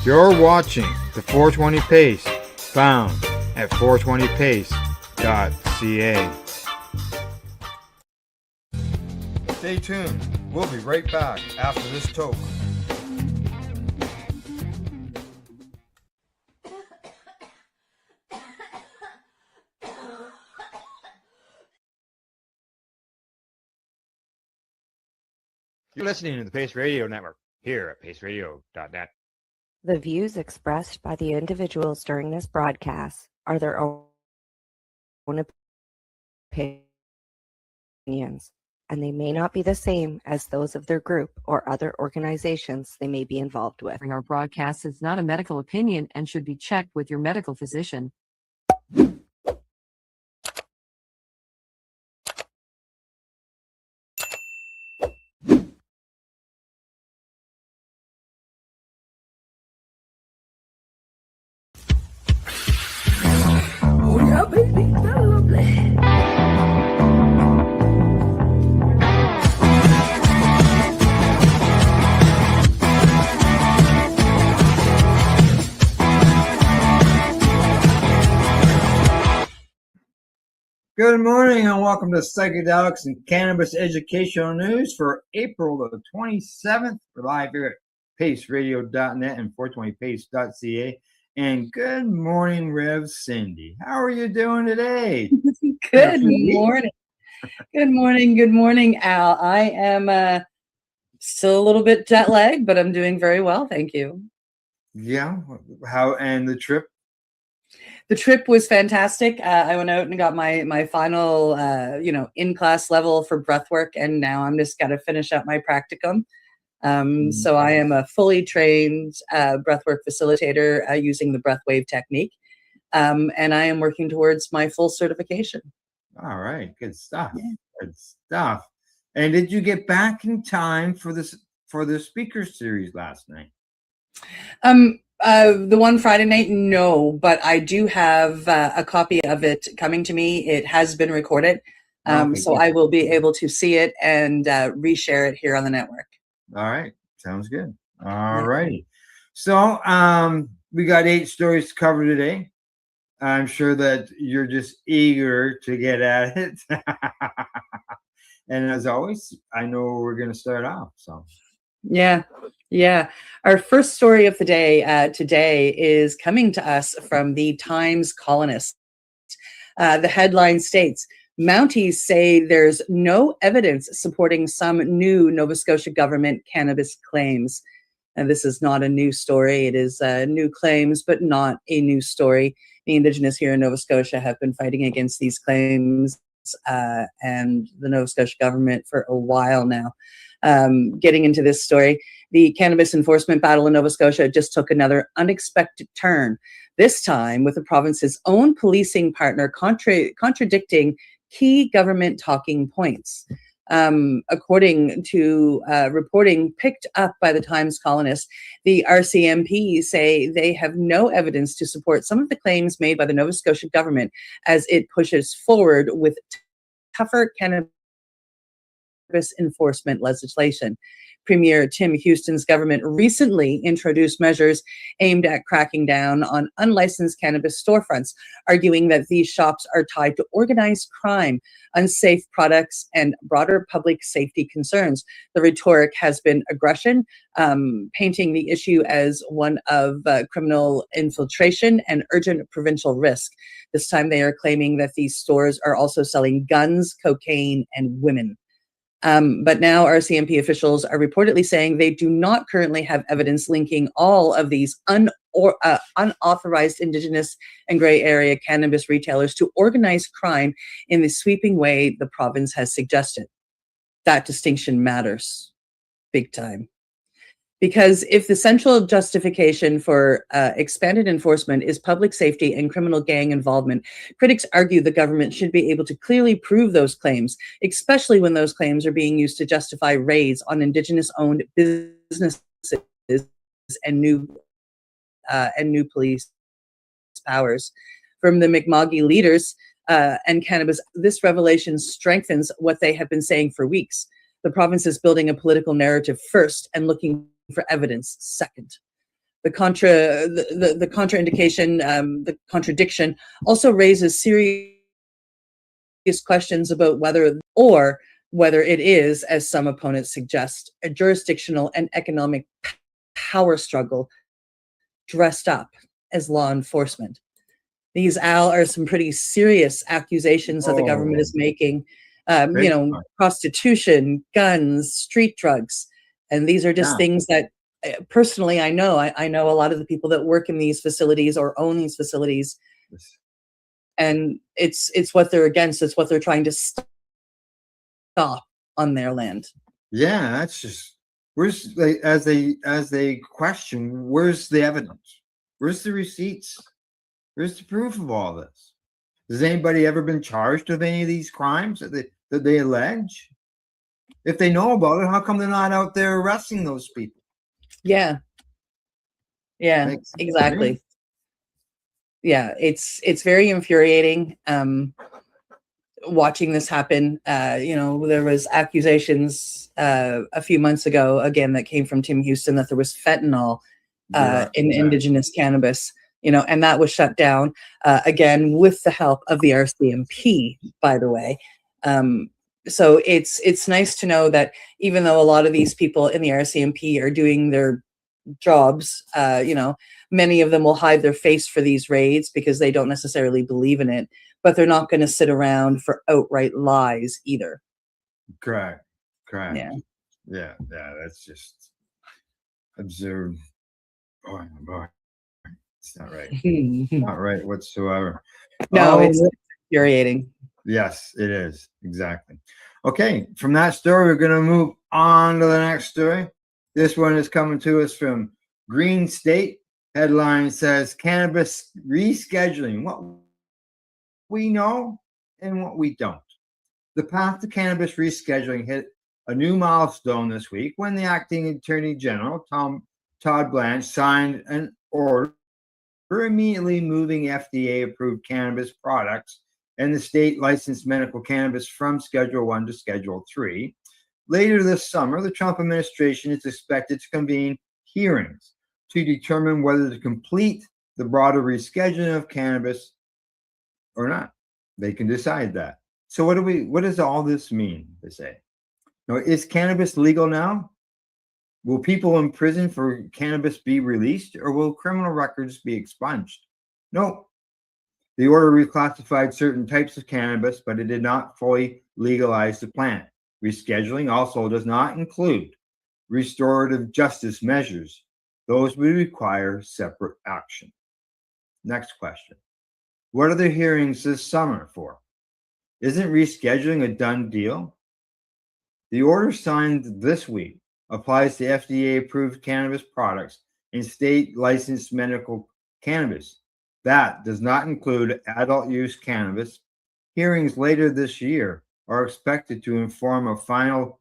You're watching the 420 Pace, found at 420pace.ca. Stay tuned. We'll be right back after this toke. You're listening to the Pace Radio Network here at paceradio.net. The views expressed by the individuals during this broadcast are their own opinions, and they may not be the same as those of their group or other organizations they may be involved with. Our broadcast is not a medical opinion and should be checked with your medical physician. Oh yeah, baby, that's lovely. Good morning and welcome to Psychedelics and Cannabis Educational News for April the 27th. We're live here at paceradio.net and 420pace.ca. And good morning, Rev Cindy. How are you doing today? Good morning. Good morning, Al. I am still a little bit jet lagged, but I'm doing very well, thank you. Yeah. How and the trip? The trip was fantastic. I went out and got my final, in-class level for breathwork, and now I'm just got to finish up my practicum. So I am a fully trained breathwork facilitator using the breath wave technique, and I am working towards my full certification. All right, good stuff. Yeah. Good stuff. And did you get back in time for the speaker series last night? The one Friday night, no, but I do have a copy of it coming to me. It has been recorded, so I will be able to see it and reshare it here on the network. All right, sounds good. All righty. So we got 8 stories to cover today. I'm sure that you're just eager to get at it. And as always, I know we're going to start off. So yeah. Our first story of the day today is coming to us from the Times Colonist. The headline states, Mounties say there's no evidence supporting some new Nova Scotia government cannabis claims. And this is not a new story. It is new claims, but not a new story. The Indigenous here in Nova Scotia have been fighting against these claims and the Nova Scotia government for a while now. Getting into this story, the cannabis enforcement battle in Nova Scotia just took another unexpected turn, this time with the province's own policing partner contradicting key government talking points. According to reporting picked up by the Times Colonist, the RCMP say they have no evidence to support some of the claims made by the Nova Scotia government as it pushes forward with tougher cannabis enforcement legislation. Premier Tim Houston's government recently introduced measures aimed at cracking down on unlicensed cannabis storefronts, arguing that these shops are tied to organized crime, unsafe products, and broader public safety concerns. The rhetoric has been aggression, painting the issue as one of criminal infiltration and urgent provincial risk. This time they are claiming that these stores are also selling guns, cocaine, and women. But now RCMP officials are reportedly saying they do not currently have evidence linking all of these unauthorized Indigenous and gray area cannabis retailers to organized crime in the sweeping way the province has suggested. That distinction matters big time. Because if the central justification for expanded enforcement is public safety and criminal gang involvement, critics argue the government should be able to clearly prove those claims, especially when those claims are being used to justify raids on Indigenous-owned businesses and new police powers. From the Mi'kmaq leaders and cannabis, this revelation strengthens what they have been saying for weeks. The province is building a political narrative first and looking for evidence second. The contraindication, the contradiction also raises serious questions about whether it is, as some opponents suggest, a jurisdictional and economic power struggle dressed up as law enforcement. These, Al, are some pretty serious accusations that the government is making. Prostitution, guns, street drugs. And these are just things that personally I know. I know a lot of the people that work in these facilities or own these facilities. And it's what they're against. It's what they're trying to stop on their land. Yeah, that's just as they question, where's the evidence? Where's the receipts? Where's the proof of all this? Has anybody ever been charged with any of these crimes that they allege? If they know about it, how come they're not out there arresting those people? Yeah, exactly. Yeah, it's very infuriating watching this happen. There was accusations a few months ago, again, that came from Tim Houston, that there was fentanyl in indigenous cannabis, and that was shut down, again, with the help of the RCMP, by the way. So it's nice to know that even though a lot of these people in the RCMP are doing their jobs, many of them will hide their face for these raids because they don't necessarily believe in it, but they're not going to sit around for outright lies either. Correct. Yeah. That's just absurd. Oh my God. It's not right. Not right whatsoever. No, it's infuriating. Yes, it is. Exactly. Okay, from that story, we're going to move on to the next story. This one is coming to us from Green State. Headline says, cannabis rescheduling, what we know and what we don't. The path to cannabis rescheduling hit a new milestone this week when the acting Attorney General, Todd Blanche, signed an order immediately moving FDA-approved cannabis products and the state licensed medical cannabis from Schedule 1 to Schedule 3. Later this summer, the Trump administration is expected to convene hearings to determine whether to complete the broader rescheduling of cannabis or not. They can decide that. So what does all this mean, they say? Now, is cannabis legal now? Will people in prison for cannabis be released, or will criminal records be expunged? No. The order reclassified certain types of cannabis, but it did not fully legalize the plant. Rescheduling also does not include restorative justice measures. Those would require separate action. Next question. What are the hearings this summer for? Isn't rescheduling a done deal? The order signed this week applies to FDA-approved cannabis products and state-licensed medical cannabis. That does not include adult-use cannabis. Hearings later this year are expected to inform a final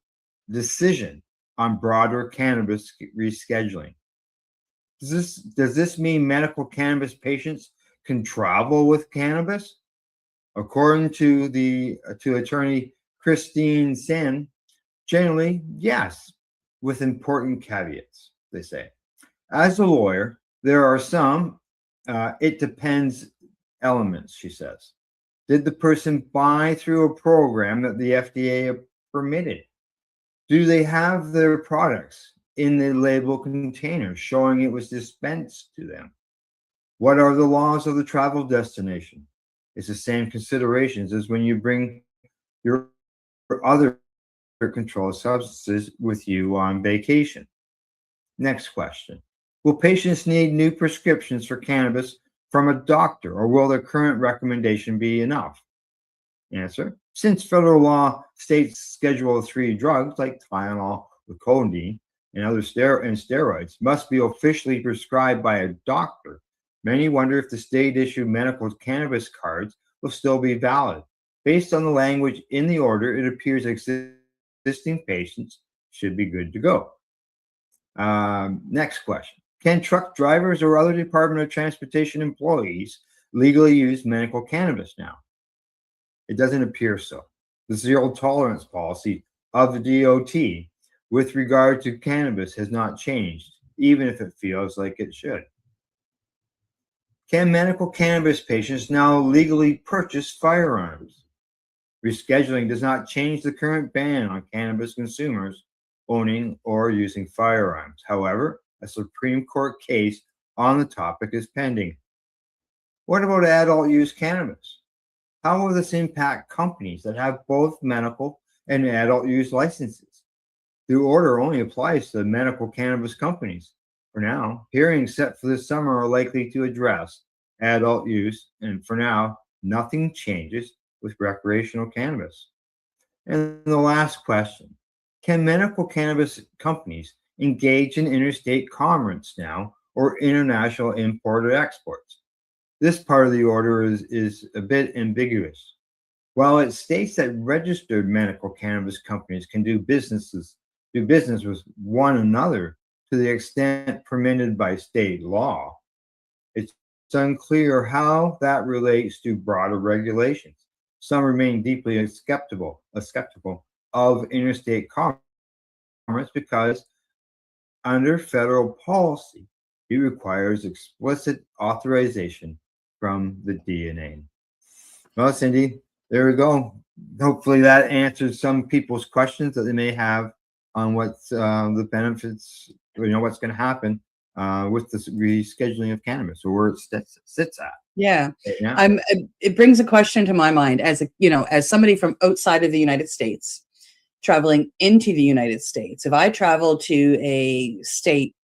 decision on broader cannabis rescheduling. Does this mean medical cannabis patients can travel with cannabis? According to Attorney Christine Sen, generally, yes, with important caveats, they say. As a lawyer, there are some it depends elements, she says. Did the person buy through a program that the FDA permitted? Do they have their products in the label container showing it was dispensed to them? What are the laws of the travel destination? It's the same considerations as when you bring your other controlled substances with you on vacation. Next question. Will patients need new prescriptions for cannabis from a doctor, or will their current recommendation be enough? Answer. Since federal law states Schedule 3 drugs like Tylenol with codeine and other steroids must be officially prescribed by a doctor, many wonder if the state-issued medical cannabis cards will still be valid. Based on the language in the order, it appears existing patients should be good to go. Next question. Can truck drivers or other Department of Transportation employees legally use medical cannabis now? It doesn't appear so. The zero tolerance policy of the DOT with regard to cannabis has not changed, even if it feels like it should. Can medical cannabis patients now legally purchase firearms? Rescheduling does not change the current ban on cannabis consumers owning or using firearms. However, a Supreme Court case on the topic is pending. What about adult use cannabis? How will this impact companies that have both medical and adult use licenses? The order only applies to medical cannabis companies. For now, hearings set for this summer are likely to address adult use, and for now, nothing changes with recreational cannabis. And the last question, can medical cannabis companies engage in interstate commerce now or international import or exports? This part of the order is a bit ambiguous. While it states that registered medical cannabis companies can do business with one another to the extent permitted by state law, it's unclear how that relates to broader regulations. Some remain deeply skeptical of interstate commerce because under federal policy, it requires explicit authorization from the DNA. Well, Cindy, there we go. Hopefully that answers some people's questions that they may have on what's the benefits, what's going to happen with the rescheduling of cannabis, or where it sits at. Yeah. Yeah. It brings a question to my mind as as somebody from outside of the United States traveling into the United States. If I travel to a state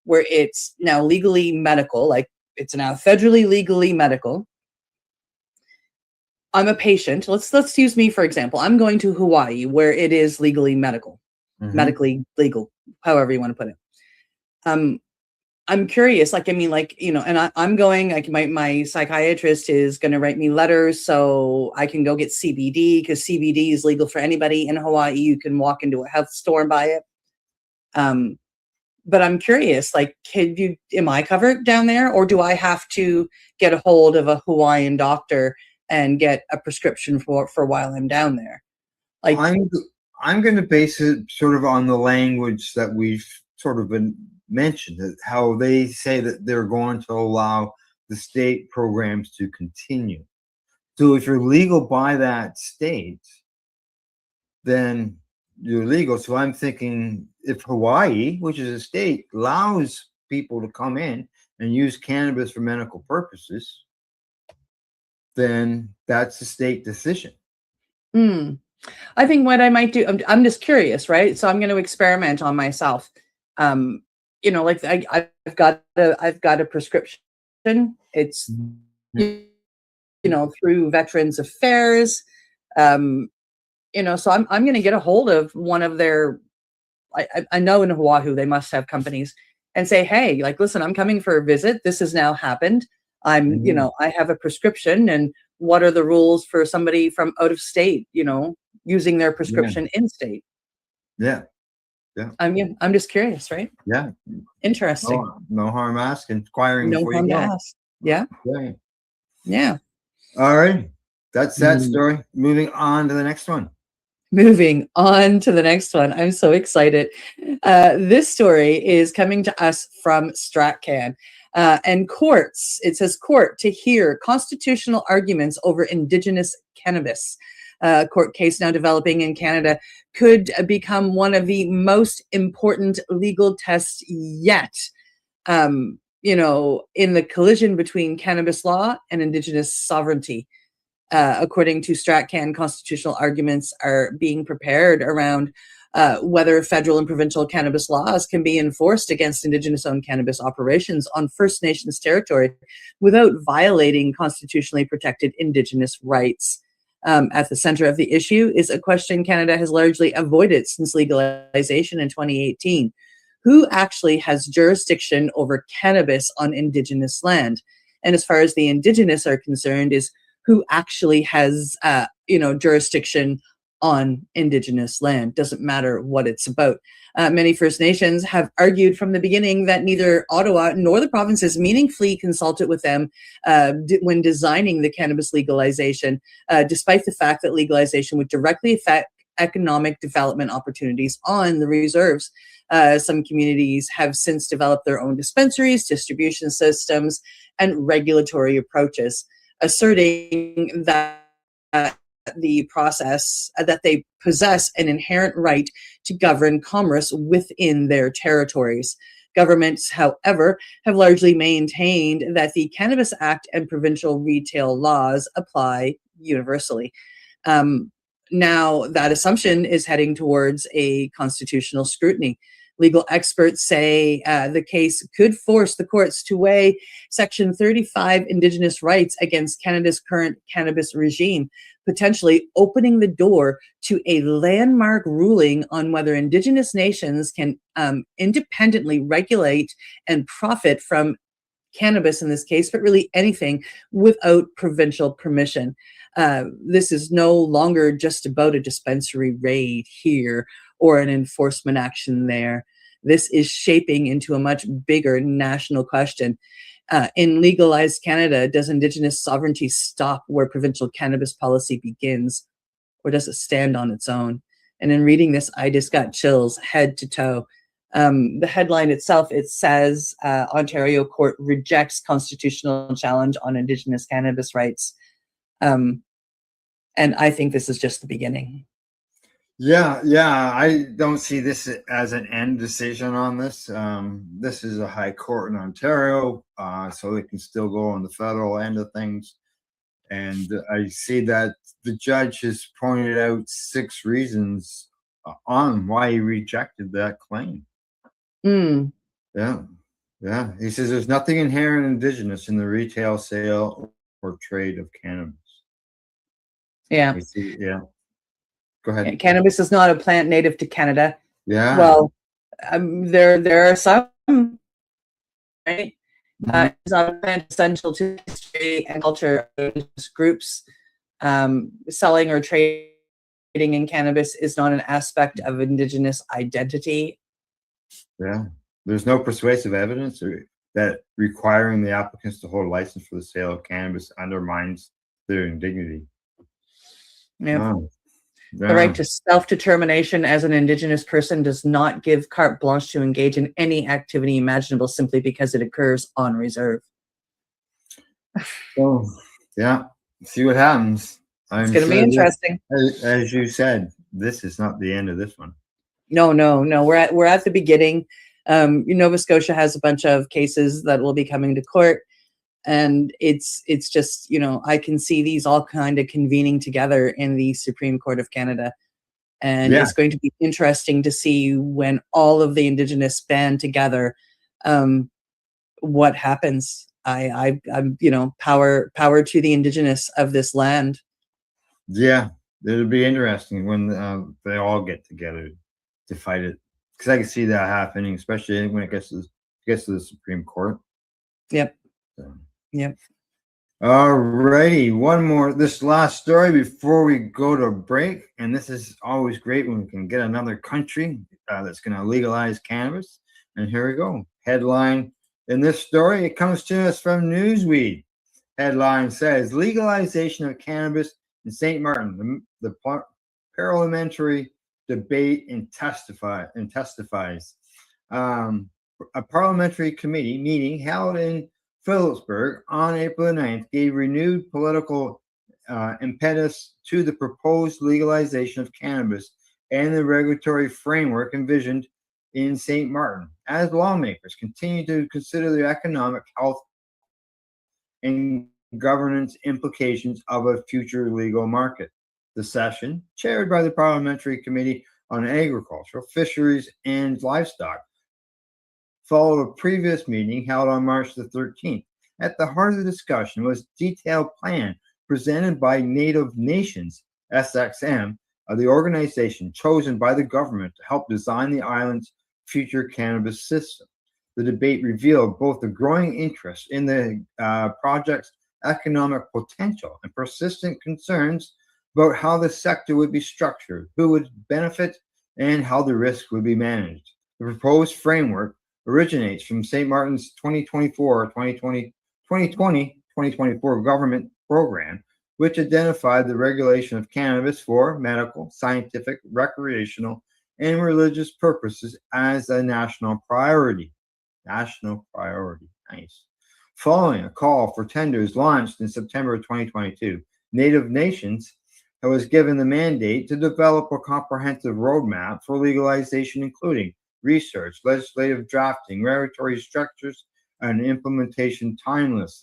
where it's now legally medical, like it's now federally legally medical, I'm a patient. Let's use me for example. I'm going to Hawaii where it is legally medical, medically legal, however you want to put it. I'm curious, and I'm going, like my psychiatrist is going to write me letters so I can go get CBD because CBD is legal for anybody in Hawaii. You can walk into a health store and buy it. But I'm curious, am I covered down there, or do I have to get a hold of a Hawaiian doctor and get a prescription for while I'm down there? I'm going to base it sort of on the language that we've sort of been mentioned, how they say that they're going to allow the state programs to continue. So if you're legal by that state, then you're legal. So I'm thinking if Hawaii, which is a state, allows people to come in and use cannabis for medical purposes, then that's a state decision. I think what I might do, I'm just curious, right? So I'm going to experiment on myself. I've got a prescription. It's through Veterans Affairs. So I'm going to get a hold of one of their. I know in Oahu they must have companies, and say, hey, listen, I'm coming for a visit. This has now happened. I'm, I have a prescription, and what are the rules for somebody from out of state, using their prescription in state? Yeah. I'm just curious, right? Yeah. Interesting. No harm asking, inquiring. No harm to ask. Yeah. Right. Yeah. All right. That's that story. Moving on to the next one. Moving on to the next one. I'm so excited. This story is coming to us from StratCan. And courts, it says court to hear constitutional arguments over Indigenous cannabis. Court case now developing in Canada could become one of the most important legal tests yet. In the collision between cannabis law and Indigenous sovereignty. According to StratCan, constitutional arguments are being prepared around whether federal and provincial cannabis laws can be enforced against Indigenous-owned cannabis operations on First Nations territory without violating constitutionally protected Indigenous rights. At the center of the issue is a question Canada has largely avoided since legalization in 2018. Who actually has jurisdiction over cannabis on Indigenous land? And as far as the Indigenous are concerned, is who actually has, jurisdiction on Indigenous land. Doesn't matter what it's about. Many First Nations have argued from the beginning that neither Ottawa nor the provinces meaningfully consulted with them when designing the cannabis legalization, despite the fact that legalization would directly affect economic development opportunities on the reserves. Some communities have since developed their own dispensaries, distribution systems, and regulatory approaches, asserting that the process that they possess an inherent right to govern commerce within their territories. Governments, however, have largely maintained that the Cannabis Act and provincial retail laws apply universally. Now, that assumption is heading towards a constitutional scrutiny. Legal experts say the case could force the courts to weigh Section 35 Indigenous rights against Canada's current cannabis regime, potentially opening the door to a landmark ruling on whether Indigenous nations can independently regulate and profit from cannabis in this case, but really anything without provincial permission. This is no longer just about a dispensary raid here or an enforcement action there. This is shaping into a much bigger national question. In legalized Canada, does Indigenous sovereignty stop where provincial cannabis policy begins, or does it stand on its own? And in reading this, I just got chills head to toe. The headline itself, it says Ontario court rejects constitutional challenge on Indigenous cannabis rights. And I think this is just the beginning. Yeah, I don't see this as an end decision on this. This is a high court in Ontario, so it can still go on the federal end of things. And I see that the judge has pointed out 6 reasons on why he rejected that claim. Mm. Yeah. He says there's nothing inherent Indigenous in the retail sale or trade of cannabis. Yeah. Yeah. Go ahead. Cannabis is not a plant native to Canada. Yeah. Well, there are some, right? Mhm. It's not a plant essential to history and culture of Indigenous groups. Selling or trading in cannabis is not an aspect of Indigenous identity. Yeah. There's no persuasive evidence that requiring the applicants to hold a license for the sale of cannabis undermines their dignity. Yeah. Oh, The right to self-determination as an Indigenous person does not give carte blanche to engage in any activity imaginable simply because it occurs on reserve. Oh, yeah. See what happens. It's going to be interesting. As you said, this is not the end of this one. No. We're at the beginning. Nova Scotia has a bunch of cases that will be coming to court, and it's just, I can see these all kind of convening together in the Supreme Court of Canada, and it's going to be interesting to see when all of the Indigenous band together, what happens. I'm power to the Indigenous of this land. Yeah, it'll be interesting when they all get together to fight it, because I can see that happening, especially when it gets to the Supreme Court. Yep. So. Yep. All righty, one more. This last story before we go to break, and this is always great when we can get another country that's going to legalize cannabis. And here we go. Headline in this story, it comes to us from Newsweek. Headline says legalization of cannabis in St. Martin. The parliamentary debate testifies. A parliamentary committee meeting held in Phillipsburg on April 9th gave renewed political impetus to the proposed legalization of cannabis and the regulatory framework envisioned in St. Martin, as lawmakers continue to consider the economic, health, and governance implications of a future legal market. The session, chaired by the Parliamentary Committee on Agriculture, Fisheries, and Livestock, followed a previous meeting held on March the 13th. At the heart of the discussion was a detailed plan presented by Native Nations, SXM, the organization chosen by the government to help design the island's future cannabis system. The debate revealed both the growing interest in the project's economic potential and persistent concerns about how the sector would be structured, who would benefit, and how the risk would be managed. The proposed framework originates from St. Martin's 2020-2024 government program, which identified the regulation of cannabis for medical, scientific, recreational, and religious purposes as a national priority. National priority. Nice. Following a call for tenders launched in September of 2022, Native Nations was given the mandate to develop a comprehensive roadmap for legalization, including research, legislative drafting, regulatory structures, and implementation timelines.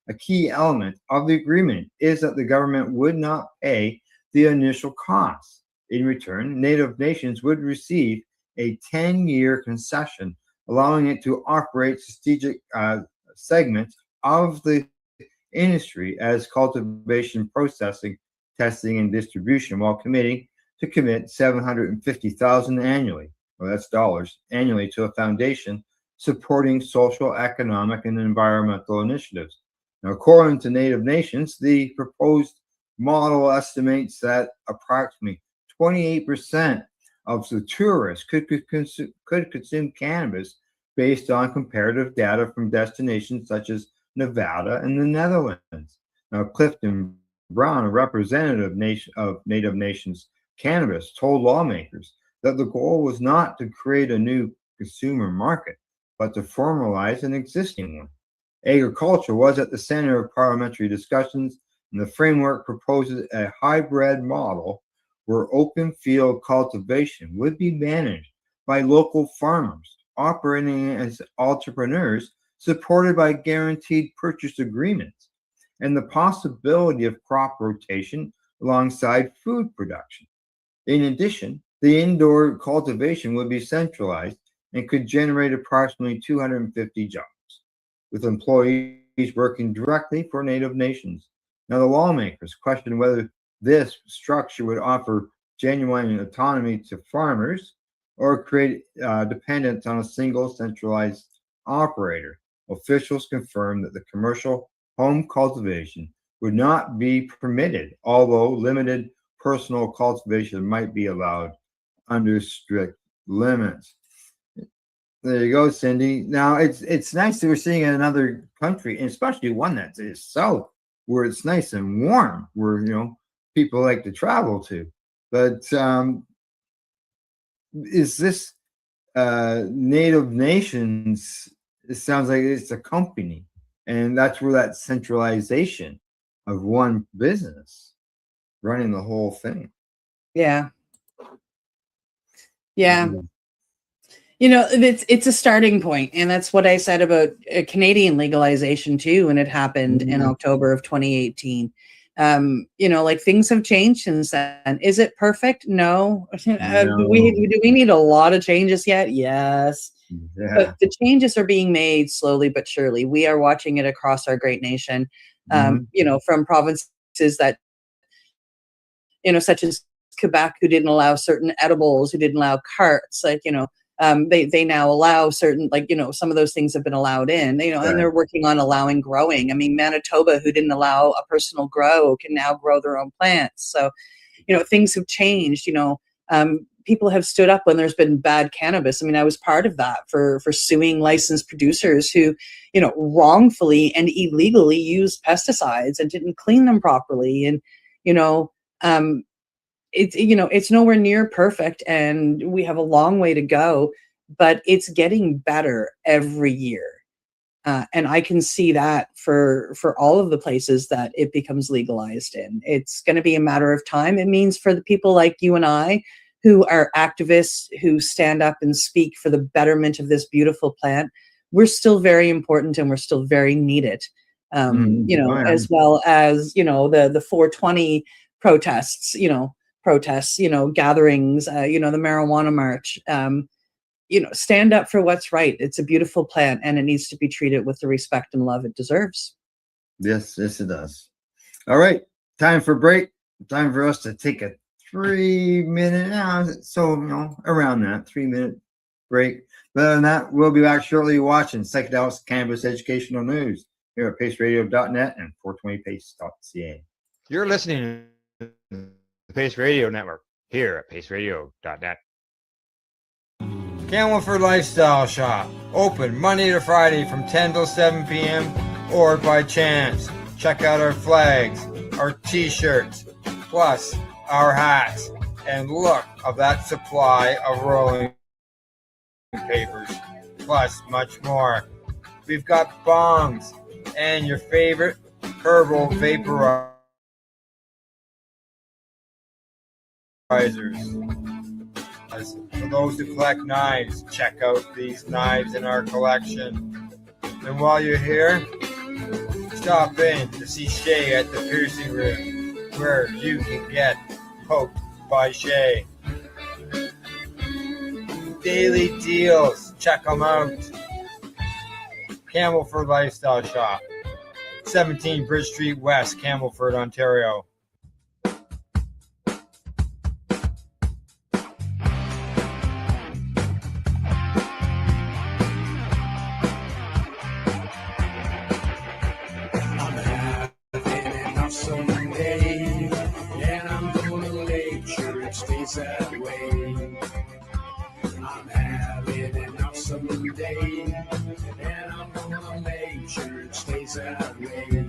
A key element of the agreement is that the government would not pay the initial costs. In return, Native Nations would receive a 10-year concession, allowing it to operate strategic segments of the industry as cultivation, processing, testing, and distribution, while committing to commit $750,000 annually, well, that's dollars, annually to a foundation supporting social, economic, and environmental initiatives. Now, according to Native Nations, the proposed model estimates that approximately 28% of the tourists could consume cannabis based on comparative data from destinations such as Nevada and the Netherlands. Now, Clifton Brown, a representative of Native Nations Cannabis, told lawmakers that the goal was not to create a new consumer market, but to formalize an existing one. Agriculture was at the center of parliamentary discussions, and the framework proposes a hybrid model where open field cultivation would be managed by local farmers operating as entrepreneurs, supported by guaranteed purchase agreements, and the possibility of crop rotation alongside food production. In addition, the indoor cultivation would be centralized and could generate approximately 250 jobs, with employees working directly for Native Nations. Now, the lawmakers questioned whether this structure would offer genuine autonomy to farmers or create dependence on a single centralized operator. Officials confirmed that the commercial home cultivation would not be permitted, although limited personal cultivation might be allowed under strict limits. There you go, Cindy. Now, it's nice that we're seeing in another country, and especially one that is south, where it's nice and warm, where people like to travel to. But is this Native Nations? It sounds like it's a company, and that's where that centralization of one business running the whole thing. Yeah. It's a starting point, and that's what I said about Canadian legalization too, when it happened in October of 2018. Things have changed since then. Is it perfect? No. Do we need a lot of changes yet? Yes. Yeah. But the changes are being made slowly but surely. We are watching it across our great nation. From provinces that, such as Quebec, who didn't allow certain edibles, who didn't allow carts, they now allow certain, some of those things have been allowed in, and they're working on allowing growing. I mean, Manitoba, who didn't allow a personal grow, can now grow their own plants. So, things have changed. People have stood up when there's been bad cannabis. I mean, I was part of that for suing licensed producers who, wrongfully and illegally used pesticides and didn't clean them properly. And, it's nowhere near perfect, and we have a long way to go, but it's getting better every year. And I can see that for all of the places that it becomes legalized in. It's going to be a matter of time. It means for the people like you and I, who are activists, who stand up and speak for the betterment of this beautiful plant, we're still very important, and we're still very needed. As well as, the 420 protests, gatherings, the marijuana march, stand up for what's right. It's a beautiful plant, and it needs to be treated with the respect and love it deserves. Yes, it does. All right, time for break. Time for us to take a 3-minute, around that 3-minute break. But other than that, we'll be back shortly watching Psychedelics Cannabis Educational News here at paceradio.net and 420pace.ca. You're listening to the Pace Radio Network here at paceradio.net. Camelford Lifestyle Shop, open Monday to Friday from 10 till 7 p.m. or by chance. Check out our flags, our t-shirts, plus our hats, and look of that supply of rolling papers, plus much more. We've got bongs and your favorite herbal vaporizers. For those who collect knives, check out these knives in our collection. And while you're here, stop in to see Shay at the piercing room, where you can get poked by Shay. Daily deals, check them out. Campbellford Lifestyle Shop, 17 Bridge Street West, Campbellford, Ontario. That way. I'm having an awesome day, and I'm gonna make sure it stays that way.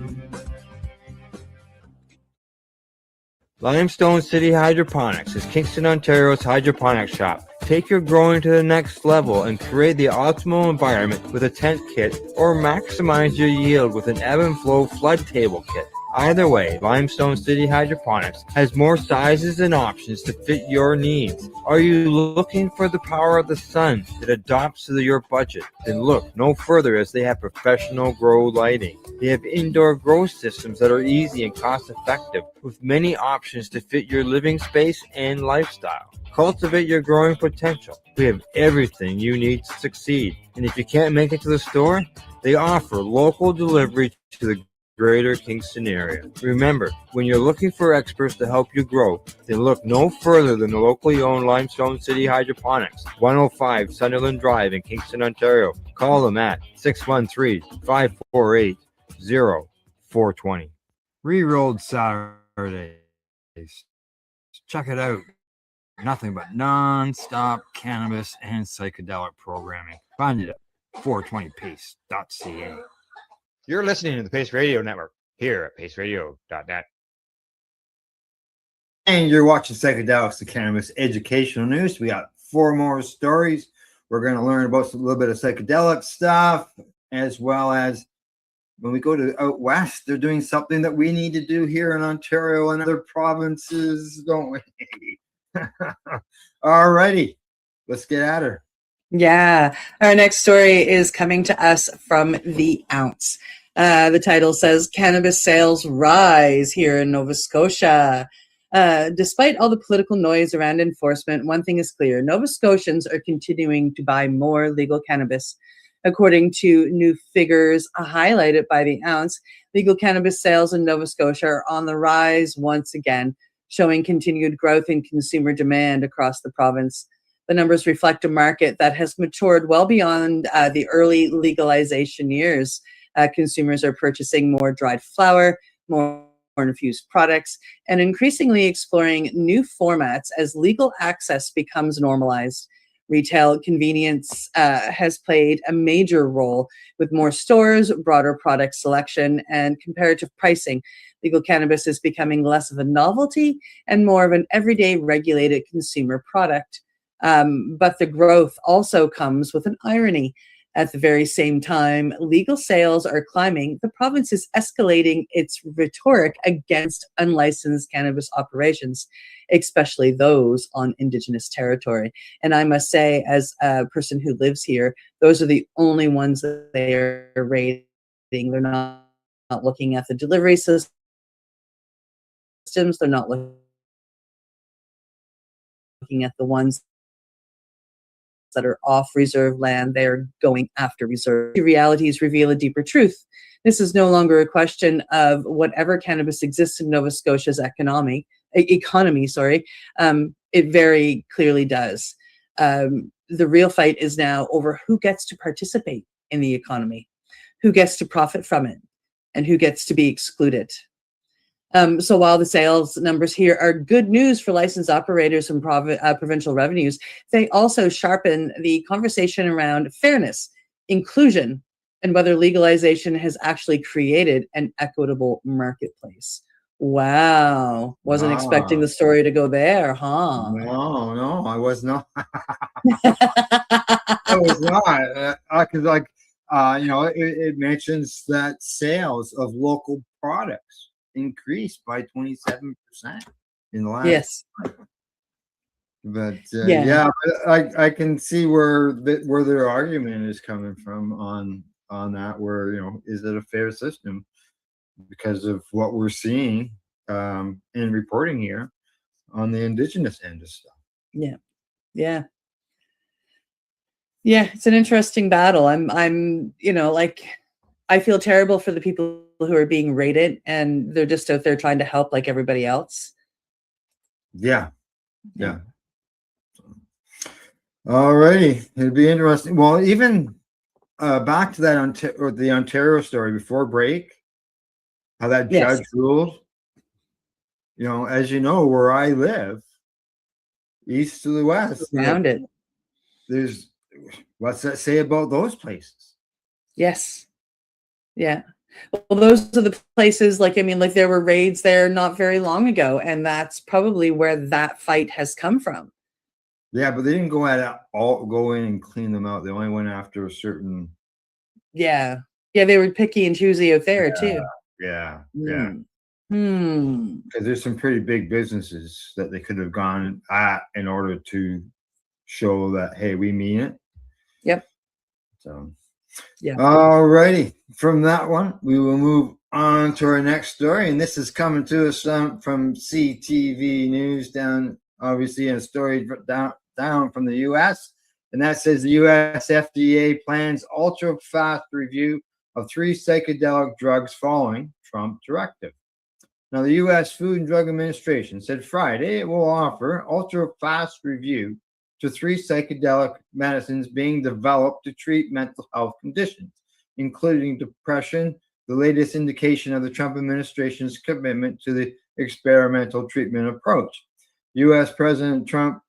Limestone City Hydroponics is Kingston, Ontario's hydroponics shop. Take your growing to the next level and create the optimal environment with a tent kit, or maximize your yield with an ebb and flow flood table kit. Either way, Limestone City Hydroponics has more sizes and options to fit your needs. Are you looking for the power of the sun that adapts to your budget? Then look no further, as they have professional grow lighting. They have indoor grow systems that are easy and cost effective, with many options to fit your living space and lifestyle. Cultivate your growing potential. We have everything you need to succeed. And if you can't make it to the store, they offer local delivery to the Greater Kingston area. Remember, when you're looking for experts to help you grow, then look no further than the locally owned Limestone City Hydroponics, 105 Sunderland Drive in Kingston, Ontario. Call them at 613-548-0420. Re-rolled Saturdays. Check it out. Nothing but non-stop cannabis and psychedelic programming. Find it at 420pace.ca. You're listening to the Pace Radio Network here at paceradio.net. And you're watching Psychedelics, the Cannabis Educational News. We got 4 more stories. We're going to learn about a little bit of psychedelic stuff, as well as when we go to out west, they're doing something that we need to do here in Ontario and other provinces, don't we? All righty, let's get at her. Yeah, our next story is coming to us from The Ounce. The title says, Cannabis Sales Rise here in Nova Scotia. Despite all the political noise around enforcement, one thing is clear. Nova Scotians are continuing to buy more legal cannabis. According to new figures highlighted by The Ounce, legal cannabis sales in Nova Scotia are on the rise once again, showing continued growth in consumer demand across the province. The numbers reflect a market that has matured well beyond the early legalization years. Consumers are purchasing more dried flower, more infused products, and increasingly exploring new formats as legal access becomes normalized. Retail convenience has played a major role with more stores, broader product selection, and comparative pricing. Legal cannabis is becoming less of a novelty and more of an everyday regulated consumer product. But the growth also comes with an irony. At the very same time, legal sales are climbing. The province is escalating its rhetoric against unlicensed cannabis operations, especially those on Indigenous territory. And I must say, as a person who lives here, those are the only ones that they are rating. They're not looking at the delivery systems. They're not looking at the ones that are off reserve land. They're going after reserve. Realities reveal a deeper truth. This is no longer a question of whatever cannabis exists in Nova Scotia's economy. It very clearly does. The real fight is now over who gets to participate in the economy, who gets to profit from it, and who gets to be excluded. So while the sales numbers here are good news for licensed operators and provincial revenues, they also sharpen the conversation around fairness, inclusion, and whether legalization has actually created an equitable marketplace. Wow. Wasn't expecting the story to go there, huh? No, I was not. I was not. Because, it mentions that sales of local products increased by 27% in the last. Yes. But Yeah. I can see where their argument is coming from on that. Where is it a fair system because of what we're seeing in reporting here on the indigenous end of stuff. Yeah. Yeah. Yeah, it's an interesting battle. I'm like, I feel terrible for the people who are being raided and they're just out there trying to help like everybody else. Yeah. All righty, it'd be interesting. Well, even back to that the Ontario story before break, how that Yes. judge ruled. As you know, where I live, east to the west, Around it. there's what's that say about those places? Yes. Yeah. Well, those are the places, like there were raids there not very long ago, and that's probably where that fight has come from. Yeah, but they didn't go in and clean them out. They only went after a certain. Yeah. Yeah, they were picky and choosy out there too. Yeah. Because there's some pretty big businesses that they could have gone at in order to show that, hey, we mean it. Yep. So, yeah. All righty. From that one, we will move on to our next story. And this is coming to us from CTV News down, obviously, in a story down from the U.S. And that says the U.S. FDA plans ultra-fast review of 3 psychedelic drugs following Trump directive. Now, the U.S. Food and Drug Administration said Friday it will offer ultra-fast review to 3 psychedelic medicines being developed to treat mental health conditions, including depression, the latest indication of the Trump administration's commitment to the experimental treatment approach. U.S. President Trump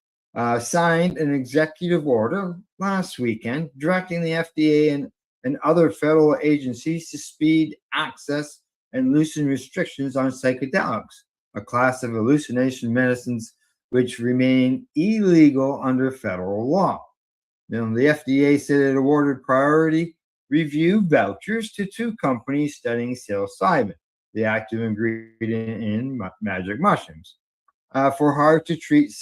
signed an executive order last weekend directing the FDA and other federal agencies to speed access and loosen restrictions on psychedelics, a class of hallucination medicines which remain illegal under federal law. Now, the FDA said it awarded priority review vouchers to 2 companies studying psilocybin, the active ingredient in magic mushrooms, for hard-to-treat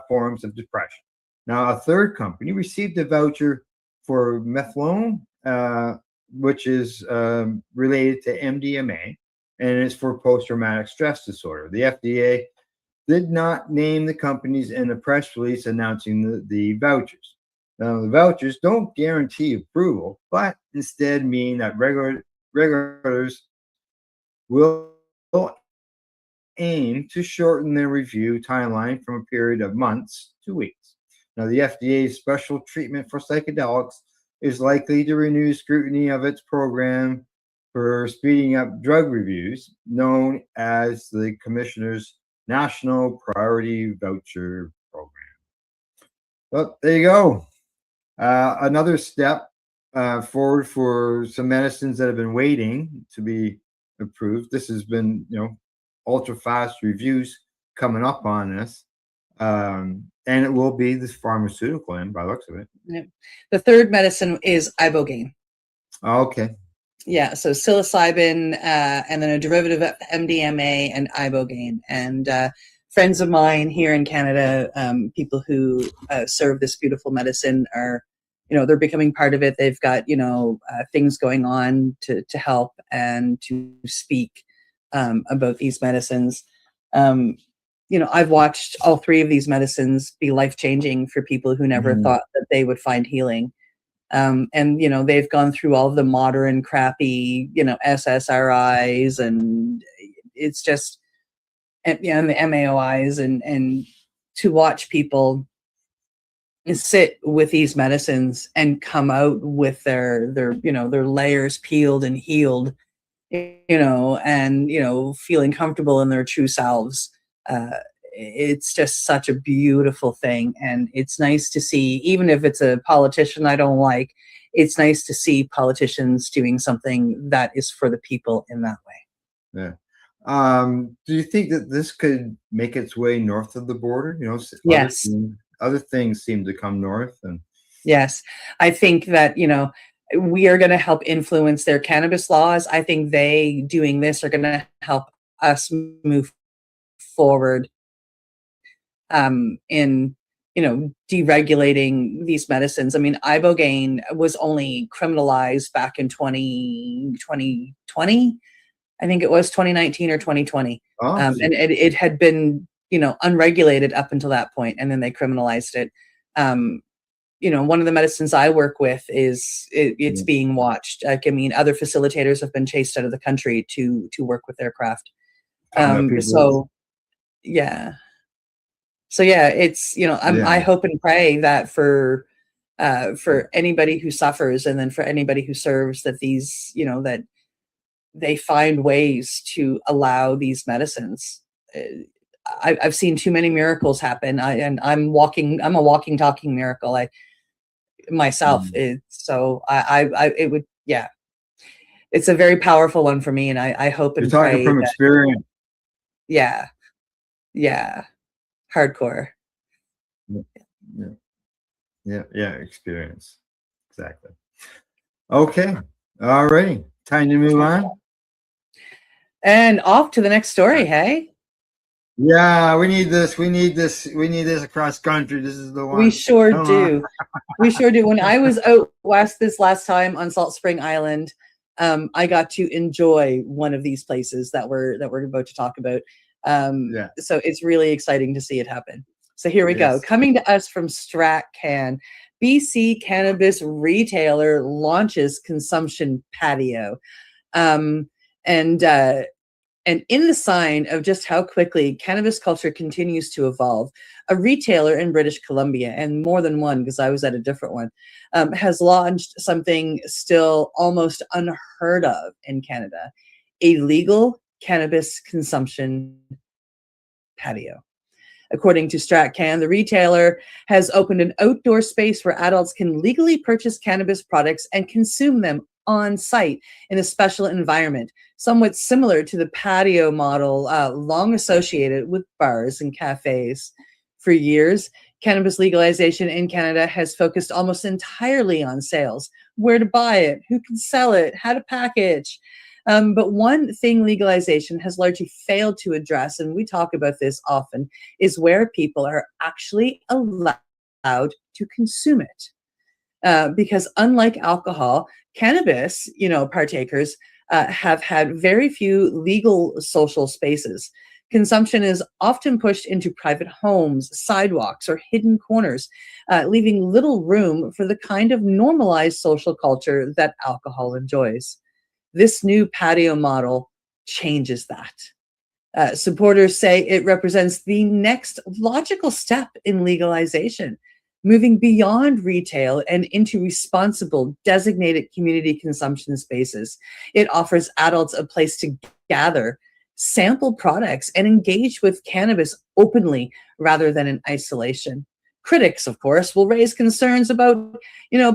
forms of depression. Now, a 3rd company received a voucher for methadone, which is related to MDMA, and it's for post-traumatic stress disorder. The FDA did not name the companies in a press release announcing the vouchers. Now, the vouchers don't guarantee approval, but instead mean that regulators will aim to shorten their review timeline from a period of months to weeks. Now, the FDA's special treatment for psychedelics is likely to renew scrutiny of its program for speeding up drug reviews, known as the Commissioner's National Priority Voucher Program. Well, there you go. Another step forward for some medicines that have been waiting to be approved. This has been, ultra fast reviews coming up on this. And it will be this pharmaceutical end by the looks of it. Yeah. The 3rd medicine is ibogaine. Okay. Yeah, so psilocybin, and then a derivative of MDMA and ibogaine. And friends of mine here in Canada, people who serve this beautiful medicine are, they're becoming part of it. They've got, things going on to help and to speak about these medicines. I've watched all 3 of these medicines be life-changing for people who never thought that they would find healing. And they've gone through all the modern crappy, SSRIs, and it's just, and the MAOIs, and to watch people sit with these medicines and come out with their layers peeled and healed, and feeling comfortable in their true selves. It's just such a beautiful thing, and it's nice to see, even if it's a politician I don't like, it's nice to see politicians doing something that is for the people in that way. Yeah. Do you think that this could make its way north of the border? Yes. Other things seem to come north, and Yes. I think that, we are going to help influence their cannabis laws. I think they doing this are going to help us move forward in deregulating these medicines. I mean, ibogaine was only criminalized back in 2020. I think it was 2019 or 2020. And it had been unregulated up until that point, and then they criminalized it. One of the medicines I work with it's being watched. Like, I mean, other facilitators have been chased out of the country to work with their craft. So yeah, it's I hope and pray that for anybody who suffers, and then for anybody who serves, that these that they find ways to allow these medicines. I've seen too many miracles happen. I'm a walking, talking miracle. Myself. It would, it's a very powerful one for me, and I hope and you're talking pray from that, experience. yeah, hardcore. Yeah, experience. Exactly. Okay. All right. Time to move on. And off to the next story, hey? Yeah, we need this. We need this across country. This is the one. We sure Come do. We sure do. When I was out west this last time on Salt Spring Island, I got to enjoy one of these places that we're about to talk about. So it's really exciting to see it happen. So here we go. Coming to us from StratCan, BC cannabis retailer launches consumption patio. And in the sign of just how quickly cannabis culture continues to evolve, a retailer in British Columbia, and more than one because I was at a different one, has launched something still almost unheard of in Canada, a legal cannabis consumption patio. According to StratCan, the retailer has opened an outdoor space where adults can legally purchase cannabis products and consume them on site in a special environment, somewhat similar to the patio model long associated with bars and cafes. For years, cannabis legalization in Canada has focused almost entirely on sales, where to buy it, who can sell it, how to package. But one thing legalization has largely failed to address, and we talk about this often, is where people are actually allowed to consume it. Because unlike alcohol, cannabis, partakers have had very few legal social spaces. Consumption is often pushed into private homes, sidewalks, or hidden corners, leaving little room for the kind of normalized social culture that alcohol enjoys. This new patio model changes that. Supporters say it represents the next logical step in legalization, moving beyond retail and into responsible, designated community consumption spaces. It offers adults a place to gather, sample products, and engage with cannabis openly rather than in isolation. Critics, of course, will raise concerns about,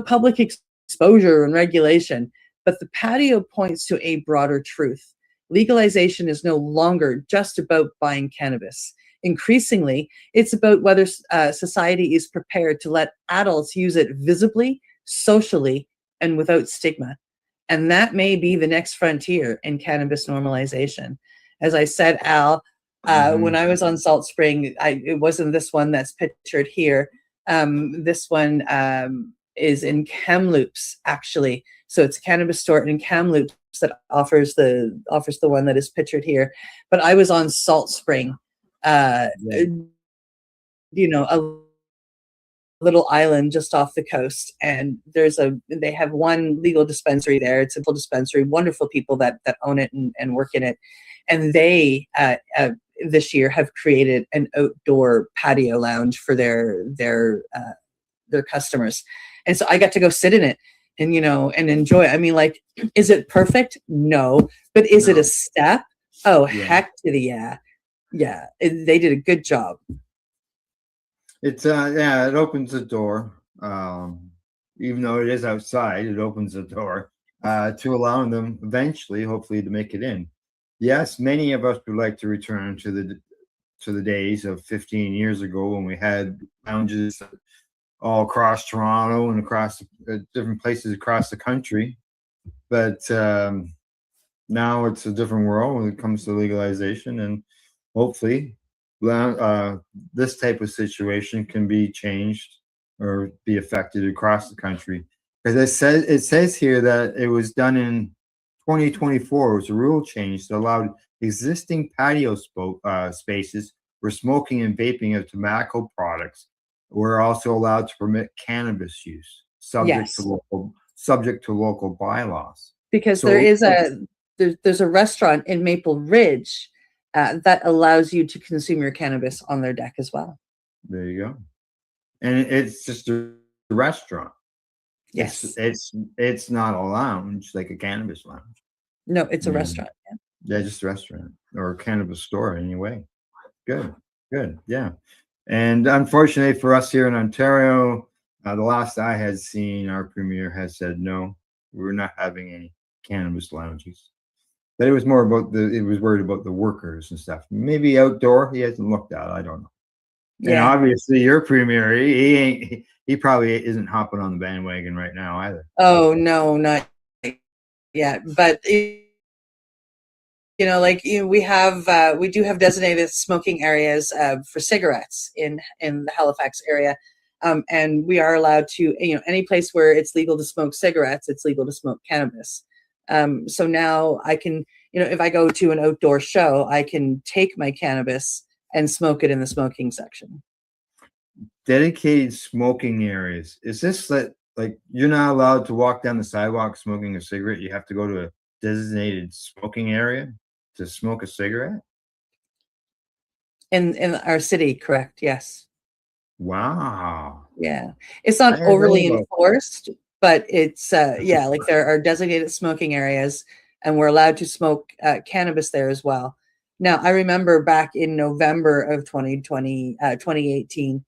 public exposure and regulation, but the patio points to a broader truth. Legalization is no longer just about buying cannabis. Increasingly, it's about whether society is prepared to let adults use it visibly, socially, and without stigma. And that may be the next frontier in cannabis normalization. As I said, Al, when I was on Salt Spring, it wasn't this one that's pictured here. This one is in Kamloops, actually. So it's a cannabis store in Kamloops that offers the one that is pictured here. But I was on Salt Spring, a little island just off the coast, and they have one legal dispensary there. It's a full dispensary, wonderful people that own it and work in it. And they this year have created an outdoor patio lounge for their customers. And so I got to go sit in it and enjoy it. I mean, like, is it perfect? No. But is it a step? Oh, yeah. Heck to the yeah. Yeah. They did a good job. It's it opens the door. even though it is outside, it opens the door to allowing them eventually, hopefully, to make it in. Yes, many of us would like to return to the days of 15 years ago when we had lounges all across Toronto and across different places across the country. But now it's a different world when it comes to legalization, and hopefully, this type of situation can be changed or be affected across the country. Because it says here that it was done in 2024. It was a rule change that allowed existing patio spaces where smoking and vaping of tobacco products were also allowed to permit cannabis use, Yes. subject to local bylaws. Because So- there is there's a restaurant in Maple Ridge that allows you to consume your cannabis on their deck as well. There you go. And it's just a restaurant. Yes. It's not a lounge like a cannabis lounge. No, it's a Mm. restaurant. Yeah. Yeah, just a restaurant or a cannabis store anyway. Good, good, yeah. And unfortunately for us here in Ontario, the last I had seen, our premier has said no, we're not having any cannabis lounges. But it was more about it was worried about the workers and stuff. Maybe outdoor, he hasn't looked at. I don't know. And Yeah. obviously, your premier, he probably isn't hopping on the bandwagon right now either. Oh no, not yet. But we do have designated smoking areas for cigarettes in the Halifax area, and we are allowed to, any place where it's legal to smoke cigarettes, it's legal to smoke cannabis. So now I can, if I go to an outdoor show, I can take my cannabis and smoke it in the smoking section. Dedicated smoking areas. Is this like you're not allowed to walk down the sidewalk smoking a cigarette? You have to go to a designated smoking area to smoke a cigarette? In our city, correct? Yes. Wow. Yeah. It's not I didn't know overly about- enforced, but it's like there are designated smoking areas, and we're allowed to smoke cannabis there as well. Now, I remember back in November of 2018,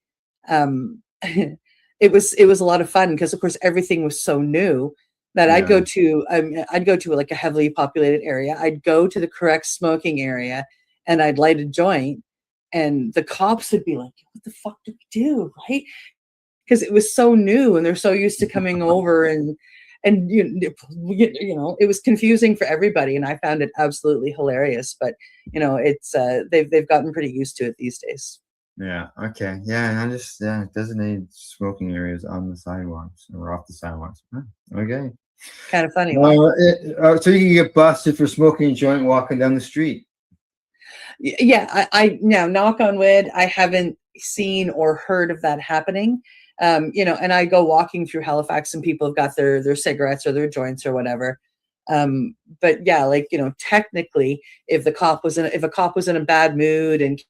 it was a lot of fun because, of course, everything was so new that I'd go to like a heavily populated area. I'd go to the correct smoking area, and I'd light a joint, and the cops would be like, "What the fuck do we do?" Right? Because it was so new, and they're so used to coming over, and it was confusing for everybody, and I found it absolutely hilarious. But it's they've gotten pretty used to it these days. Yeah. Okay. Yeah. I just designated smoking areas on the sidewalks or off the sidewalks. Huh, okay. Kind of funny. So you can get busted for smoking a joint walking down the street. Yeah, I now, knock on wood, I haven't seen or heard of that happening. And I go walking through Halifax, and people have got their cigarettes or their joints or whatever. But yeah, technically, if a cop was in a bad mood and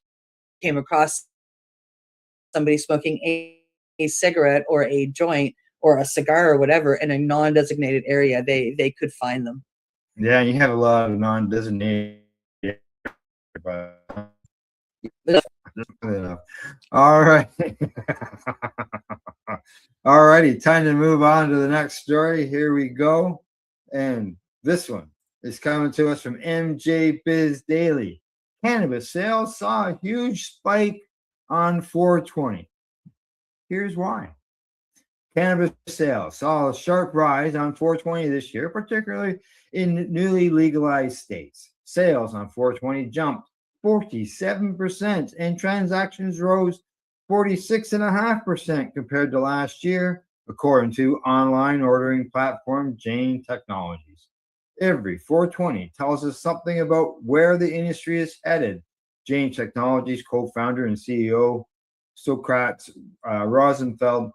came across somebody smoking a cigarette or a joint or a cigar or whatever in a non-designated area, they could fine them. Yeah, you have a lot of non-designated. All right. All righty, time to move on to the next story. Here we go. And this one is coming to us from MJ Biz Daily. Cannabis sales saw a huge spike on 420. Here's why. Cannabis sales saw a sharp rise on 420 this year, particularly in newly legalized states. Sales on 420 jumped 47%, and transactions rose 46.5% compared to last year, according to online ordering platform Jane Technologies. Every 420 tells us something about where the industry is headed. Jane Technologies co-founder and CEO Socrates Rosenfeld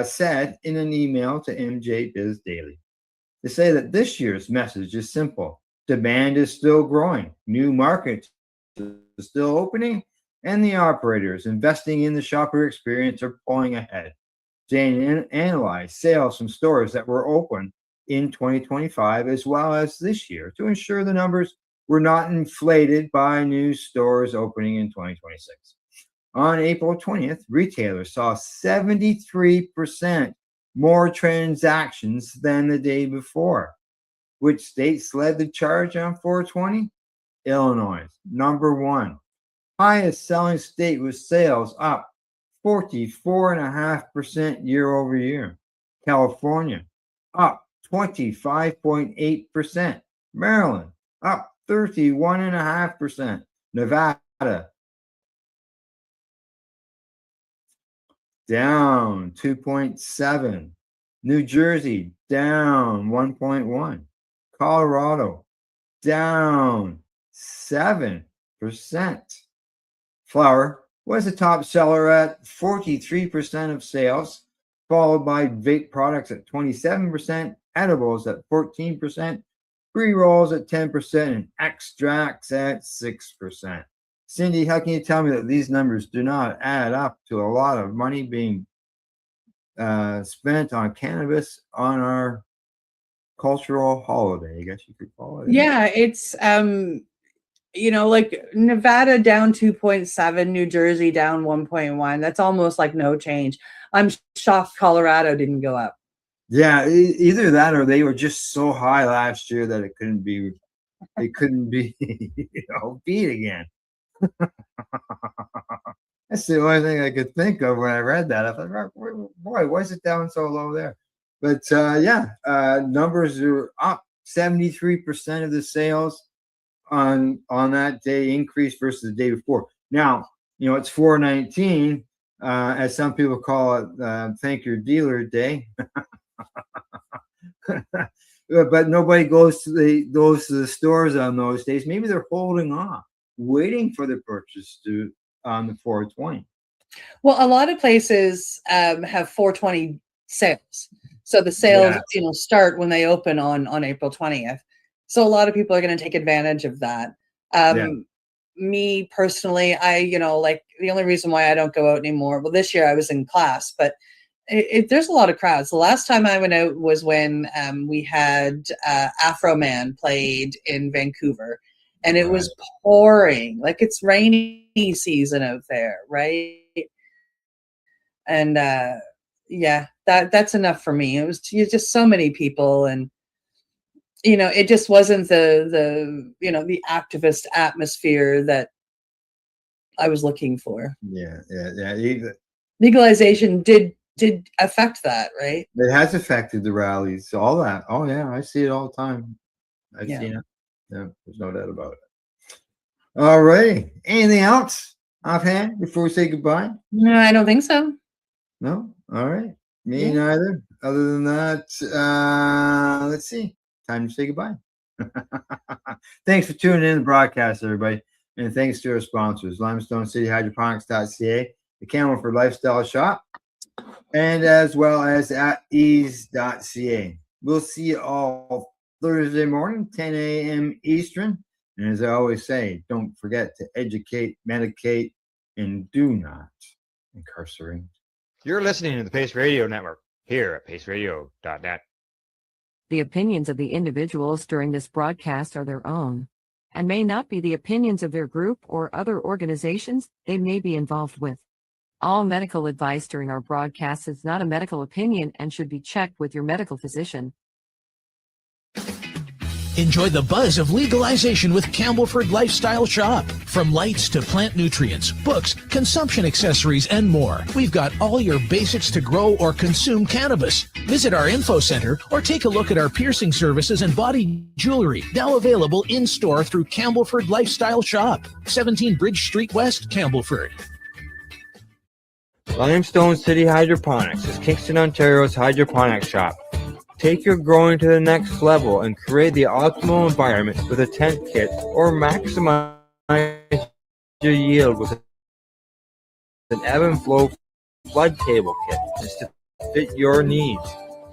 said in an email to MJ Biz Daily. They say that this year's message is simple. Demand is still growing. New markets are still opening, and the operators investing in the shopper experience are pulling ahead. Jane analyzed sales from stores that were open in 2025 as well as this year to ensure the numbers were not inflated by new stores opening in 2026. On April 20th, retailers saw 73% more transactions than the day before. Which states led the charge on 420? Illinois, number one. Highest selling state with sales up 44.5% year over year. California, up 25.8%. Maryland, up 31.5%. Nevada, down 2.7. New Jersey, down 1.1. Colorado, down 7%. Flour was the top seller at 43% of sales, followed by vape products at 27%, edibles at 14%, pre-rolls at 10%, and extracts at 6%. Cindy, how can you tell me that these numbers do not add up to a lot of money being spent on cannabis on our cultural holiday, I guess you could call it? Yeah, it's like Nevada down 2.7, New Jersey down 1.1. That's almost like no change. I'm shocked Colorado didn't go up. Yeah, either that or they were just so high last year that it couldn't be beat again. That's the only thing I could think of when I read that. I thought, boy, why is it down so low there? But numbers are up. 73% of the sales on that day increased versus the day before. Now, it's 4/19, as some people call it, thank your dealer day. But nobody goes to the stores on those days. Maybe they're holding off, waiting for the purchase on the 420. Well, a lot of places have 420 sales. So the sales, start when they open on April 20th. So a lot of people are going to take advantage of that. Me personally, the only reason why I don't go out anymore, well, this year I was in class, but there's a lot of crowds. The last time I went out was when we had Afro Man played in Vancouver, and it was pouring, like it's rainy season out there, right? And that's enough for me. It was just so many people, and it just wasn't the activist atmosphere that I was looking for. Yeah. Legalization did affect that, right? It has affected the rallies, all that. Oh yeah, I see it all the time. I've seen it. Yeah, there's no doubt about it. All right. Anything else offhand before we say goodbye? No, I don't think so. No? All right. Me neither. Other than that, let's see. Time to say goodbye. Thanks for tuning in to the broadcast, everybody. And thanks to our sponsors, Limestone City Hydroponics.ca, the Camelford Lifestyle Shop, and as well as at ease.ca. We'll see you all Thursday morning, 10 a.m. Eastern. And as I always say, don't forget to educate, medicate, and do not incarcerate. You're listening to the Pace Radio Network here at paceradio.net. The opinions of the individuals during this broadcast are their own and may not be the opinions of their group or other organizations they may be involved with. All medical advice during our broadcast is not a medical opinion and should be checked with your medical physician. Enjoy the buzz of legalization with Campbellford Lifestyle Shop. From lights to plant nutrients, books, consumption accessories, and more. We've got all your basics to grow or consume cannabis. Visit our info center or take a look at our piercing services and body jewelry, now available in-store through Campbellford Lifestyle Shop, 17 Bridge Street West, Campbellford. Limestone City Hydroponics is Kingston, Ontario's hydroponics shop. Take your growing to the next level and create the optimal environment with a tent kit, or maximize your yield with an ebb and flow flood table kit just to fit your needs.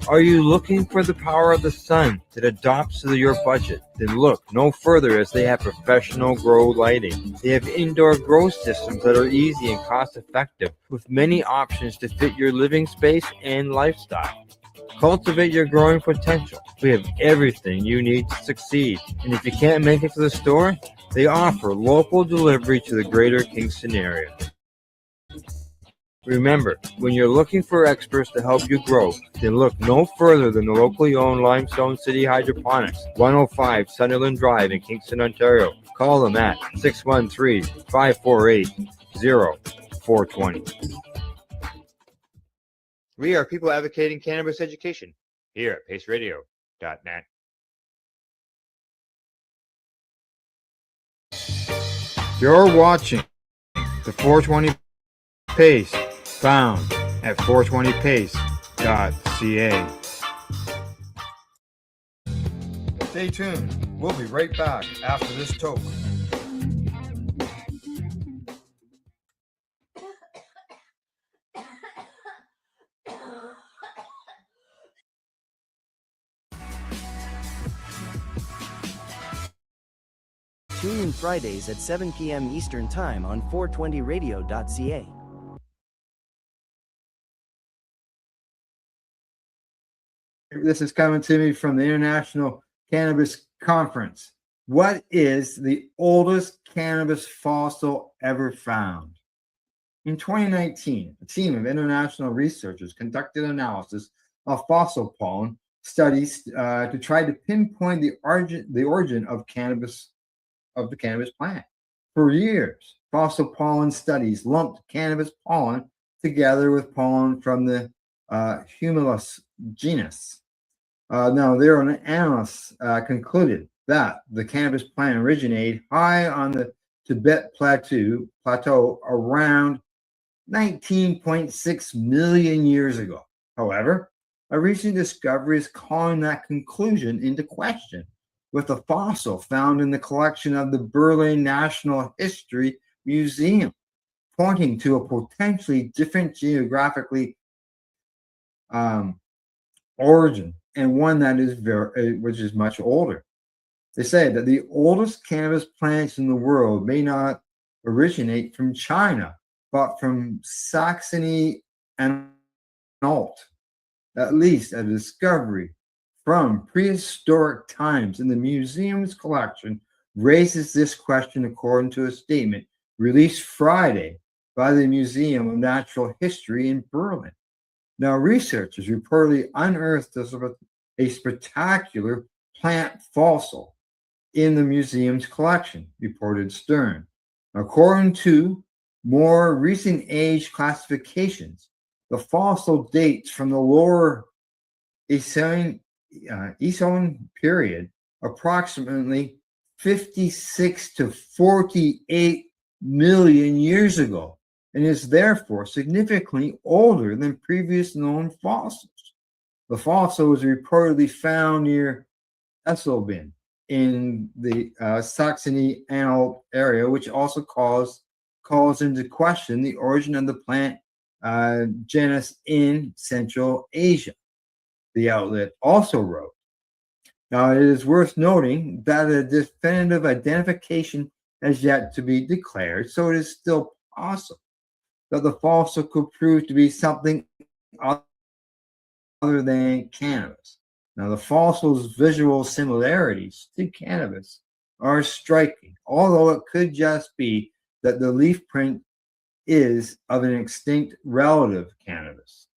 Are you looking for the power of the sun that adapts to your budget? Then look no further, as they have professional grow lighting. They have indoor grow systems that are easy and cost effective, with many options to fit your living space and lifestyle. Cultivate your growing potential. We have everything you need to succeed. And if you can't make it to the store, they offer local delivery to the greater Kingston area. Remember, when you're looking for experts to help you grow, then look no further than the locally owned Limestone City Hydroponics, 105 Sunderland Drive in Kingston, Ontario. Call them at 613-548-0420. We are people advocating cannabis education here at paceradio.net. You're watching the 420 Pace, found at 420pace.ca. Stay tuned. We'll be right back after this toke. Tune in Fridays at 7 p.m. Eastern Time on 420radio.ca. This is coming to me from the International Cannabis Conference. What is the oldest cannabis fossil ever found? In 2019, a team of international researchers conducted analysis of fossil pollen studies to try to pinpoint the origin of the cannabis plant. For years, fossil pollen studies lumped cannabis pollen together with pollen from the Humulus genus. Now, their analysts concluded that the cannabis plant originated high on the Tibet plateau around 19.6 million years ago. However, a recent discovery is calling that conclusion into question, with a fossil found in the collection of the Berlin National History Museum, pointing to a potentially different geographically origin, and one that is which is much older. They say that the oldest cannabis plants in the world may not originate from China, but from Saxony-Anhalt. At least a discovery from prehistoric times in the museum's collection raises this question, according to a statement released Friday by the Museum of Natural History in Berlin. Now, researchers reportedly unearthed a spectacular plant fossil in the museum's collection, reported Stern. According to more recent age classifications, the fossil dates from the lower Eocene period, approximately 56 to 48 million years ago, and is therefore significantly older than previous known fossils. The fossil was reportedly found near Essleben in the Saxony-Anhalt area, which also calls into question the origin of the plant genus in Central Asia. The outlet also wrote, now it is worth noting that a definitive identification has yet to be declared, so it is still possible that the fossil could prove to be something other than cannabis. Now, the fossil's visual similarities to cannabis are striking, although it could just be that the leaf print is of an extinct relative cannabis.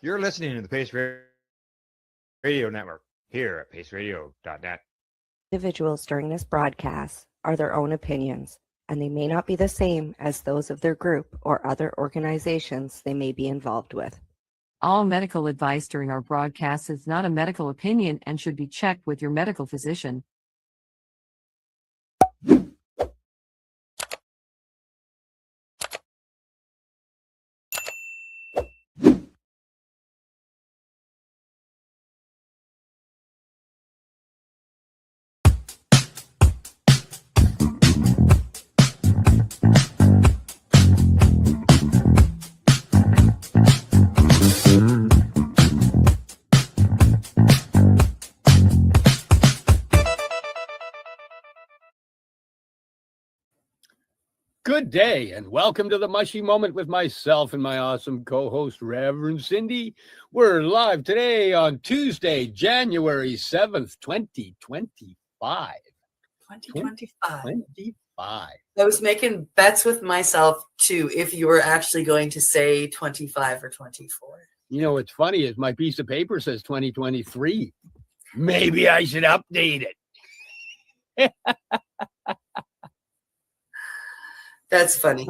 You're listening to the Pace Radio Network here at paceradio.net. Individuals during this broadcast are their own opinions, and they may not be the same as those of their group or other organizations they may be involved with. All medical advice during our broadcast is not a medical opinion and should be checked with your medical physician. Good day, and welcome to the Mushy Moment with myself and my awesome co-host, Reverend Cindy. We're live today on Tuesday, January 7th, 2024. 2025. 25. I was making bets with myself too if you were actually going to say 25 or 24. You know what's funny is my piece of paper says 2023. Maybe I should update it. That's funny.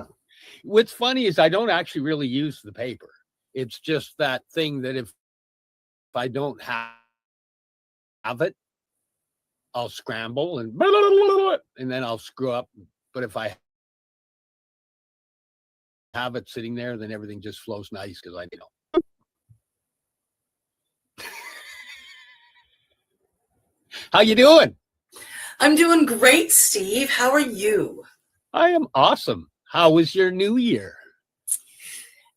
What's funny is I don't actually really use the paper. It's just that thing that if I don't have it, I'll scramble and then I'll screw up. But if I have it sitting there, then everything just flows nice because I know. How you doing? I'm doing great, Steve. How are you? I am awesome. How was your new year?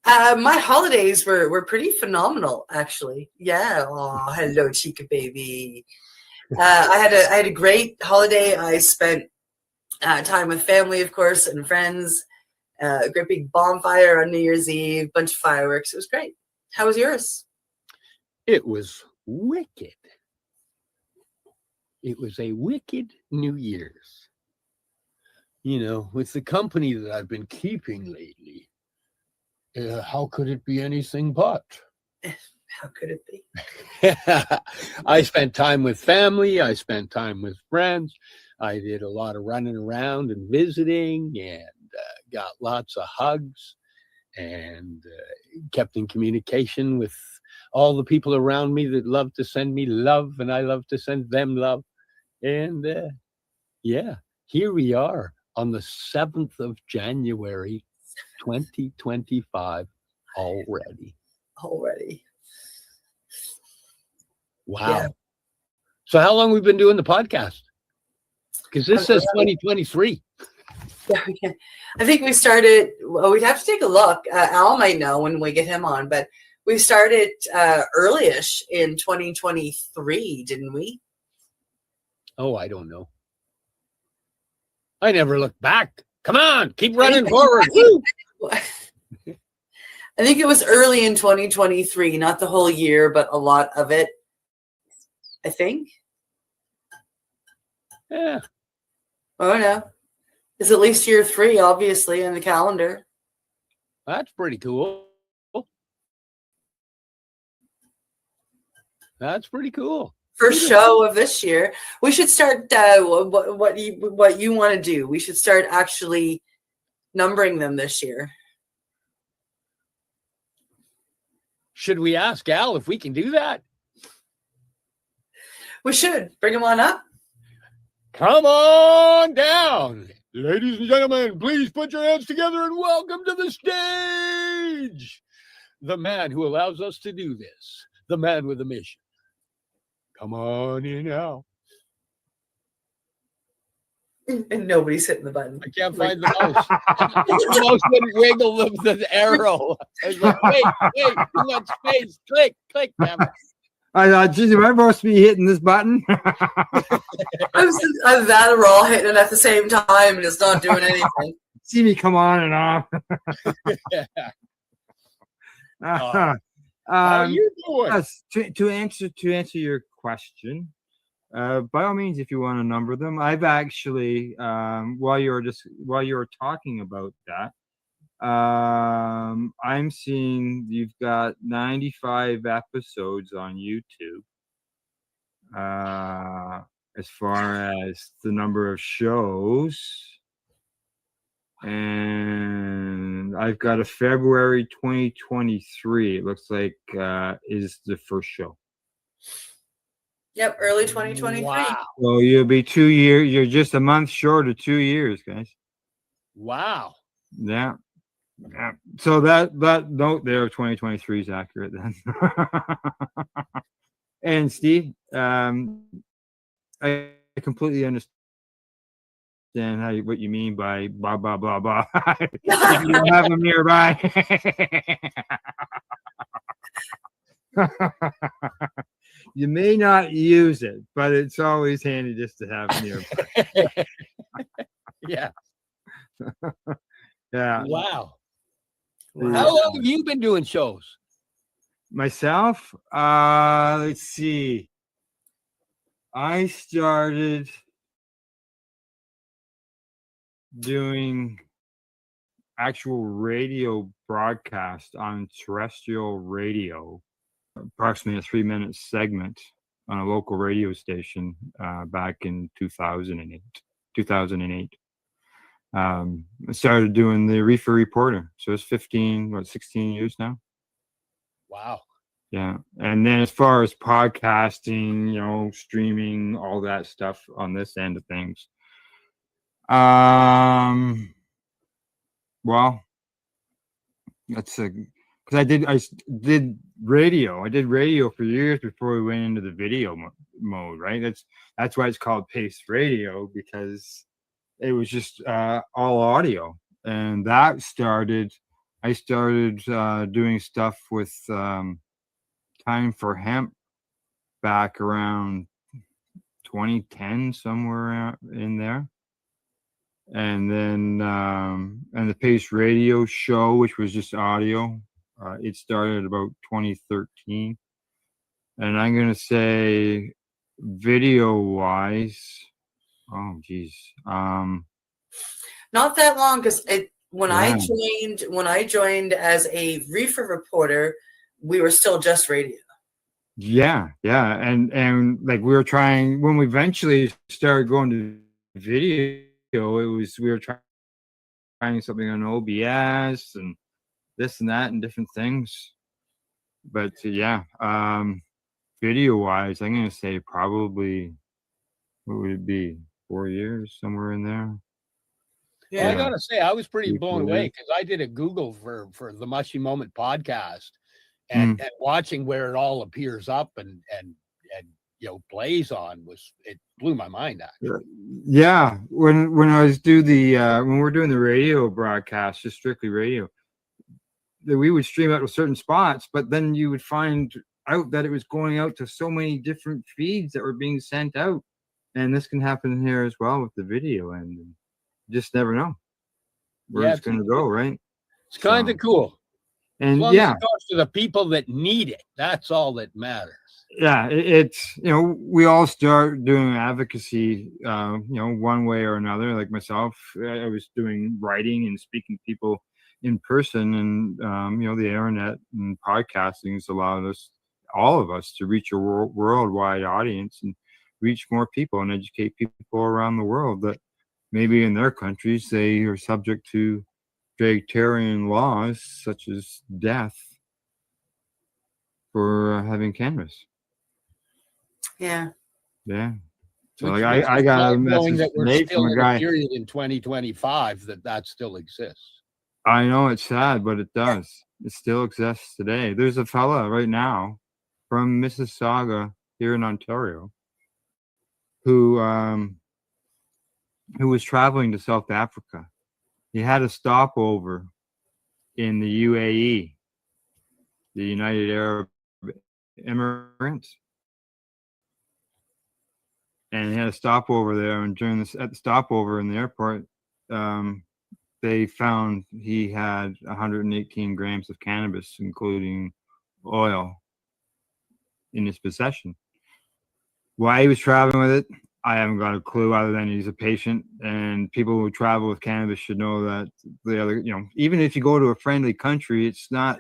My holidays were pretty phenomenal, actually. Yeah. Oh, hello, Chica baby. I had a great holiday. I spent time with family, of course, and friends. A great big bonfire on New Year's Eve, bunch of fireworks. It was great. How was yours? It was wicked. It was a wicked New Year's. You know, with the company that I've been keeping lately, how could it be anything but? How could it be? I spent time with family. I spent time with friends. I did a lot of running around and visiting and got lots of hugs and kept in communication with all the people around me that love to send me love, and I love to send them love. And yeah, here we are on the 7th of January, 2025 already. Wow. Yeah. So how long have we been doing the podcast? Because this says 2023. Yeah, I think we started, well, we'd have to take a look. Al might know when we get him on, but we started early-ish in 2023, didn't we? Oh, I don't know. I never look back. Come on, keep running forward. I think it was early in 2023, not the whole year, but a lot of it, I think. Yeah. Oh, no. It's at least year 3, obviously, in the calendar. That's pretty cool. That's pretty cool. First show of this year. We should start what you want to do. We should start actually numbering them this year. Should we ask Al if we can do that? We should. Bring him on up. Come on down. Ladies and gentlemen, please put your hands together and welcome to the stage the man who allows us to do this, the man with a mission. Come on in now. And nobody's hitting the button. I can't find the mouse. The mouse wouldn't wiggle the arrow. I was like, wait, too much space. Click, damn it. I thought, geez, am I supposed to be hitting this button? I'm that we're all hitting it at the same time and it's not doing anything. See me come on and off. How are you doing? Yes, to answer your question, by all means, if you want to number them, I've actually while you were talking about that, I'm seeing you've got 95 episodes on YouTube. As far as the number of shows, and I've got a February 2023. It looks like is the first show. Yep, early 2023. Wow. So you'll be 2 years. You're just a month short of 2 years, guys. Wow. Yeah. So that note there of 2023 is accurate then. And Steve, I completely understand what you mean by blah blah blah blah. You don't have them nearby. You may not use it, but it's always handy just to have nearby. Yeah. Yeah. Wow. How long have you been doing shows? Myself, let's see. I started doing actual radio broadcast on terrestrial radio, approximately a 3-minute segment on a local radio station back in 2008. I started doing the Reefer Reporter. So it's 16 years now. Wow. Yeah. And then as far as podcasting, streaming, all that stuff on this end of things. Well, that's because I did radio. I did radio for years before we went into the video mode, right? That's why it's called Pace Radio, because it was just all audio. And I started doing stuff with Time for Hemp back around 2010, somewhere in there. And then and the Pace Radio show, which was just audio, it started about 2013. And I'm gonna say video wise, oh geez, Not that long, because when Yeah. I joined as a reefer reporter, we were still just radio. yeah, and like we were trying when we eventually started going to video. We were trying something on OBS and this and that and different things. But yeah, video wise, I'm gonna say probably, what would it be, 4 years, somewhere in there. Well, I Yeah. gotta say, I was pretty 3, blown 4 away years. because I did a Google for the Mushy Moment podcast, and watching where it all appears up and plays on it blew my mind actually. Yeah, when I was when we're doing the radio broadcast, just strictly radio, that we would stream out to certain spots, but then you would find out that it was going out to so many different feeds that were being sent out. And this can happen here as well with the video, and you just never know where Yeah, it's going to go, right? It's kind of cool. As And long yeah, as it goes to the people that need it, that's all that matters. yeah, it's we all start doing advocacy, one way or another. Like myself, I was doing writing and speaking to people in person, and the internet and podcasting has allowed all of us, to reach a worldwide audience and reach more people and educate people around the world that maybe in their countries they are subject to draconian laws such as death for having cannabis. Yeah. Yeah. So Which like I got a knowing message that we're today still from a in a guy. period in 2025 that still exists. I know it's sad, but it does. It still exists today. There's a fella right now from Mississauga here in Ontario who was traveling to South Africa. He had a stopover in the UAE, the United Arab Emirates, and he had a stopover there. And at the stopover in the airport, they found he had 118 grams of cannabis, including oil, in his possession. Why he was traveling with it, I haven't got a clue, other than he's a patient, and people who travel with cannabis should know that the other, even if you go to a friendly country, it's not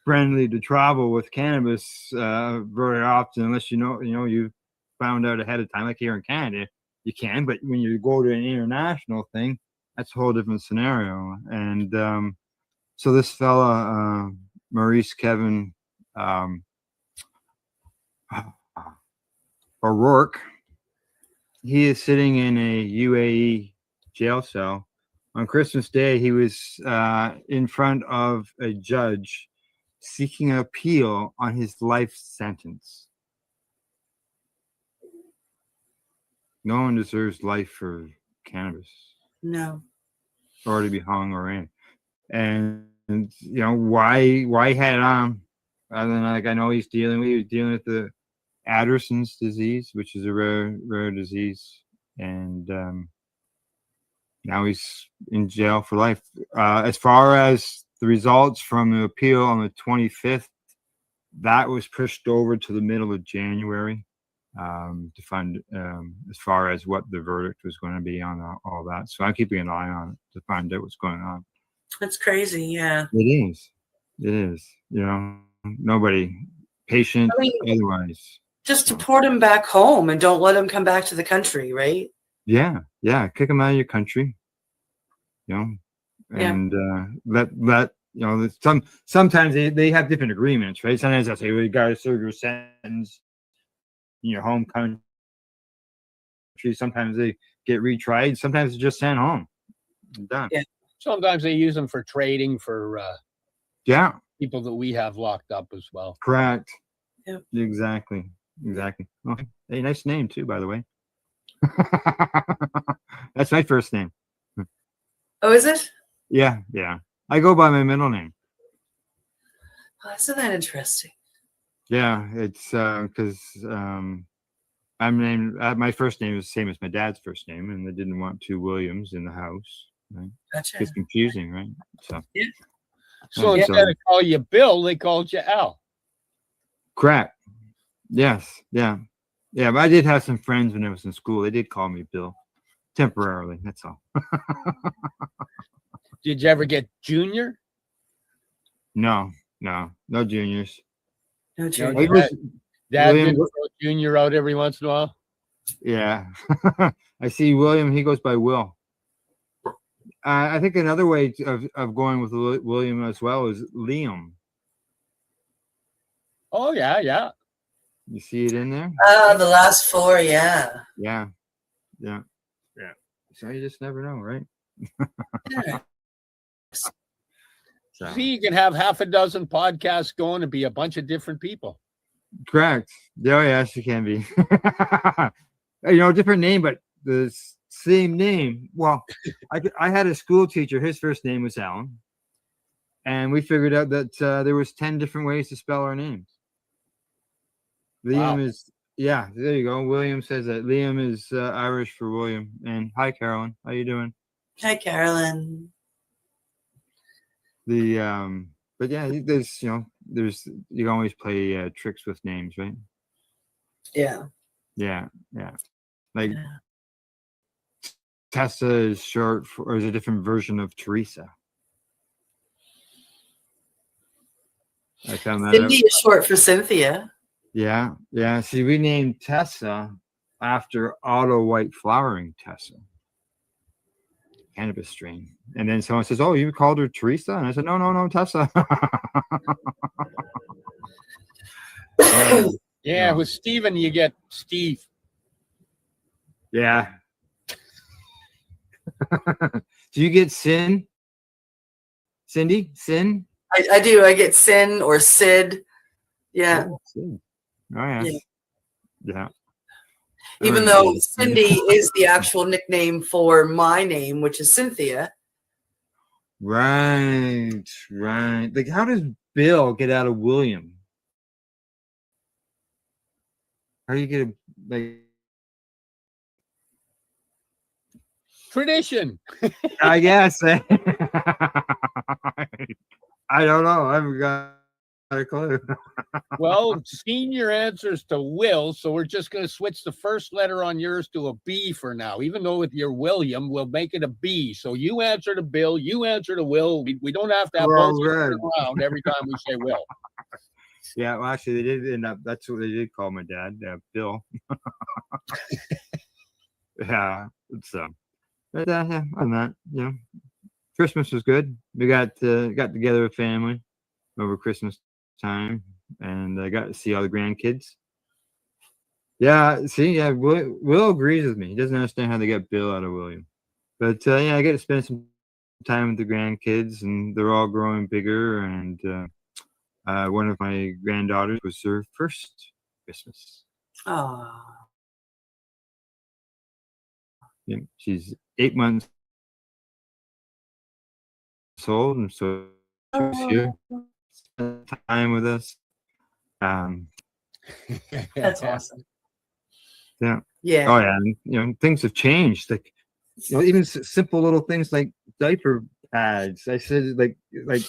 friendly to travel with cannabis very often, unless you found out ahead of time. Like here in Canada, you can, but when you go to an international thing, that's a whole different scenario. And so this fella, Maurice Kevin O'Rourke, he is sitting in a UAE jail cell. On Christmas Day, he was in front of a judge seeking an appeal on his life sentence. No one deserves life for cannabis. No. Or to be hung or in. And why had on? Other than, like, I know he was dealing with the Addison's disease, which is a rare disease, and now he's in jail for life. As far as the results from the appeal on the 25th, that was pushed over to the middle of January, to find as far as what the verdict was going to be on all that. So I'm keeping an eye on it to find out what's going on. That's crazy. Yeah. It is. It is. You know, nobody patient I mean, otherwise. just deport him back home and don't let him come back to the country, right? Yeah. Yeah. Kick them out of your country. You know, and let you know, sometimes they have different agreements, right? Sometimes they'll say, well, you got to serve your sentence in your home country. Sometimes they get retried. Sometimes it's just sent home. Done. Yeah. Sometimes they use them for trading for Yeah. people that we have locked up as well. Correct. Yep. Exactly. Okay. Hey, nice name too, by the way. That's my first name. Oh, is it? Yeah. I go by my middle name. Oh, isn't that interesting? Yeah, it's because I'm named. My first name is the same as my dad's first name, and they didn't want two Williams in the house. Right? Gotcha. It's confusing, right? So So Yeah. instead of call you Bill, they called you Al. correct. Yes. Yeah. But I did have some friends when I was in school. They did call me Bill temporarily. That's all. Did you ever get Junior? No juniors. No, No, Junior. I was- Dad William- didn't throw Junior out every once in a while. Yeah. I see William. He goes by Will. I think another way of going with William as well is Liam. Oh yeah. You see it in there? The last four, yeah. Yeah. So you just never know, right? Yeah. So, See, you can have half a dozen podcasts going and be a bunch of different people. correct. Oh, yes, you can be. Different name, but the same name. Well, I had a school teacher. His first name was Alan, and we figured out that there was 10 different ways to spell our names. Liam Wow. is, yeah, there you go. William says that. Liam is Irish for William. And hi, Carolyn. How you doing? Hi, Carolyn. But yeah, there's you can always play tricks with names, right? Yeah. Yeah. Like Tessa is short for, or is a different version of Teresa. I found that Cindy out. is short for Cynthia. Yeah. See, we named Tessa after auto white flowering Tessa, cannabis strain. And then someone says, "Oh, you called her Teresa?" And I said, "No, Tessa." Yeah, with Steven, you get Steve. Yeah. Do you get Cindy? Sin? I do. I get Sin or Sid. Yeah. Oh, Sin. Oh, yes. Yeah. Even though Cindy is the actual nickname for my name, which is Cynthia. Right. Like, how does Bill get out of William? How do you get Tradition. I guess. I don't know. I haven't got a clue. Well, senior answers to Will, so we're just going to switch the first letter on yours to a B for now. Even though with your William, we'll make it a B. So you answer to Bill, you answer to Will. We don't have to have both around every time we say Will. Yeah, well, actually, they did end up. That's what they did call my dad, Bill. Yeah, it's but yeah, on that, Christmas was good. We got together with family over Christmas time, and I got to see all the grandkids. Yeah, see, yeah, Will agrees with me. He doesn't understand how they got Bill out of William, but I get to spend some time with the grandkids, and they're all growing bigger. And one of my granddaughters was her first Christmas. Oh. Yeah, she's 8 months old, and so she's here, spent time with us. That's awesome. Yeah. Yeah. Oh yeah, and things have changed. Like even simple little things like diaper pads. I said like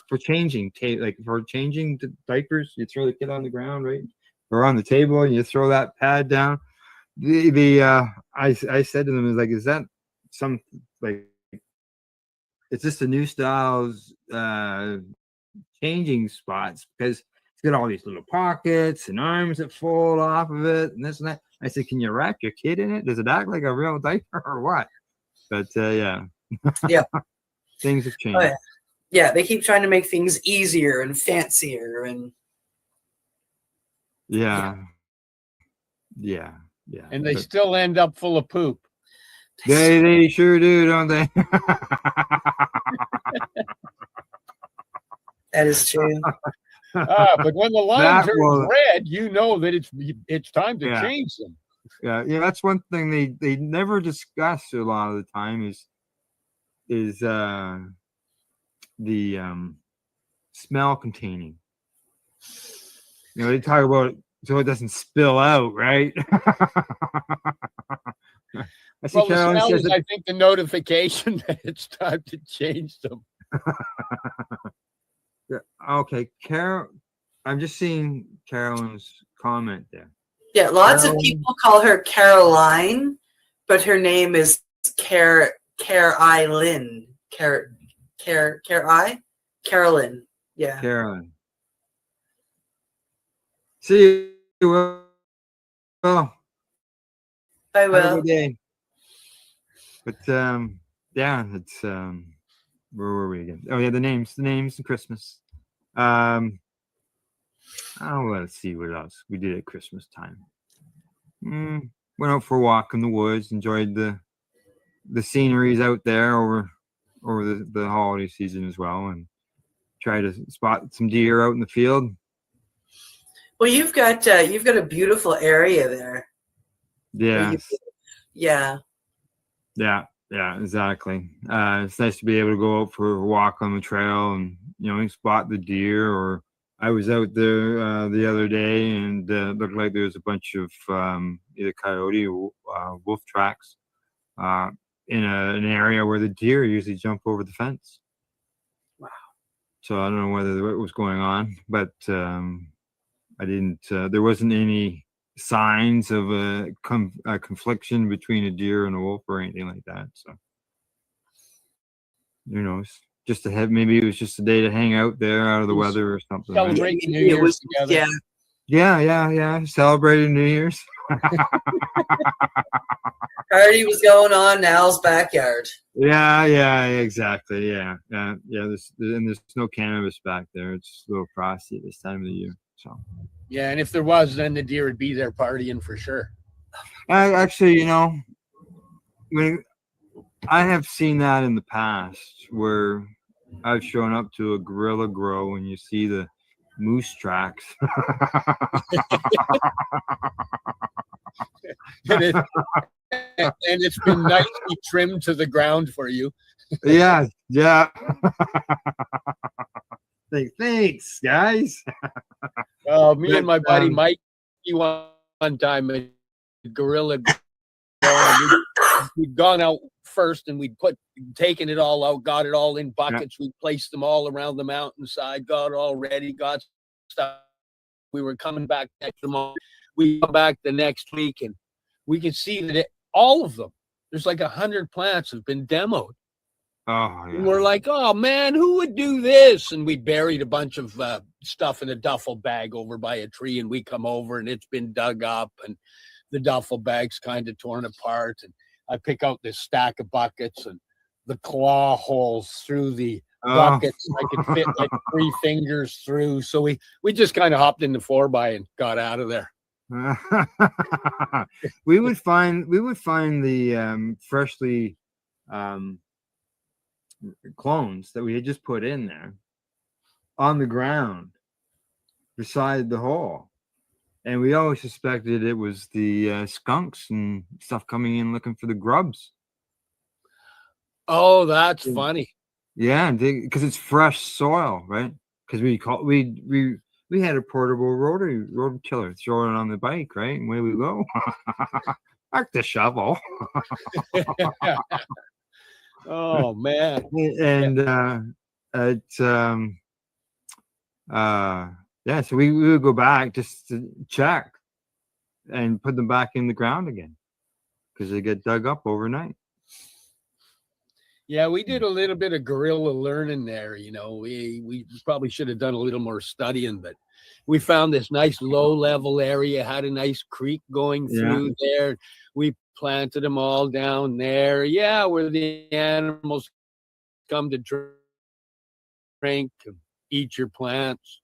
for changing like for changing the diapers, you throw the kid on the ground, right, or on the table, and you throw that pad down. I said to them, is like, is that some like, is this the new styles changing spots? Because it's got all these little pockets and arms that fold off of it and this and that. I said, can you wrap your kid in it? Does it act like a real diaper or what? But yeah. Yeah. Things have changed. Oh, yeah. Yeah, they keep trying to make things easier and fancier and Yeah. And they still end up full of poop. They sure do, don't they? that is true. But when the line That turns was- red, you know that it's time to Yeah. change them. Yeah, that's one thing they never discuss a lot of the time is the smell containing. They talk about it so it doesn't spill out, right? I see Well, the Carolyn smell says is, that- I think, the notification that it's time to change them. Yeah, okay, Carol. I'm just seeing Carolyn's comment there. Yeah, lots of Caroline. people call her Caroline, but her name is Carolyn. Carolyn. Yeah. Carolyn. See you. Well, I have a will. good day. But yeah, it's where were we again? Oh yeah, the names and Christmas. Let's see what else we did at Christmas time. Went out for a walk in the woods, enjoyed the sceneries out there over the holiday season as well, and tried to spot some deer out in the field. Well, you've got a beautiful area there. Yeah. Yeah. Yeah, exactly. It's nice to be able to go out for a walk on the trail and spot the deer. Or I was out there the other day and looked like there was a bunch of either coyote or wolf tracks in an area where the deer usually jump over the fence. Wow. So I don't know what was going on, but I didn't. There wasn't any signs of a confliction between a deer and a wolf or anything like that. So who knows? Just to have, maybe it was just a day to hang out there out of the weather or something. Right? Celebrate New Year's together. Yeah. Celebrating New Year's. Party was going on in Al's backyard. Yeah, exactly. Yeah. There's no cannabis back there. It's a little frosty this time of the year. So. Yeah, and if there was, then the deer would be there partying for sure. Actually, I have seen that in the past where I've shown up to a gorilla grow and you see the moose tracks. and it's been nicely trimmed to the ground for you. Yeah. Thanks, guys. Me and my buddy Mike, one time a gorilla. We'd gone out first and we'd taken it all out, got it all in buckets. We placed them all around the mountainside, got it all ready, got stuff. We were coming back next month. We come back the next week and we can see that all of them, there's like 100 plants have been demoed. Oh, yeah. And we're like, oh man, who would do this? And we buried a bunch of stuff in a duffel bag over by a tree, and we come over and it's been dug up and the duffel bag's kind of torn apart. And I pick out this stack of buckets and the claw holes through the buckets. I could fit like 3 fingers through. So we just kind of hopped in the 4x and got out of there. we would find the freshly clones that we had just put in there on the ground beside the hole, and we always suspected it was the skunks and stuff coming in looking for the grubs. Oh, that's funny. Yeah, because it's fresh soil, right? Because we had a portable rotary tiller, throw it on the bike, right? And away we go. Back the shovel. Oh man. And so we would go back just to check. and put them back in the ground again because they get dug up overnight. Yeah, we did a little bit of guerrilla learning there. You know, we probably should have done a little more studying, but we found this nice low level area, had a nice creek going through there. We planted them all down there. Yeah, where the animals come to drink, and eat your plants.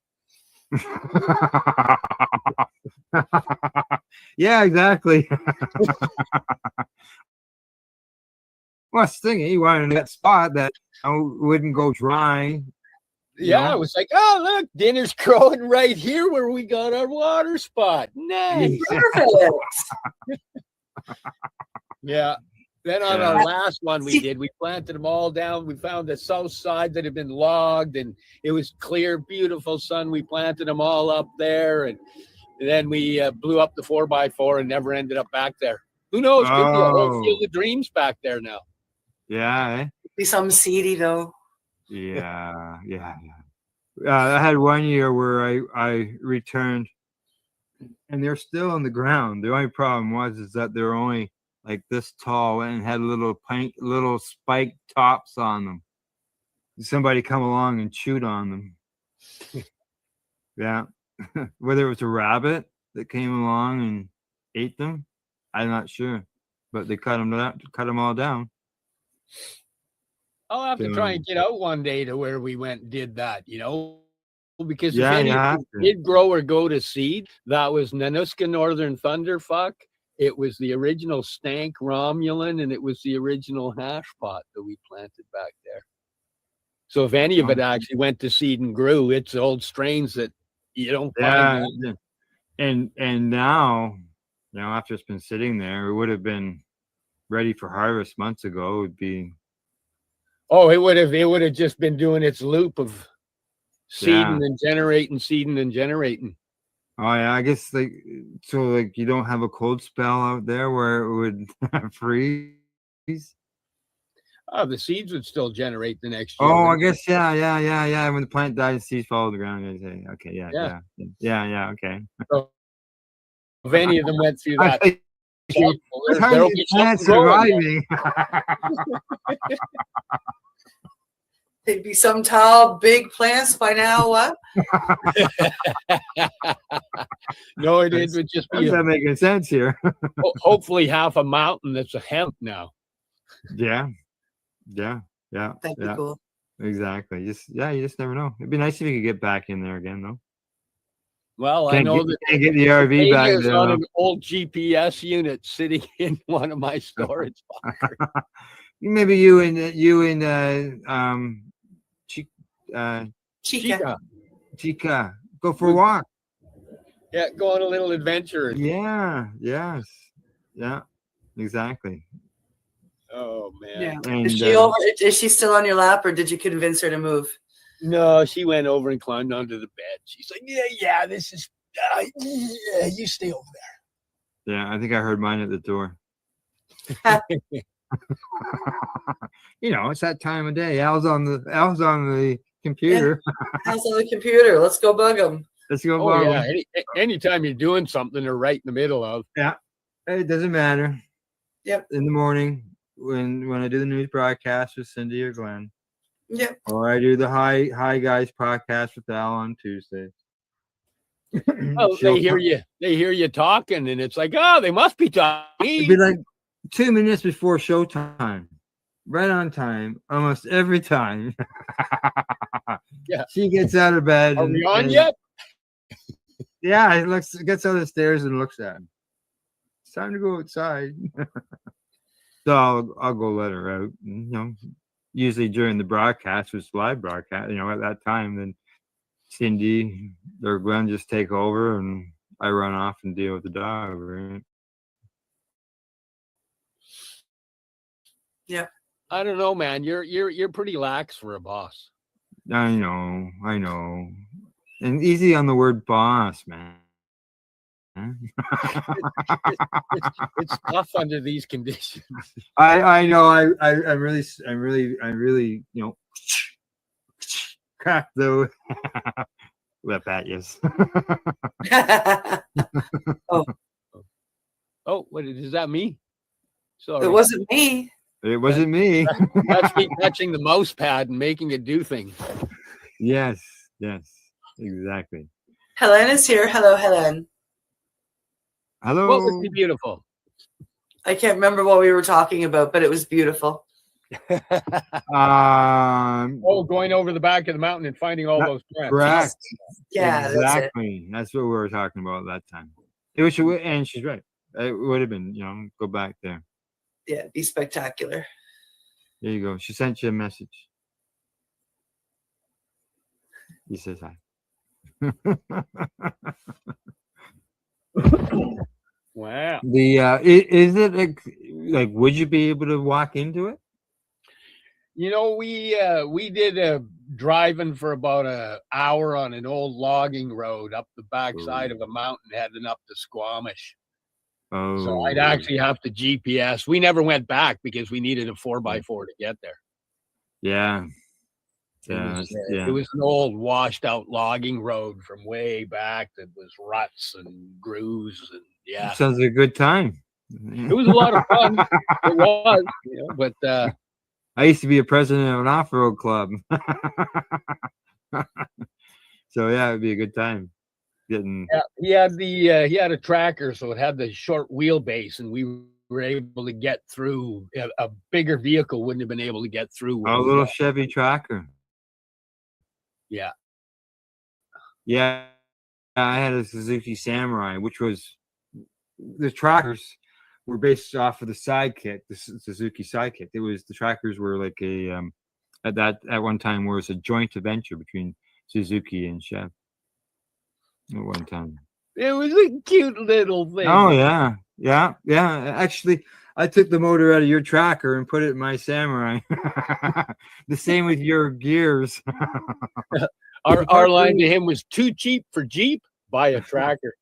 Yeah, exactly. Well, that's the thing. You wanted that spot that wouldn't go dry. Yeah, it was like, oh, look, dinner's growing right here where we got our water spot. Nice. Perfect. Yeah. Then on our last one we planted them all down. We found the south side that had been logged and it was clear, beautiful sun. We planted them all up there. And then we blew up the 4x4 and never ended up back there. Who knows? Could be a whole field of dreams back there now. Yeah. Be something seedy though. Yeah. I had one year where I returned and they're still on the ground. The only problem is that they're only like this tall and had little spiked tops on them. Somebody come along and chewed on them. Yeah. Whether it was a rabbit that came along and ate them, I'm not sure. But they cut them all down. I'll have to try and get out one day to where we went and did that, you know, because if any did grow or go to seed, that was Nanuska Northern Thunderfuck. It was the original Stank Romulan, and it was the original hash pot that we planted back there. So if any of it actually went to seed and grew, it's old strains that you don't find. Yeah. And now, after it's been sitting there, it would have been ready for harvest months ago. It would be. Oh, it would have just been doing its loop of seeding and generating. Oh yeah, I guess you don't have a cold spell out there where it would freeze. Oh, the seeds would still generate the next year. Oh, I guess yeah. When the plant dies, seeds fall to the ground. Okay, yeah. Okay. So if any of them went through that, there'll be plants surviving. They'd be some tall, big plants by now. What? No, it would just be. That's not making sense here. Hopefully, half a mountain that's a hemp now. Yeah. That'd be cool. Exactly. You just never know. It'd be nice if you could get back in there again, though. Well, I know that can't get the RV back there. On an old GPS unit sitting in one of my storage lockers. Maybe you and Chica go for a walk. Yeah, go on a little adventure. Yeah. Exactly. Oh man. Yeah. And, is she still on your lap, or did you convince her to move? No, she went over and climbed onto the bed. She's like, yeah, this is you stay over there. Yeah, I think I heard mine at the door. It's that time of day. Al's on the computer. Al's on the computer. Let's go bug him. Let's go bug him. Anytime you're doing something they're right in the middle of. Yeah. It doesn't matter. Yep. In the morning when I do the news broadcast with Cindy or Glenn. Yep. Or I do the Hi Guys podcast with Al on Tuesdays. Oh, they hear you talking, and it's like, oh, they must be talking. It'd be like 2 minutes before showtime, right on time, almost every time. Yeah, she gets out of bed. Are we on yet? Yeah, gets out of the stairs and looks at him. It's time to go outside. So I'll go let her out. Usually during the broadcast, was live broadcast. At that time, then Cindy or Glenn just take over, and I run off and deal with the dog. Right? Yeah. I don't know, man. You're pretty lax for a boss. I know. And easy on the word boss, man. It's tough under these conditions. I know. I'm really crack the lip at you. Oh. What is that me? Sorry. It wasn't me. It wasn't me. That's me touching the mouse pad and making it do things. Yes, exactly. Helen is here. Hello, Helen. Hello. What would be beautiful? I can't remember what we were talking about, but it was beautiful. Going over the back of the mountain and finding all those plants. Correct. Yeah, exactly. That's what we were talking about that time. It was, and she's right. It would have been, go back there. Yeah, be spectacular. There you go. She sent you a message. He says hi. Wow. Is it like would you be able to walk into it? We did a driving for about an hour on an old logging road up the backside of a mountain heading up to Squamish. Oh, so I'd actually have to GPS. We never went back because we needed a 4x4 to get there. Yeah. It was an old washed out logging road from way back that was ruts and grooves and yeah. Sounds like a good time. It was a lot of fun. It was, but I used to be a president of an off-road club. So yeah, it'd be a good time. He had a tracker, so it had the short wheelbase, and we were able to get through. A bigger vehicle wouldn't have been able to get through. A little Chevy tracker. Yeah. I had a Suzuki Samurai, which was the trackers were based off of the Sidekick, the Suzuki Sidekick. It was the trackers were like a at one time was a joint venture between Suzuki and Chev. At one time, it was a cute little thing. Oh yeah. Actually, I took the motor out of your tracker and put it in my Samurai. The same with your gears. Our line to him was too cheap for Jeep. Buy a tracker.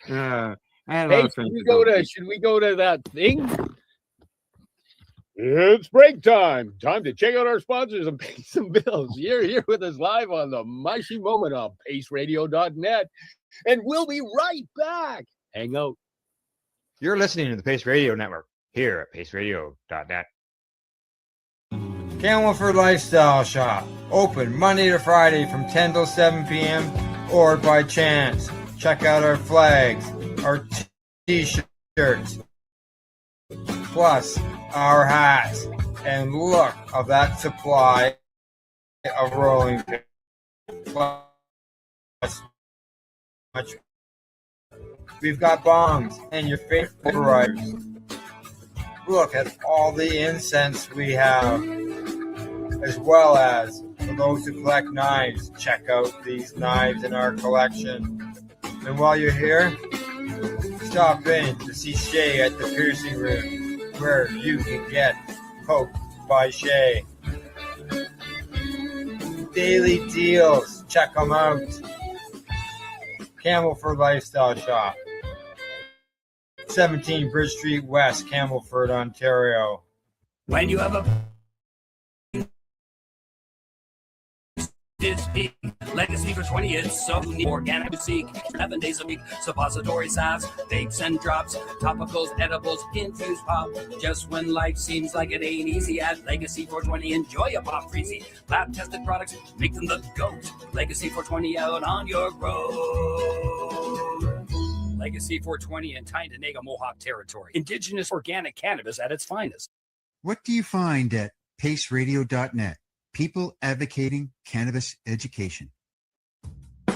Should we go to that thing? It's break time. Time to check out our sponsors and pay some bills. You're here with us live on the Mushy Moment on paceradio.net. And we'll be right back. Hang out. You're listening to the Pace Radio Network here at paceradio.net. Camelford Lifestyle Shop. Open Monday to Friday from 10 till 7 p.m. or by chance. Check out our flags, our t-shirts, plus our hats, and look of that supply of rolling pins. Plus much. We've got bongs and your favorite riders. Look at all the incense we have, as well as for those who collect knives, check out these knives in our collection. And while you're here, stop in to see Shay at the piercing room, where you can get poked by Shay. Daily deals, check them out. Camelford Lifestyle Shop, 17 Bridge Street West, Camelford, Ontario. When you have a it's big. Legacy for 20, it's so neat. Organic boutique, 7 days a week. Suppository salves, vapes and drops, topicals, edibles, infused pop. Just when life seems like it ain't easy, at Legacy 420, enjoy a pop freezy. Lab tested products, make them the GOAT. Legacy 420 out on your road. Legacy 420 in Tyndonega, Mohawk territory. Indigenous organic cannabis at its finest. What do you find at paceradio.net? People advocating cannabis education. I'm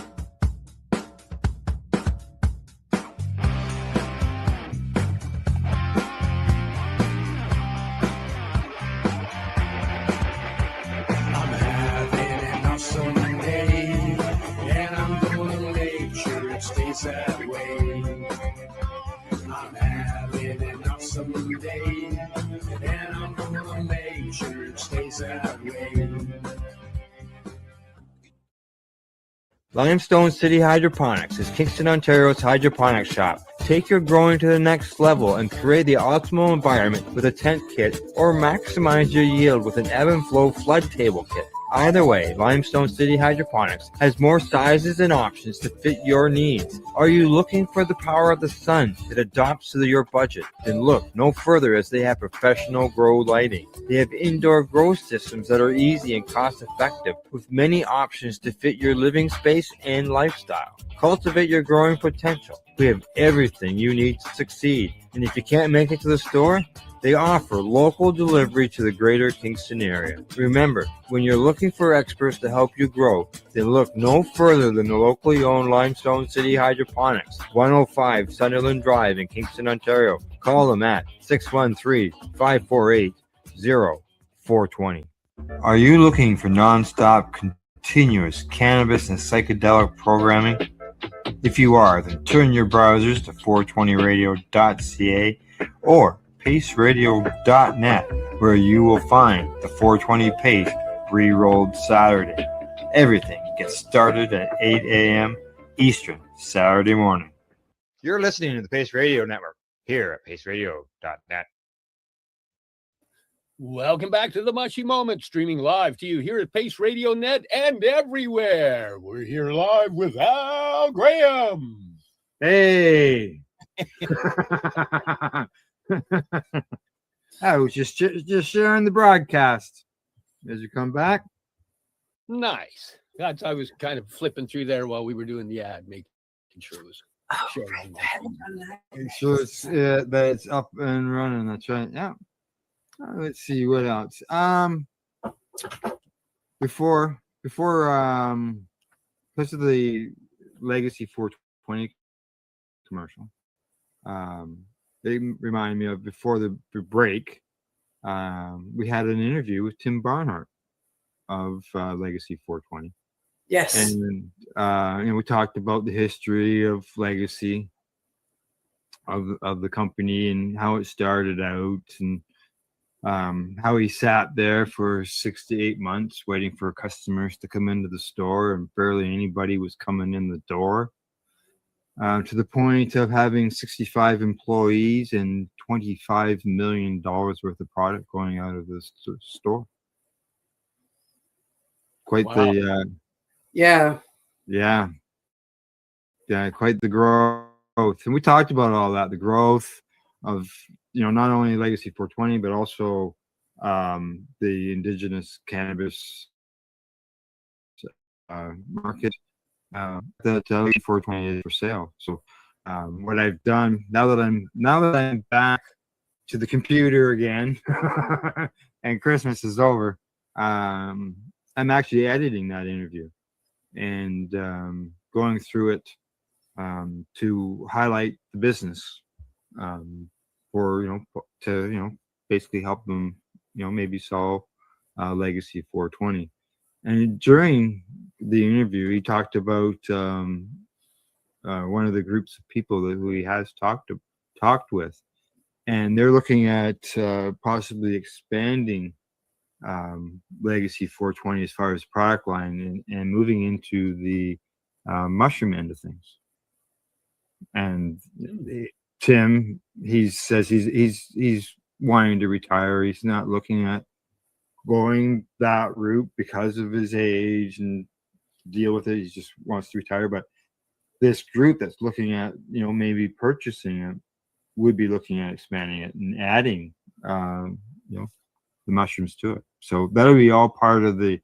having an awesome day, and I'm gonna make sure it stays that way. I'm having an awesome day, and I'm gonna make sure it stays that way. Limestone City Hydroponics is Kingston, Ontario's hydroponics shop. Take your growing to the next level and create the optimal environment with a tent kit, or maximize your yield with an ebb and flow flood table kit. Either way, Limestone City Hydroponics has more sizes and options to fit your needs. Are you looking for the power of the sun that adapts to your budget? Then look no further, as they have professional grow lighting. They have indoor grow systems that are easy and cost effective, with many options to fit your living space and lifestyle. Cultivate your growing potential. We have everything you need to succeed. And if you can't make it to the store, they offer local delivery to the greater Kingston area. Remember, when you're looking for experts to help you grow, then look no further than the locally owned Limestone City Hydroponics, 105 Sunderland Drive in Kingston, Ontario. Call them at 613-548-0420. Are you looking for non-stop, continuous cannabis and psychedelic programming? If you are, then turn your browsers to 420radio.ca or paceradio.net, where you will find the 420 Pace re-rolled Saturday. Everything gets started at 8 a.m. Eastern Saturday morning. You're listening to the Pace Radio Network here at paceradio.net. Welcome back to the Mushy Moment, streaming live to you here at Pace Radio Net and everywhere. We're here live with Al Graham. Hey! I was just sharing the broadcast as you come back. Nice. I was kind of flipping through there while we were doing the ad, making sure it was showing. So it's that it's up and running. That's right. Yeah. Let's see what else. Before because of the Legacy 420 commercial, they reminded me of before the break. We had an interview with Tim Barnhart of Legacy 420. Yes. And we talked about the history of Legacy of the company and how it started out, and how he sat there for 6 to 8 months waiting for customers to come into the store, and barely anybody was coming in the door, to the point of having 65 employees and $25 million worth of product going out of the store. Quite Wow. Yeah. Quite the growth. And we talked about all that, the growth of, not only Legacy 420, but also the indigenous cannabis market that 420 is for sale. So what I've done now that I'm back to the computer again and Christmas is over, I'm actually editing that interview and going through it to highlight the business, to basically help them, maybe sell Legacy 420. And during the interview, he talked about one of the groups of people who he has talked with, and they're looking at possibly expanding Legacy 420 as far as product line and moving into the mushroom end of things. And Tim, he says he's wanting to retire. He's not looking at going that route because of his age and deal with it. He just wants to retire. But this group that's looking at, maybe purchasing it would be looking at expanding it and adding, the mushrooms to it. So that'll be all part of the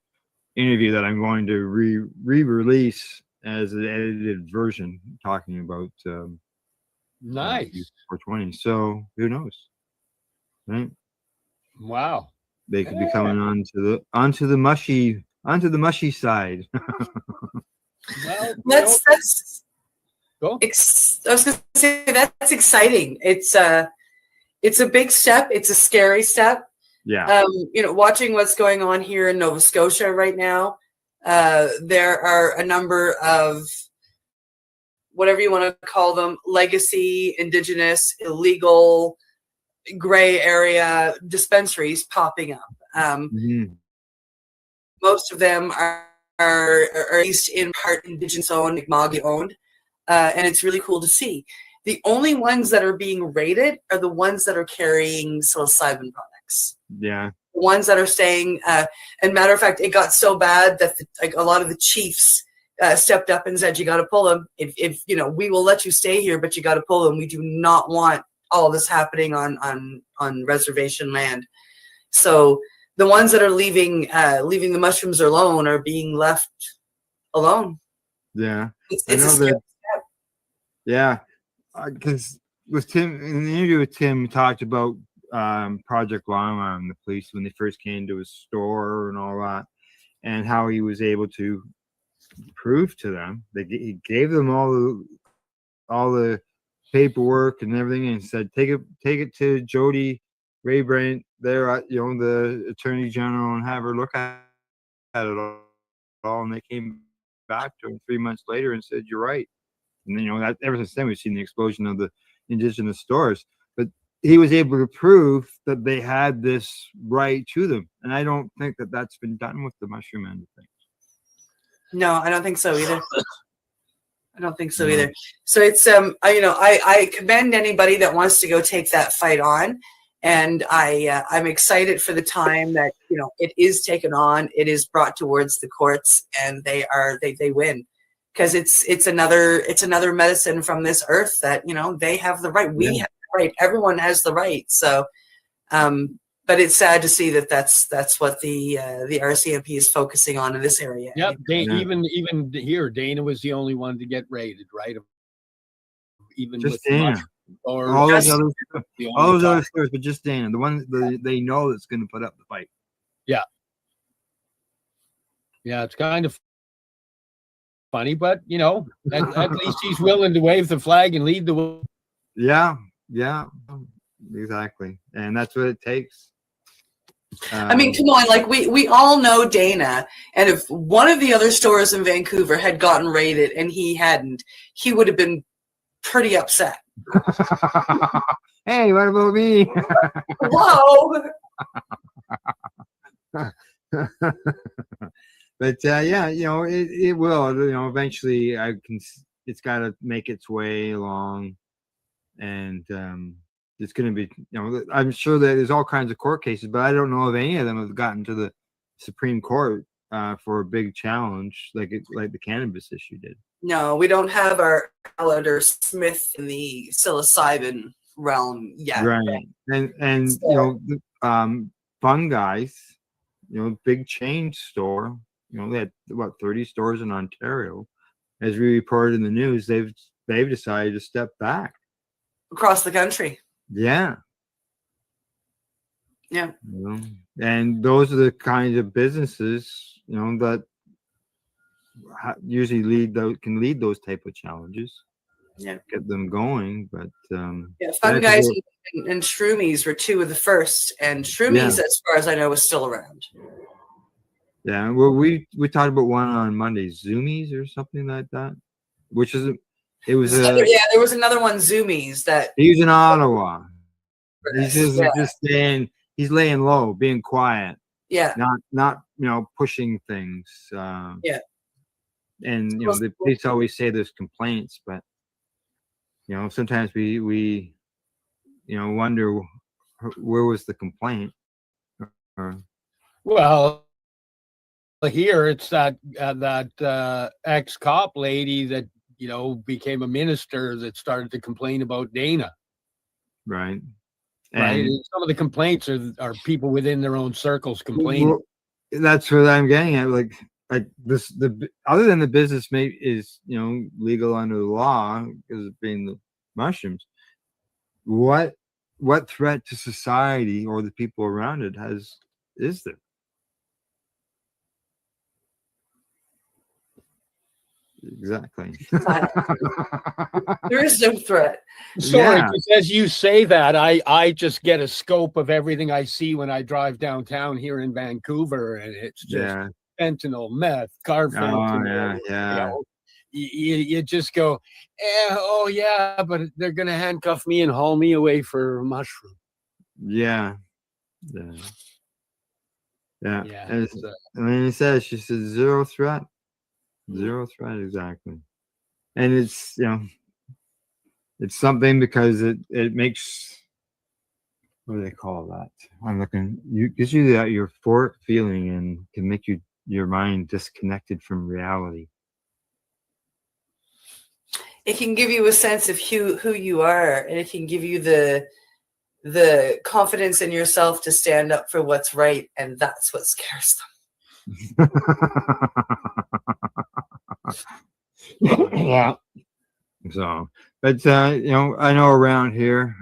interview that I'm going to re-release as an edited version, talking about Nice. 420. So who knows, right? Wow. They could be coming onto the mushy side. Well, That's go. I was gonna say that's exciting. It's a big step. It's a scary step. Yeah. Watching what's going on here in Nova Scotia right now, there are a number of, whatever you want to call them, legacy, indigenous, illegal, gray area dispensaries popping up. Most of them are at least in part indigenous owned, Mi'kmaq owned, and it's really cool to see. The only ones that are being raided are the ones that are carrying psilocybin product. clinics. Yeah. The ones that are staying, and matter of fact, it got so bad that like a lot of the chiefs stepped up and said, "You got to pull them. If you know, we will let you stay here, but you got to pull them. We do not want all this happening on reservation land." So the ones that are leaving the mushrooms alone are being left alone. Yeah. It's I know a scary that. Yeah. Because with Tim, in the interview with Tim, we talked about Project Long Arm, the police, when they first came to his store and all that, and how he was able to prove to them. He gave them all the paperwork and everything, and said, take it to Jody Raybrant there at the Attorney General and have her look at it all. And they came back to him 3 months later and said, "You're right." And then, that ever since then we've seen the explosion of the indigenous stores. But he was able to prove that they had this right to them, and I don't think that that's been done with the mushroom end of things. No, I don't think so either. I don't think so No. either. So it's I commend anybody that wants to go take that fight on, and I'm excited for the time that it is taken on, it is brought towards the courts, and they win, because it's another medicine from this earth that they have the right. We have the right. Everyone has the right. So, but it's sad to see that that's what the RCMP is focusing on in this area. Yep. Even here, Dana was the only one to get raided, right? Even Just with Dana. Or all those other stores, but just Dana, the ones they know that's going to put up the fight. Yeah. Yeah, it's kind of funny, but at least he's willing to wave the flag and lead the way. Yeah, exactly, and that's what it takes. I mean, come on, like we all know Dana, and if one of the other stores in Vancouver had gotten raided and he hadn't, he would have been pretty upset. Hey, what about me? Whoa. But yeah, it will. Eventually, it's got to make its way along, and it's going to be. I'm sure that there's all kinds of court cases, but I don't know if any of them have gotten to the Supreme Court for a big challenge like the cannabis issue did. No, we don't have our Alander Smith in the psilocybin realm yet. Right, and So- Fun Guys, big chain store. They had about 30 stores in Ontario. As we reported in the news, they've decided to step back across the country. Yeah. Yeah. And those are the kinds of businesses, that usually can lead those type of challenges. Yeah. Get them going, but Fun Guys and Shroomies were two of the first, and Shroomies, as far as I know, is still around. Yeah, well, we talked about one on Monday, Zoomies or something like that, which is there was another one, Zoomies, that he's in Ottawa. He's just staying. He's laying low, being quiet. Yeah. Not pushing things. Yeah. And the police always say there's complaints, but sometimes we wonder where was the complaint. Well, here it's that ex-cop lady that became a minister that started to complain about Dana. Right. Right. And some of the complaints are people within their own circles complaining. Well, that's what I'm getting at. Like this, other than the business is legal under the law because of being the mushrooms. What threat to society or the people around it is there? Exactly. There is no threat. Sorry, because as you say that, I just get a scope of everything I see when I drive downtown here in Vancouver, and it's just fentanyl, meth, fentanyl. You just go, but they're gonna handcuff me and haul me away for a mushroom. Yeah. And then she says zero threat. Zero threat, exactly. And it's it's something because it makes what do they call that? I'm looking. You gives you that euphoric feeling and can make your mind disconnected from reality. It can give you a sense of who you are, and it can give you the confidence in yourself to stand up for what's right, and that's what scares them. Yeah. So, but I know around here,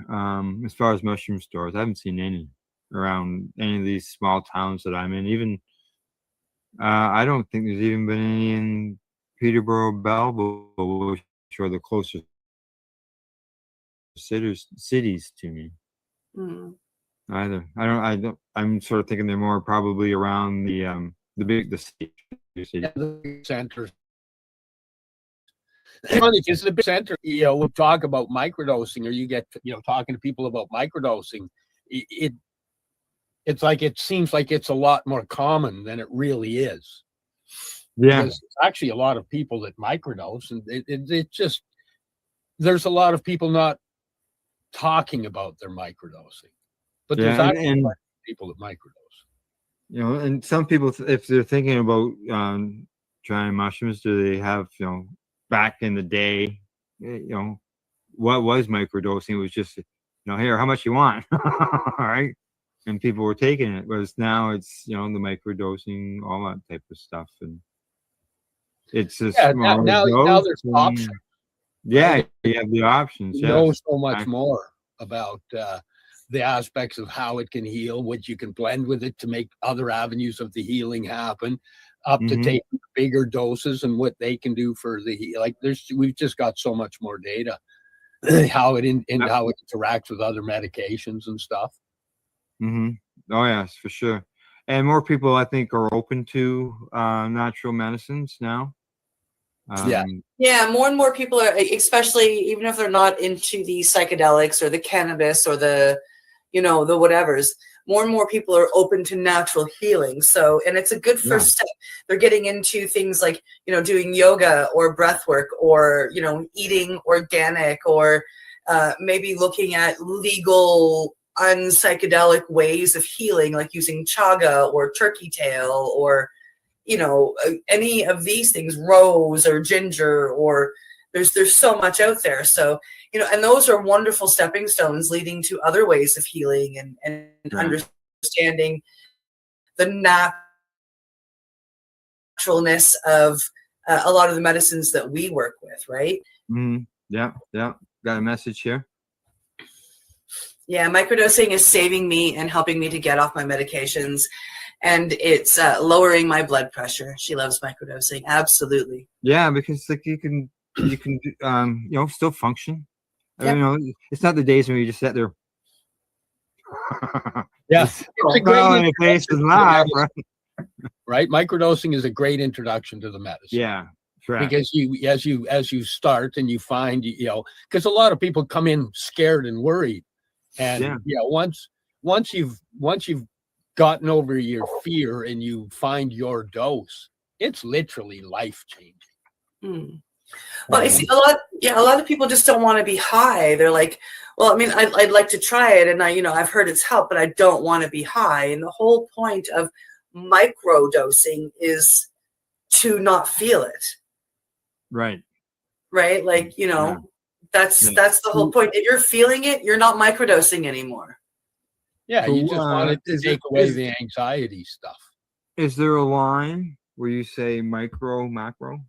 as far as mushroom stores, I haven't seen any around any of these small towns that I'm in. Even I don't think there's even been any in Peterborough, Belleville, which are the closest cities to me. Either. I don't. I'm sort of thinking they're more probably around the city. Yeah, the centers. It's funny because the big center, we'll talk about microdosing, or you get, talking to people about microdosing. It's like, it seems like it's a lot more common than it really is. Yeah. There's actually a lot of people that microdose, and it just, there's a lot of people not talking about their microdosing, but there's actually a lot of people that microdose. And some people, if they're thinking about trying mushrooms, do they have, back in the day, what was microdosing? It was just, here, how much you want? All right. And people were taking it. Whereas now it's, the microdosing, all that type of stuff. And it's just now there's options. Yeah, right? you have the options. You know so much more about the aspects of how it can heal, what you can blend with it to make other avenues of the healing happen, up to taking bigger doses and what they can do for the like. We've just got so much more data, how it how it interacts with other medications and stuff. Oh yes, for sure. And more people, I think, are open to natural medicines now. Yeah, more and more people are, especially even if they're not into the psychedelics or the cannabis or the the whatevers. More and more people are open to natural healing. So, and it's a good first step. They're getting into things like, doing yoga or breath work, or, eating organic, or maybe looking at legal unpsychedelic ways of healing, like using chaga or turkey tail, or any of these things, rose or ginger, or there's so much out there. So, and those are wonderful stepping stones leading to other ways of healing and understanding the naturalness of a lot of the medicines that we work with, right? Yeah. Got a message here. Yeah, microdosing is saving me and helping me to get off my medications. And it's lowering my blood pressure. She loves microdosing. Absolutely. Yeah, because like you can still function. It's not the days when you just sit there. Yes, it's a great face and laugh, right? Microdosing is a great introduction to the medicine. Yeah, correct. Because as you start and you find, because a lot of people come in scared and worried, and once you've gotten over your fear and you find your dose, it's literally life-changing. Well, I see a lot of people just don't want to be high. They're like, well, I mean, I'd like to try it, and I've heard it's helped, but I don't want to be high. And the whole point of microdosing is to not feel it. Right. Like, that's the whole point. If you're feeling it, you're not microdosing anymore. Yeah, you just wanted to take away the anxiety stuff. Is there a line where you say micro, macro?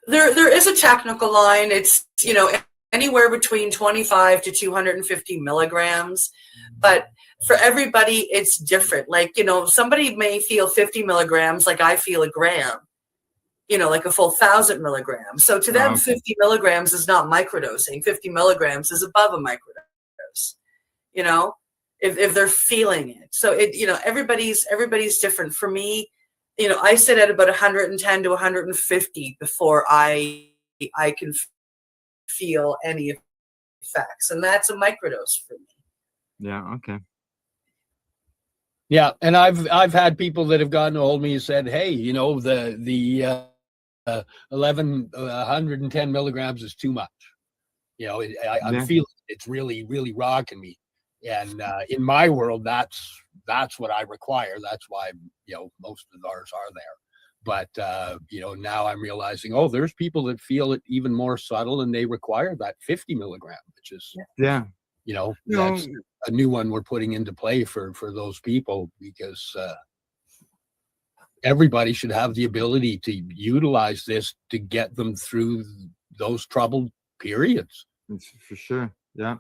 There is a technical line. It's, anywhere between 25 to 250 milligrams. But for everybody, it's different. Like, somebody may feel 50 milligrams like I feel a gram, like a full 1,000 milligrams. So to them, 50 milligrams is not microdosing. 50 milligrams is above a microdose, if they're feeling it. So everybody's different. For me, I sit at about 110 to 150 before I can feel any effects, and that's a microdose for me. Yeah. Okay. Yeah, and I've had people that have gotten a hold of me and said, hey, the 110 milligrams is too much. I'm feeling it's really, really rocking me. And in my world, that's what I require. That's why, most of ours are there. But, now I'm realizing, there's people that feel it even more subtle and they require that 50 milligram, which is, Yeah. that's a new one we're putting into play for those people, because everybody should have the ability to utilize this to get them through those troubled periods. It's for sure. Yeah.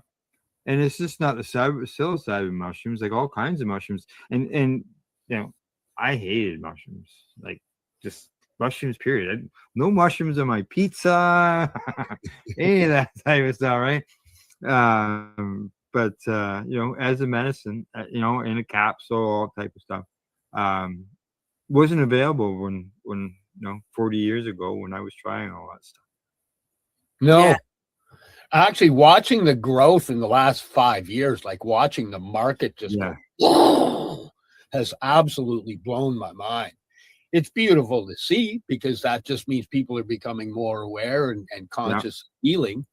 And it's just not the psilocybin mushrooms, like all kinds of mushrooms. And I hated mushrooms, like just mushrooms, period. No mushrooms on my pizza, any of that type of stuff, right? But as a medicine, in a capsule, all type of stuff, wasn't available when 40 years ago when I was trying all that stuff. No. Yeah. Actually, watching the growth in the last 5 years, like watching the market just go, has absolutely blown my mind. It's beautiful to see, because that just means people are becoming more aware and conscious of healing.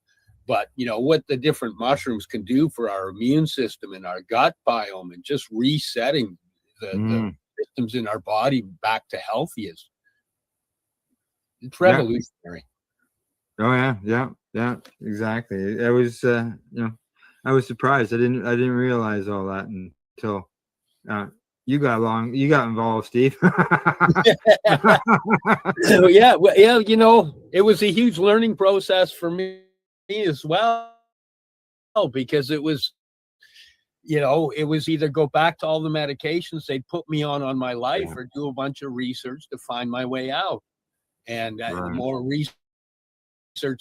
But, what the different mushrooms can do for our immune system and our gut biome, and just resetting the systems in our body back to healthy, it's revolutionary. Oh yeah, exactly. I was, I was surprised. I didn't realize all that until you got involved, Steve. So yeah, it was a huge learning process for me as well, because it was either go back to all the medications they'd put me on my life, or do a bunch of research to find my way out. And the more research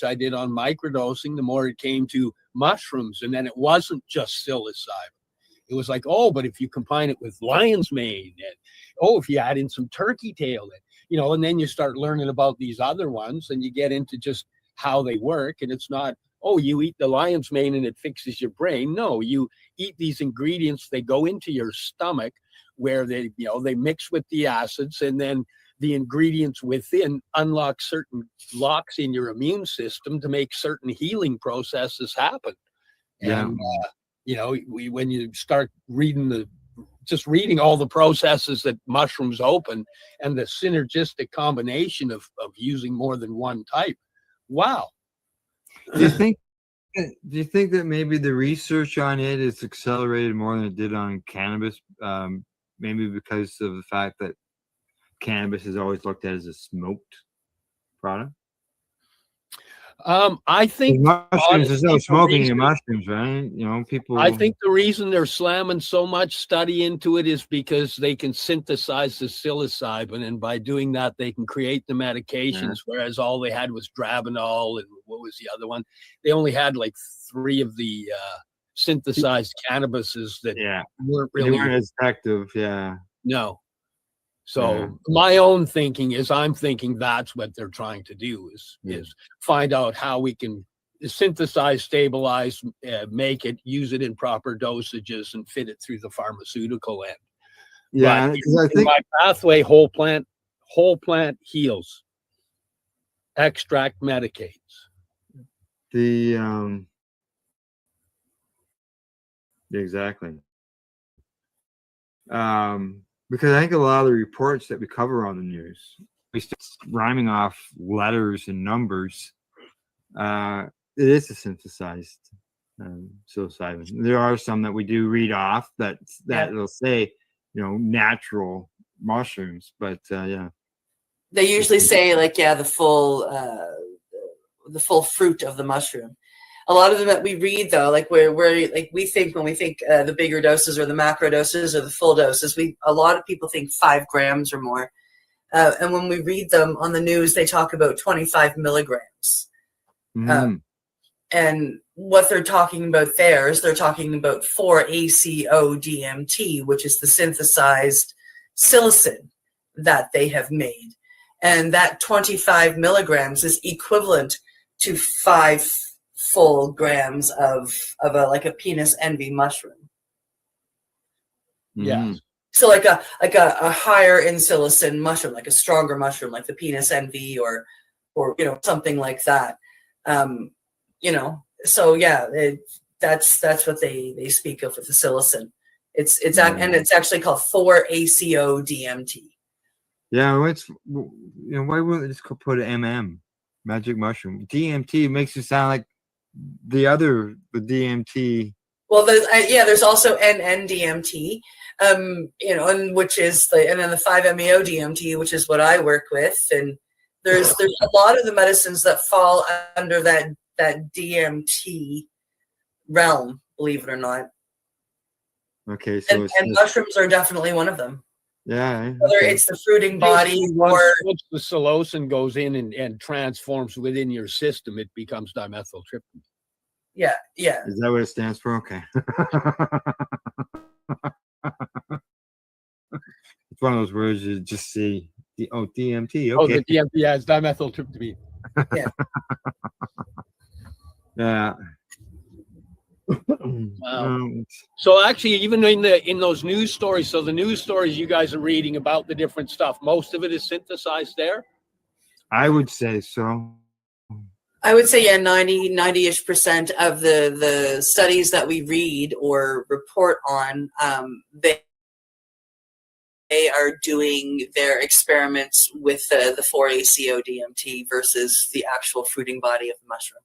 I did on microdosing, the more it came to mushrooms. And then it wasn't just psilocybin. It was like, but if you combine it with lion's mane, and if you add in some turkey tail, and then you start learning about these other ones, and you get into just how they work. And it's not, you eat the lion's mane and it fixes your brain. No, you eat these ingredients, they go into your stomach, where they mix with the acids, and then the ingredients within unlock certain locks in your immune system to make certain healing processes happen. And, when you start reading all the processes that mushrooms open, and the synergistic combination of using more than one type. Wow. Do you think that maybe the research on it is accelerated more than it did on cannabis? Maybe because of the fact that cannabis is always looked at as a smoked product? I think mushrooms, there's no smoking in mushrooms, right? People. I think the reason they're slamming so much study into it is because they can synthesize the psilocybin, and by doing that, they can create the medications. Whereas all they had was Dronabinol, and what was the other one? They only had like 3 of the synthesized cannabises that weren't really as effective. Yeah. No. So my own thinking is, I'm thinking that's what they're trying to do is find out how we can synthesize, stabilize, make it, use it in proper dosages, and fit it through the pharmaceutical end. Yeah, I think my pathway, whole plant heals, extract medicates. Exactly. Because I think a lot of the reports that we cover on the news, we start rhyming off letters and numbers. It is a synthesized psilocybin. There are some that we do read off that will say, natural mushrooms, but They usually say the full fruit of the mushroom. A lot of them that we read, though, we think when we think the bigger doses or the macro doses or the full doses, a lot of people think 5 grams or more. And when we read them on the news, they talk about 25 milligrams. And what they're talking about there is they're talking about 4-ACO-DMT, which is the synthesized psilocin that they have made. And that 25 milligrams is equivalent to 5 full grams of a penis envy mushroom. Yeah. So like a higher in psilocin mushroom, like a stronger mushroom, like the penis envy or something like that. So yeah, That's what they speak of with the psilocin. And it's actually called 4-ACO DMT. Yeah, why wouldn't they just put an magic mushroom? DMT makes it sound like the DMT. Well, there's also NN-DMT, and which is and then the 5-MeO DMT, which is what I work with, and there's a lot of the medicines that fall under that DMT realm, believe it or not. Okay, so and mushrooms are definitely one of them. Yeah. Whether it's the fruiting body once or the psilocin goes in and transforms within your system, it becomes dimethyltryptamine. Yeah. Is that what it stands for? Okay. It's one of those words you just see. DMT. Okay. Oh, the DMT has dimethyltryptamine. Yeah. Yeah. Wow. So actually, even in those news stories, so the news stories you guys are reading about the different stuff, most of it is synthesized there? I would say so. I would say 90-ish% of the studies that we read or report on, they are doing their experiments with the 4-ACO DMT versus the actual fruiting body of the mushroom.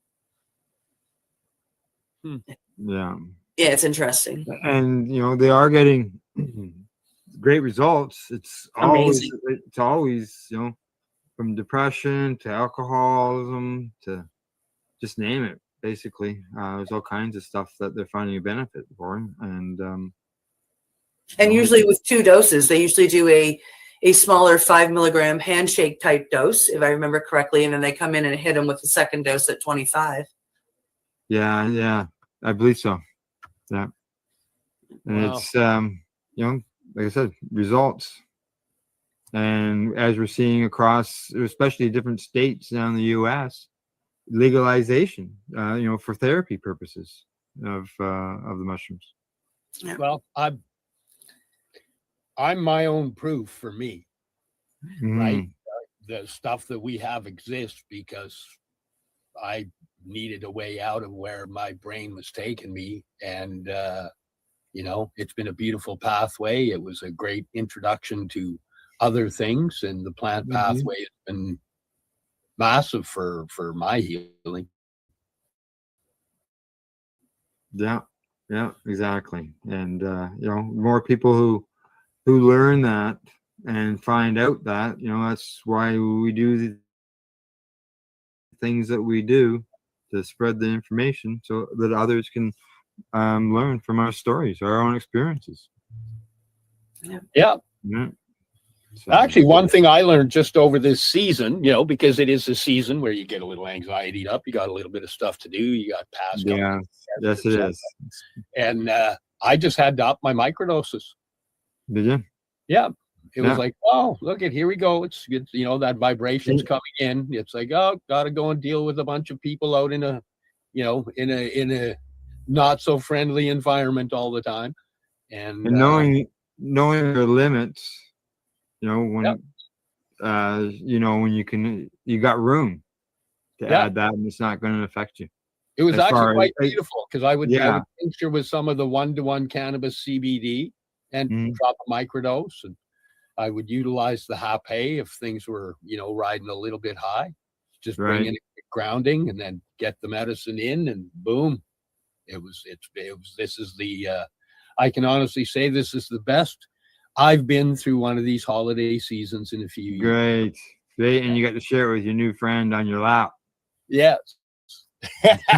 Yeah. Yeah, it's interesting. And they are getting great results. It's amazing. always from depression to alcoholism to just name it. Basically, there's all kinds of stuff that they're finding a benefit for, and usually with 2 doses, they usually do a smaller 5 milligram handshake type dose, if I remember correctly, and then they come in and hit them with the second dose at 25. Yeah, I believe so. Yeah, and Wow. it's like I said, results, and as we're seeing across, especially different states down in the U.S., legalization, for therapy purposes of the mushrooms. Yeah. Well, I'm my own proof for me, right? The stuff that we have exists because I needed a way out of where my brain was taking me, and it's been a beautiful pathway. It was a great introduction to other things, and the plant pathway has been massive for my healing. Yeah, exactly. And more people who learn that and find out that, that's why we do the things that we do, to spread the information so that others can learn from our stories, our own experiences. Yeah. So, actually, one thing I learned just over this season, because it is a season where you get a little anxiety up, you got a little bit of stuff to do, you got past. Yeah, yes, it is. And I just had to up my microdoses. Did you? Yeah. It was like, oh, look at, here we go. It's that vibration's coming in. It's like, oh, got to go and deal with a bunch of people out in a not so friendly environment all the time. And knowing their limits, when when you got room to add that, and it's not going to affect you. It was actually quite beautiful, because I would tincture with some of the 1-to-1 cannabis CBD and drop a microdose, and I would utilize the hape if things were, riding a little bit high, just bring in a quick grounding and then get the medicine in, and boom, I can honestly say this is the best I've been through one of these holiday seasons in a few years. Great. And you got to share it with your new friend on your lap. Yes. Yeah.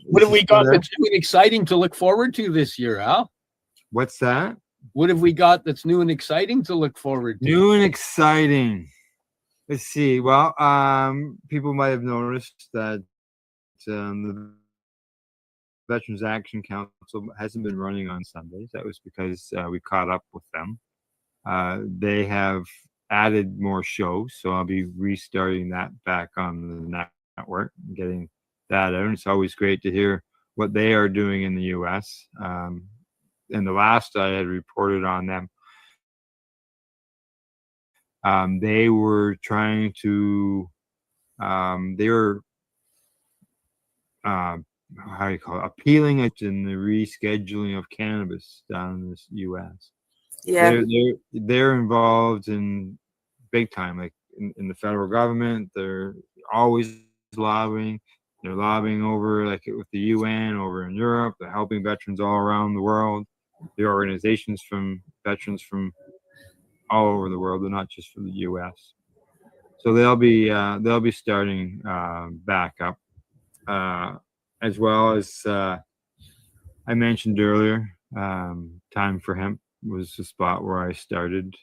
What have we got that's new and exciting to look forward to this year, Al? What's that? What have we got that's new and exciting to look forward to? New and exciting. Let's see. Well, people might have noticed that the Veterans Action Council hasn't been running on Sundays. That was because we caught up with them. They have added more shows, so I'll be restarting that back on the network, getting that out. And it's always great to hear what they are doing in the U.S. And the last I had reported on them, they were trying to They were how do you call it, appealing it in the rescheduling of cannabis down in the U.S. Yeah. They're involved in big time, like in the federal government. They're always lobbying. They're lobbying over like with the UN over in Europe. They're helping veterans all around the world. The organizations from veterans from all over the world. They're not just for the U.S. So they'll be starting back up, as well as I mentioned earlier. Time for Hemp was the spot where I started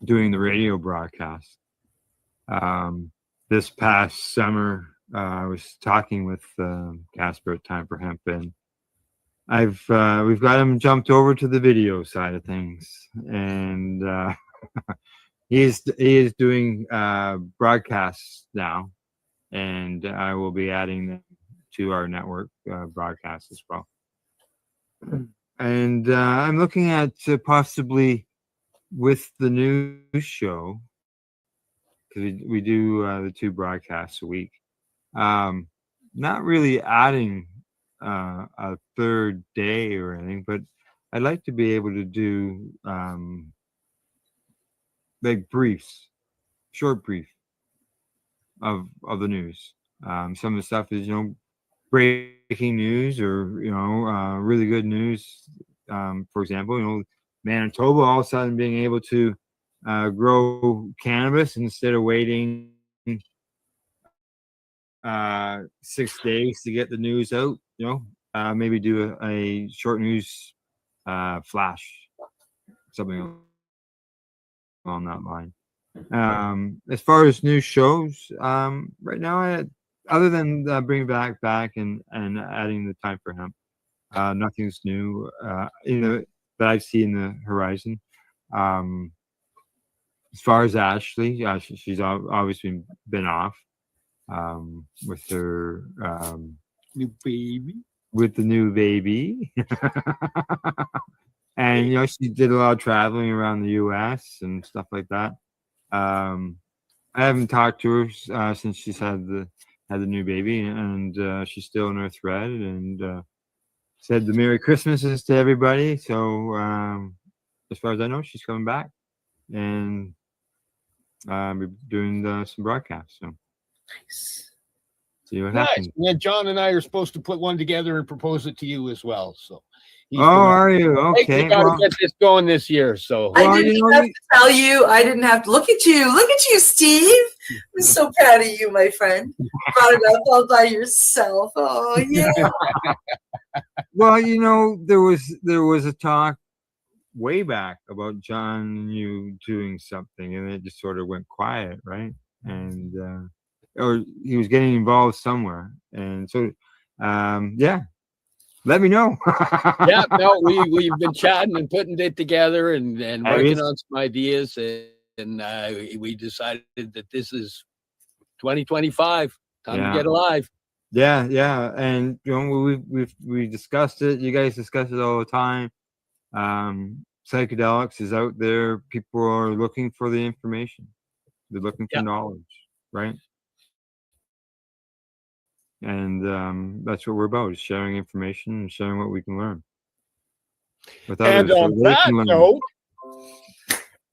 doing the radio broadcast. This past summer, I was talking with Casper at Time for Hemp, and we've got him jumped over to the video side of things, and he is doing broadcasts now, and I will be adding them to our network broadcast as well. And I'm looking at possibly with the news show, because we do the 2 broadcasts a week. Not really adding a third day or anything, but I'd like to be able to do like briefs, short brief of the news. Some of the stuff is breaking news or really good news. For example, Manitoba all of a sudden being able to grow cannabis instead of waiting 6 days to get the news out. Maybe do a short news flash, something along that line. As far as new shows, right now, other than bringing back and adding the Time for Hemp, nothing's new that I see in the horizon. As far as Ashley, she's obviously been off with her New baby. with the new baby. And she did a lot of traveling around the U.S. and stuff like that. I haven't talked to her since she's had the new baby, and she's still in her thread, and said the Merry Christmases to everybody. So as far as I know, she's coming back, and we're doing some broadcasts. So see what happens. Yeah, John and I are supposed to put one together and propose it to you as well. So. Are you okay? We gotta get this going this year. So I didn't have to tell you. I didn't have to look at you. Look at you, Steve. I'm so proud of you, my friend. Brought it up all by yourself. Oh yeah. Well, there was a talk way back about John and you doing something, and it just sort of went quiet, right? And or he was getting involved somewhere, and so yeah. Let me know. Yeah, no, we've been chatting and putting it together and working on some ideas, and we decided that this is 2025. Time to get alive. Yeah, and we discussed it. You guys discuss it all the time. Psychedelics is out there. People are looking for the information. They're looking for knowledge, right? And that's what we're about, is sharing information and sharing what we can learn. And on that note,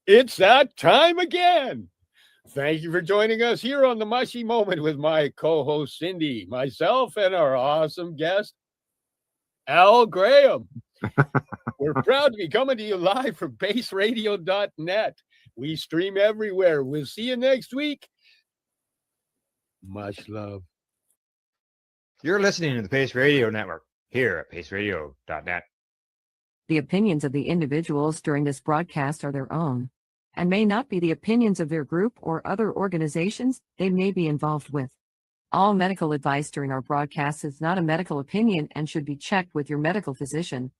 it's that time again. Thank you for joining us here on The Mushy Moment with my co-host Cindy, myself, and our awesome guest, Al Graham. We're proud to be coming to you live from baseradio.net. We stream everywhere. We'll see you next week. Much love. You're listening to the Pace Radio Network here at paceradio.net. The opinions of the individuals during this broadcast are their own and may not be the opinions of their group or other organizations they may be involved with. All medical advice during our broadcast is not a medical opinion and should be checked with your medical physician.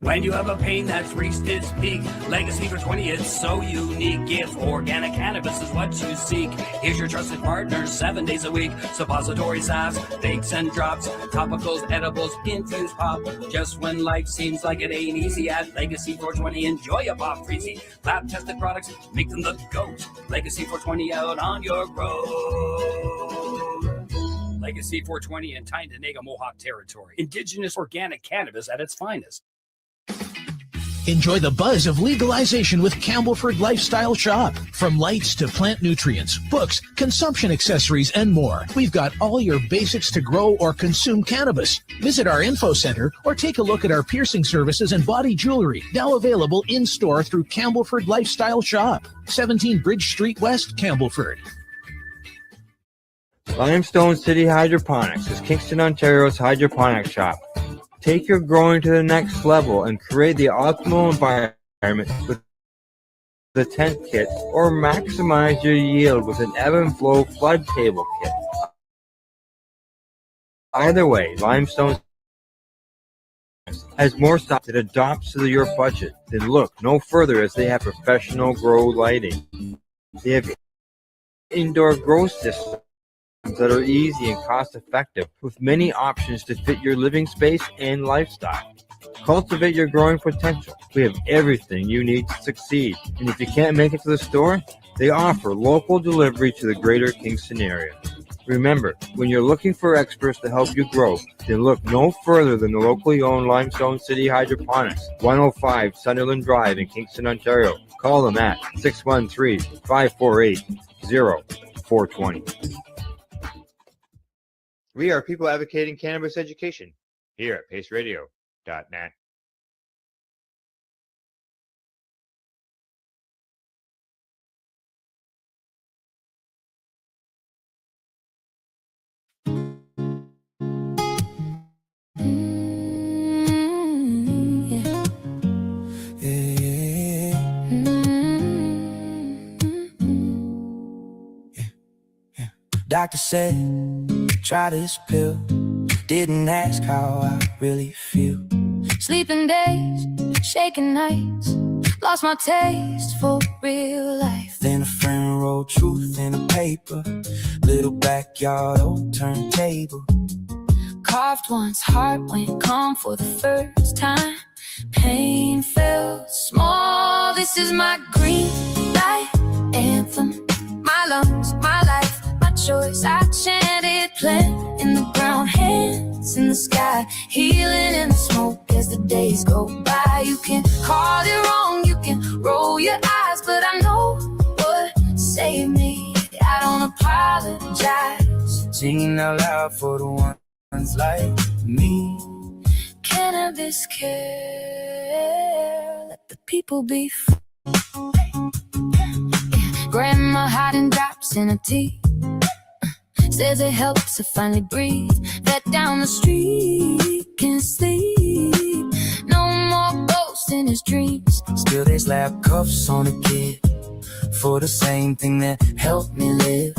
When you have a pain that's reached its peak, Legacy for 20, it's so unique. If organic cannabis is what you seek, here's your trusted partner 7 days a week. Suppository salves, bakes and drops, topicals, edibles, infused pop. Just when life seems like it ain't easy, at Legacy 420, enjoy a pop freezy. Lab tested products, make them the GOAT. Legacy 420 out on your road. Legacy 420 in Tyndonega, Mohawk territory. Indigenous organic cannabis at its finest. Enjoy the buzz of legalization with Campbellford Lifestyle Shop. From lights to plant nutrients, books, consumption accessories, and more, we've got all your basics to grow or consume cannabis. Visit our info center or take a look at our piercing services and body jewelry, now available in-store through Campbellford Lifestyle Shop, 17 Bridge Street West, Campbellford. Limestone City Hydroponics is Kingston, Ontario's hydroponics shop. Take your growing to the next level and create the optimal environment with the tent kit, or maximize your yield with an ebb and flow flood table kit. Either way, Limestone has more stuff that adapts to your budget. Then look no further, as they have professional grow lighting. They have indoor grow systems that are easy and cost effective, with many options to fit your living space and lifestyle. Cultivate your growing potential. We have everything you need to succeed. And if you can't make it to the store, they offer local delivery to the greater Kingston area. Remember, when you're looking for experts to help you grow, then look no further than the locally owned Limestone City Hydroponics, 105 Sunderland Drive in Kingston, Ontario. Call them at 613-548-0420. We are people advocating cannabis education here at paceradio.net. Doctor said, try this pill. Didn't ask how I really feel. Sleeping days, shaking nights, lost my taste for real life. Then a friend wrote truth in a paper. Little backyard old turntable. Coughed once, heart went calm for the first time. Pain felt small. This is my green light anthem. My lungs, my life, my choice. I chanted, plant in the ground, hands in the sky, healing in the smoke as the days go by. You can call it wrong, you can roll your eyes, but I know what saved me. I don't apologize. Singing out loud for the ones like me. Cannabis care, let the people be free. Grandma hiding drops in her tea. Says it helps her finally breathe. That down the street can sleep. No more ghosts in his dreams. Still they slap cuffs on a kid for the same thing that helped me live.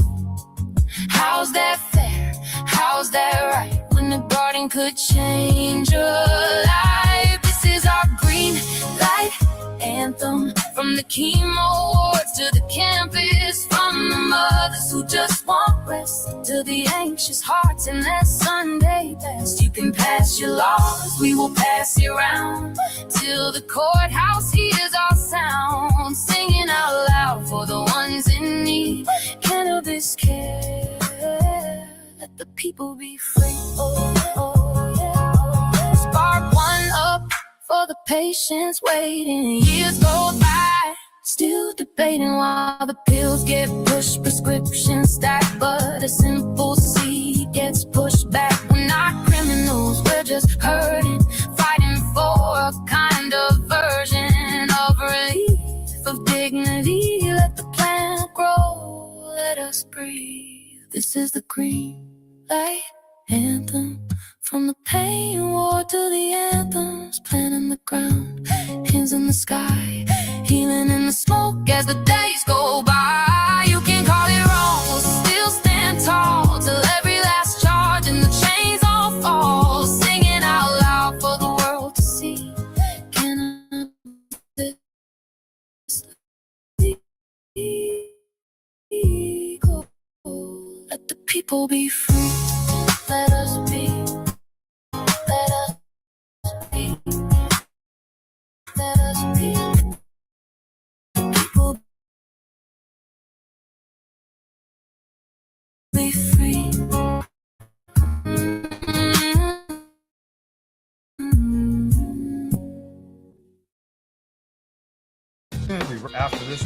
How's that fair? How's that right? When the garden could change your life. This is our green light anthem. From the chemo wards to the campus, from the mothers who just want rest to the anxious hearts in that Sunday best. You can pass your laws, we will pass it around till the courthouse hears our sound. Singing out loud for the ones in need. Cannabis care, let the people be free. Oh, oh, yeah. Spark one up for the patients waiting. Years go by, still debating while the pills get pushed. Prescriptions stack, but a simple seed gets pushed back. We're not criminals, we're just hurting, fighting for a kind of version of relief, of dignity. Let the plant grow, let us breathe. This is the green light anthem. From the pain ward to the anthems, plant in the ground, hands in the sky, healing in the smoke as the days go by. You can call it wrong, we'll still stand tall till every last charge and the chains all fall. Singing out loud for the world to see. People be free. Let us be. Let us be. Let us be. People be free. After this.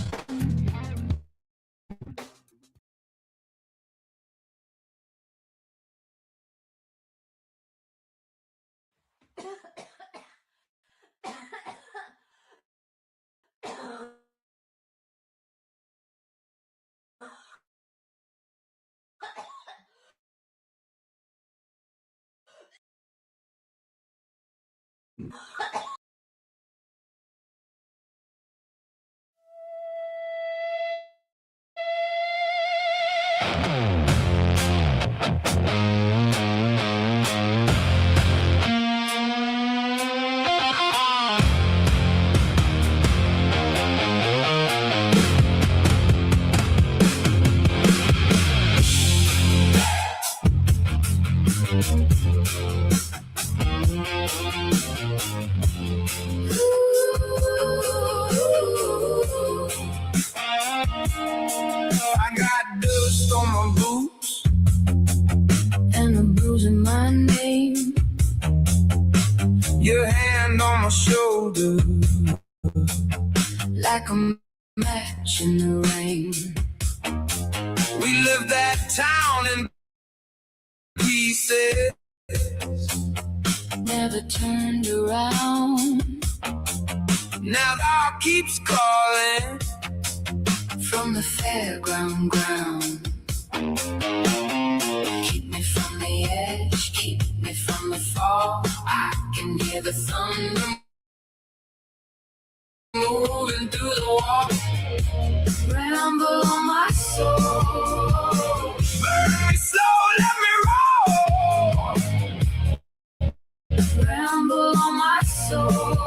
I got dust on my boots and a bruise in my name. Your hand on my shoulder, like a match in the rain. We left that town in pieces, never turned around. Now the dog keeps calling from the fairground ground. Keep me from the edge, keep me from the fall. I can hear the thunder moving through the wall. Ramble on my soul, burn me slow, let me roll. Ramble on my soul.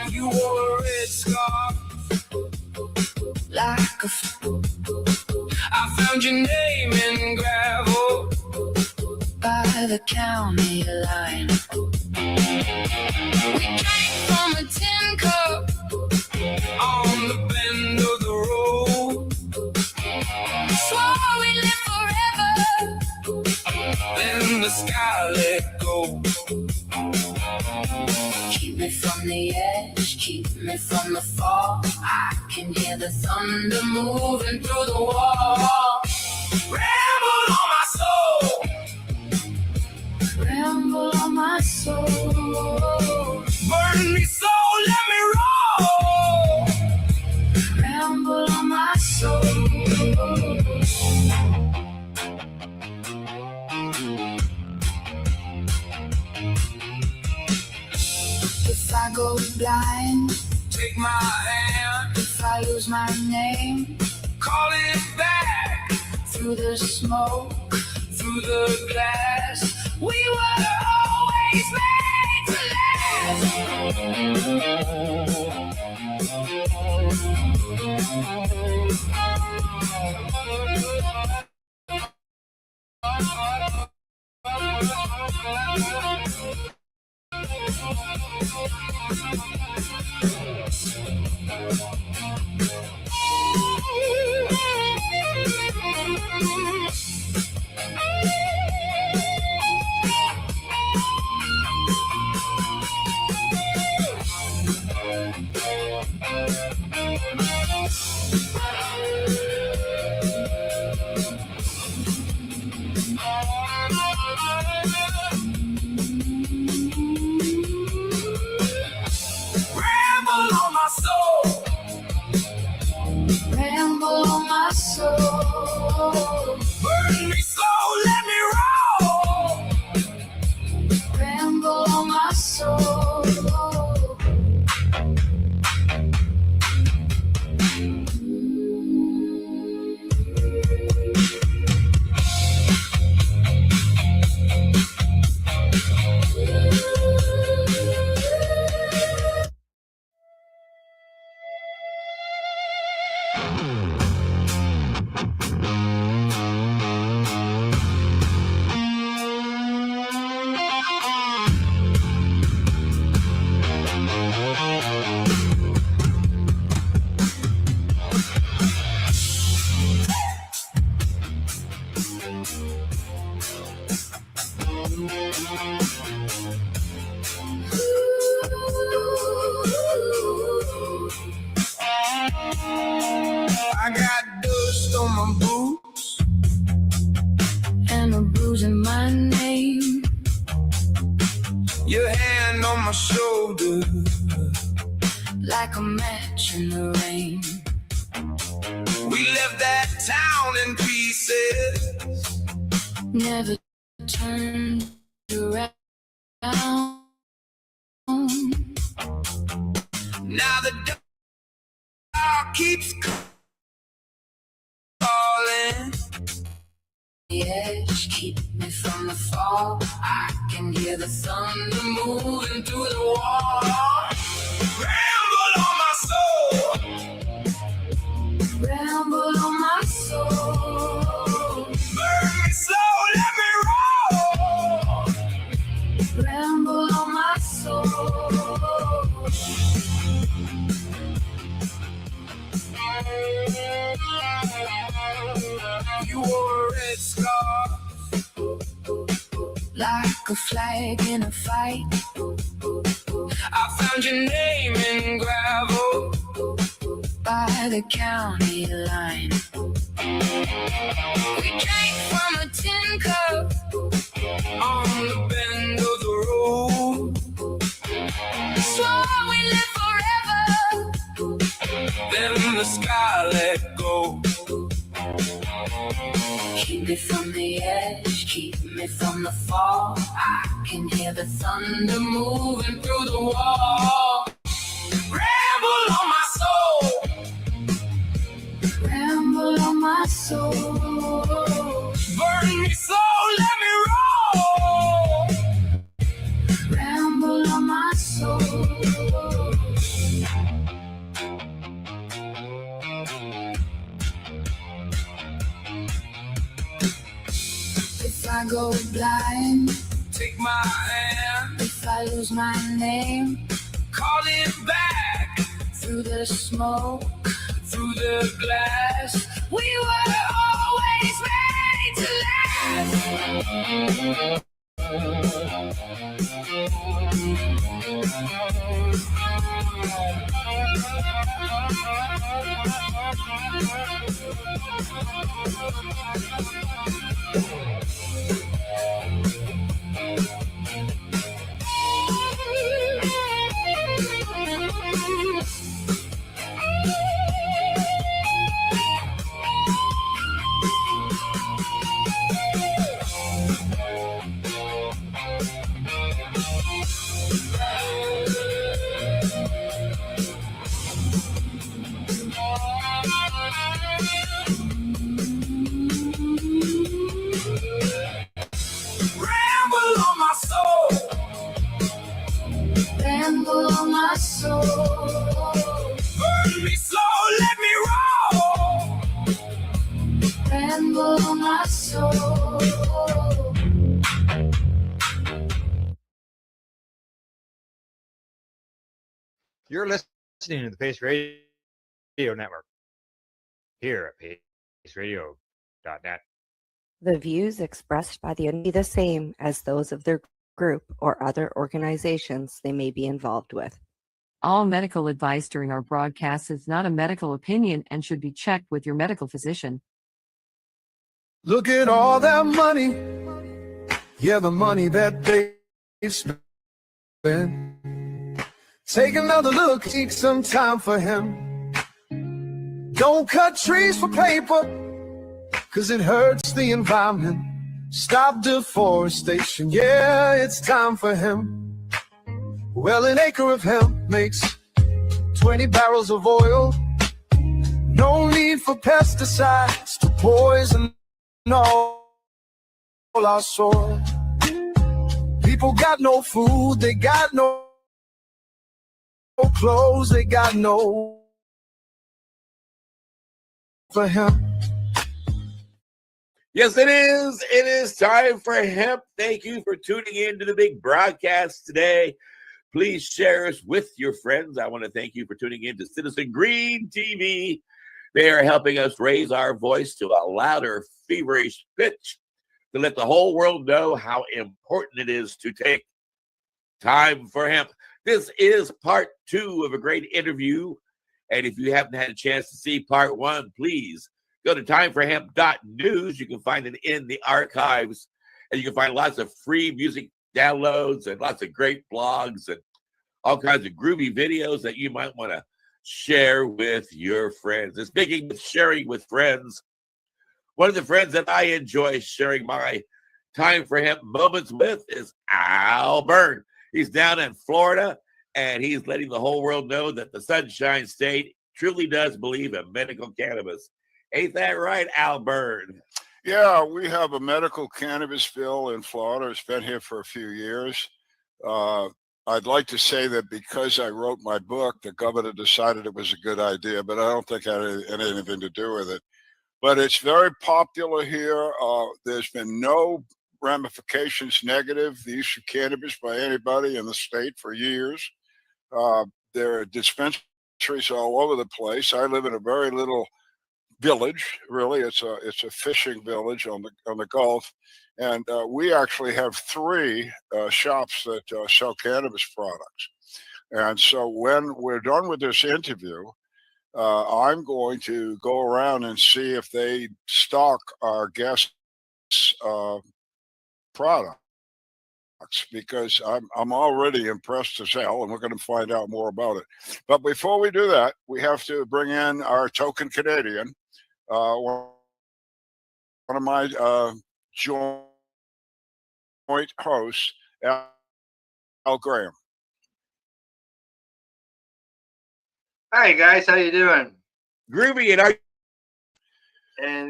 You wore a red scarf like a I found your name in gravel by the county line. We drank from a tin cup on the bend of the road. Swore we'd live forever, then the sky let go. Keep me from the edge, keep me from the fall. I can hear the thunder moving through the wall. Ramble on my soul, ramble on my soul. Burn me so, let me roll. Ramble on my soul. If I go blind, take my hand. If I lose my name, call it back. Through the smoke, through the glass, we were always made to ramble on my soul, ramble on my soul. Burn me slow, let me roll. Ramble on my soul. I got dust on my boots and a bruise in my name. Your hand on my shoulder, like a match in the rain. We left that town in pieces, never turned around. Now the dark keeps calling. The edge keep me from the fall. I can hear the thunder moving through the wall. Ramble on my soul. Ramble on my soul. Burn me slow, let me roll. Ramble on my soul. You wore a red scarf, like a flag in a fight. I found your name in gravel by the county line. We drank from a tin cup on the bend of the road. Swore we live forever, then the sky let go. Keep me from the edge, keep me from the fall. I can hear the thunder moving through the wall. Ramble on my soul. Ramble on my soul. Burn me slow, let me roll. Ramble on my soul. If I go blind, take my hand. If I lose my name, call it back. Through the smoke, through the glass, we were always made to last. Ramble on my soul. Ramble on my soul. Burn me slow, let me roll. Ramble on my soul. You're listening to the Pace Radio Network here at paceradio.net. The views expressed by the be the same as those of their group or other organizations they may be involved with. All medical advice during our broadcast is not a medical opinion and should be checked with your medical physician. Look at all that money. Yeah, the money that they spend. Take another look, take some time for him. Don't cut trees for paper, 'cause it hurts the environment. Stop deforestation, yeah, it's time for him. Well, an acre of hemp makes 20 barrels of oil. No need for pesticides to poison all our soil. People got no food, they got no clothes, they got no for hemp. Yes, it is. It is time for hemp. Thank you for tuning in to the big broadcast today. Please share us with your friends. I want to thank you for tuning in to Citizen Green TV. They are helping us raise our voice to a louder, feverish pitch to let the whole world know how important it is to take time for hemp. This is part 2 of a great interview. And if you haven't had a chance to see part 1, please go to timeforhemp.news. You can find it in the archives. And you can find lots of free music downloads and lots of great blogs and all kinds of groovy videos that you might want to share with your friends. And speaking of sharing with friends, one of the friends that I enjoy sharing my Time for Hemp moments with is Al Byrne. He's down in Florida, and he's letting the whole world know that the Sunshine State truly does believe in medical cannabis. Ain't that right, Al Byrne? Yeah, we have a medical cannabis bill in Florida. It's been here for a few years. I'd like to say that because I wrote my book, the governor decided it was a good idea, but I don't think it had anything to do with it. But it's very popular here. There's been no ramifications negative, the use of cannabis by anybody in the state for years. There are dispensaries all over the place. I live in a very little village. Really, it's a fishing village on the Gulf, and we actually have 3 shops that sell cannabis products. And so when we're done with this interview, I'm going to go around and see if they stock our guests' products, because I'm already impressed as hell, and we're going to find out more about it. But before we do that, we have to bring in our token Canadian, one of my joint hosts, Al Graham. Hi guys, how you doing? Groovy, and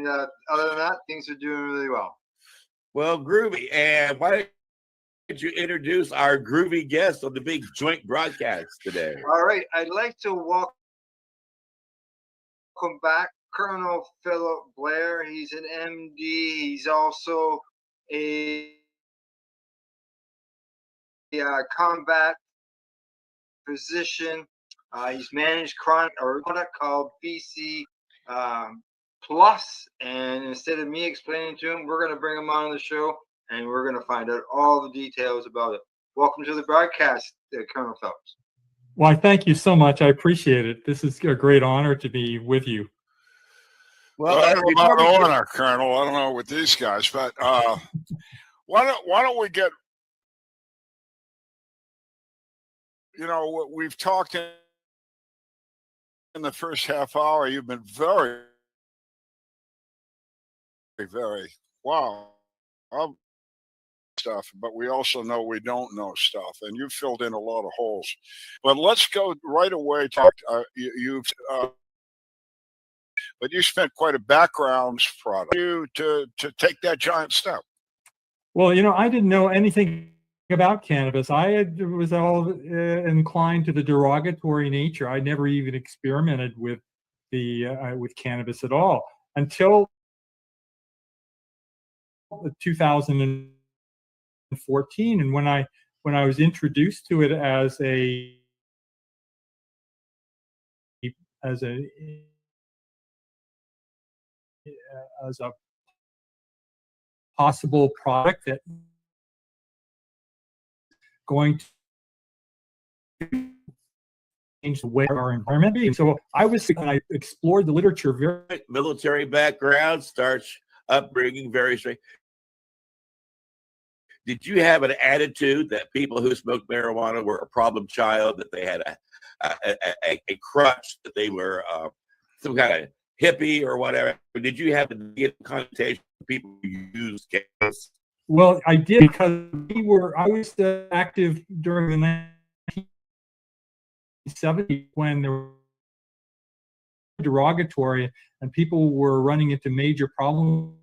other than that, things are doing really well. Well, groovy. And why don't you introduce our groovy guest on the big joint broadcast today? All right, I'd like to welcome back Colonel Philip Blair. He's an MD. He's also a combat physician. He's managed chronic or product called BC Plus. And instead of me explaining to him, we're going to bring him on the show and we're going to find out all the details about it. Welcome to the broadcast, Colonel Phelps. Why, thank you so much. I appreciate it. This is a great honor to be with you. Well, I don't know about honor, Colonel. I don't know with these guys, but why don't we get, we've talked in the first half hour. You've been very, very, wow, stuff, but we also know we don't know stuff, and you've filled in a lot of holes. But let's go right away. But you spent quite a background product to take that giant step. Well, I didn't know anything about cannabis. Was all inclined to the derogatory nature. I never even experimented with with cannabis at all until 2014, and when I was introduced to it as a possible product that going to change the way our environment is. So I explored the literature very military background, starch upbringing, very straight. Did you have an attitude that people who smoked marijuana were a problem child, that they had a crutch, that they were some kind of hippie or whatever? Or did you have the negative connotation of people who used cannabis? Well, I did, because I was active during the 1970s when there were derogatory and people were running into major problems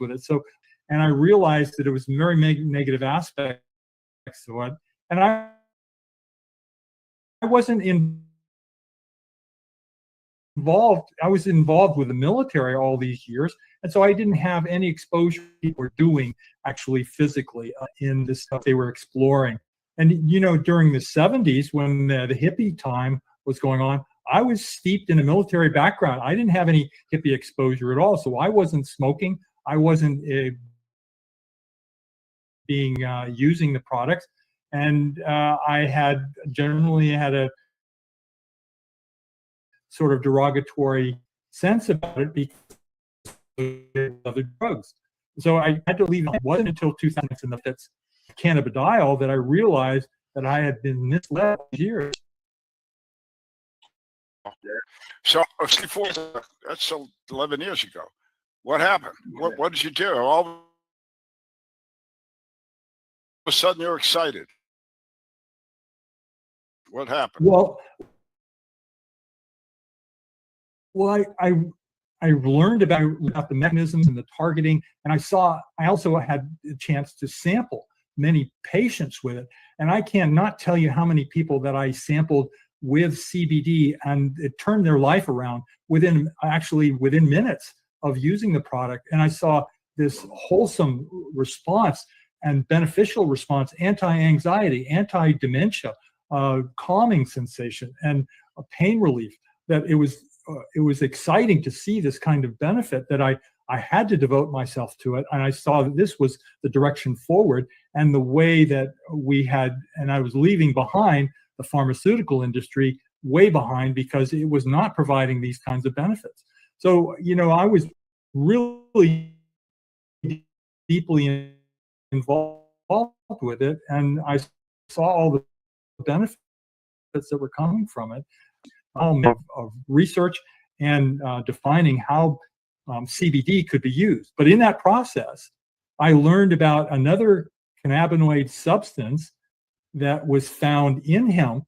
with it. So, and I realized that it was very negative aspects to it. And I wasn't I was involved with the military all these years, and so I didn't have any exposure to what people were doing actually physically in this stuff they were exploring. And during the 70s, when the hippie time was going on, I was steeped in a military background. I didn't have any hippie exposure at all, so I wasn't smoking. I wasn't using the products, and I had generally had a sort of derogatory sense about it because of other drugs. So I had to leave. It wasn't until 2000 in the fits cannabidiol that I realized that I had been misled for years. So before that's 11 years ago. What happened? What did you do? All of a sudden you're excited. What happened? Well, I learned about the mechanisms and the targeting, and I also had a chance to sample many patients with it. And I cannot tell you how many people that I sampled with CBD, and it turned their life around within minutes of using the product. And I saw this wholesome response and beneficial response, anti-anxiety, anti-dementia, calming sensation, and pain relief. That it was exciting to see this kind of benefit that I had to devote myself to it. And I saw that this was the direction forward, and the way that and I was leaving behind the pharmaceutical industry way behind because it was not providing these kinds of benefits. So, I was really deeply involved with it, and I saw all the benefits that were coming from it. Of research and defining how CBD could be used. But in that process, I learned about another cannabinoid substance that was found in hemp,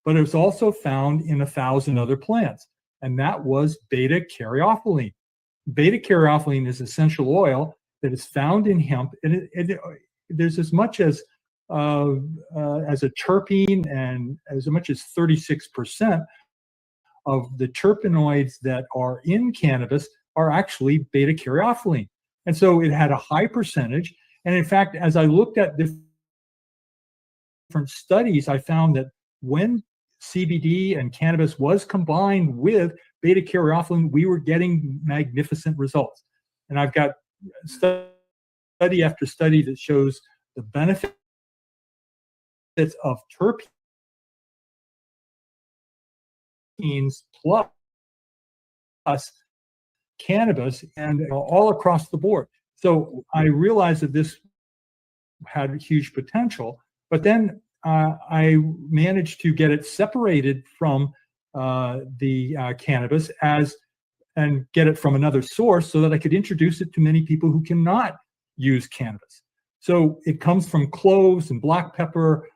but it was also found in 1,000 other plants, and that was beta-caryophyllene. Beta-caryophyllene is essential oil that is found in hemp, and there's as much as a terpene, and as much as 36% of the terpenoids that are in cannabis are actually beta-caryophyllene. And so it had a high percentage. And in fact, as I looked at different studies, I found that when CBD and cannabis was combined with beta-caryophyllene, we were getting magnificent results. And I've got study after study that shows the benefits of terpenes plus cannabis, and all across the board. So I realized that this had huge potential, but then I managed to get it separated from the cannabis and get it from another source so that I could introduce it to many people who cannot use cannabis. So it comes from cloves and black pepper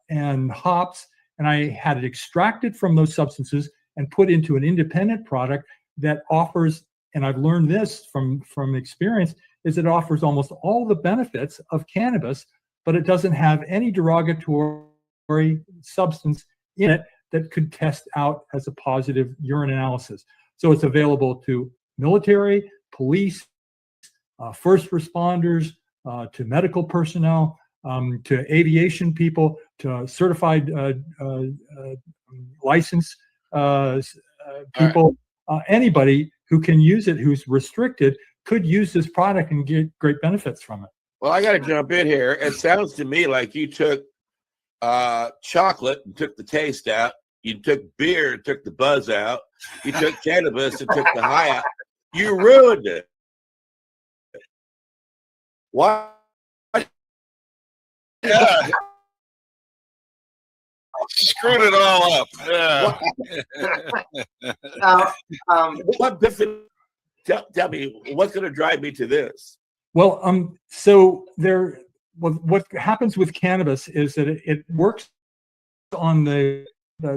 and hops, and I had it extracted from those substances and put into an independent product that offers, and I've learned this from experience, is it offers almost all the benefits of cannabis, but it doesn't have any derogatory substance in it that could test out as a positive urine analysis. So it's available to military, police, first responders, to medical personnel, to aviation people, to certified licensed people. Anybody who can use it, who's restricted, could use this product and get great benefits from it. Well, I got to jump in here. It sounds to me like you took chocolate and took the taste out. You took beer and took the buzz out. You took cannabis and took the high out. You ruined it. Why? Yeah. Screwed it all up. Yeah. What benefit? Tell me, what's going to drive me to this? Well, so what happens with cannabis is that it works on the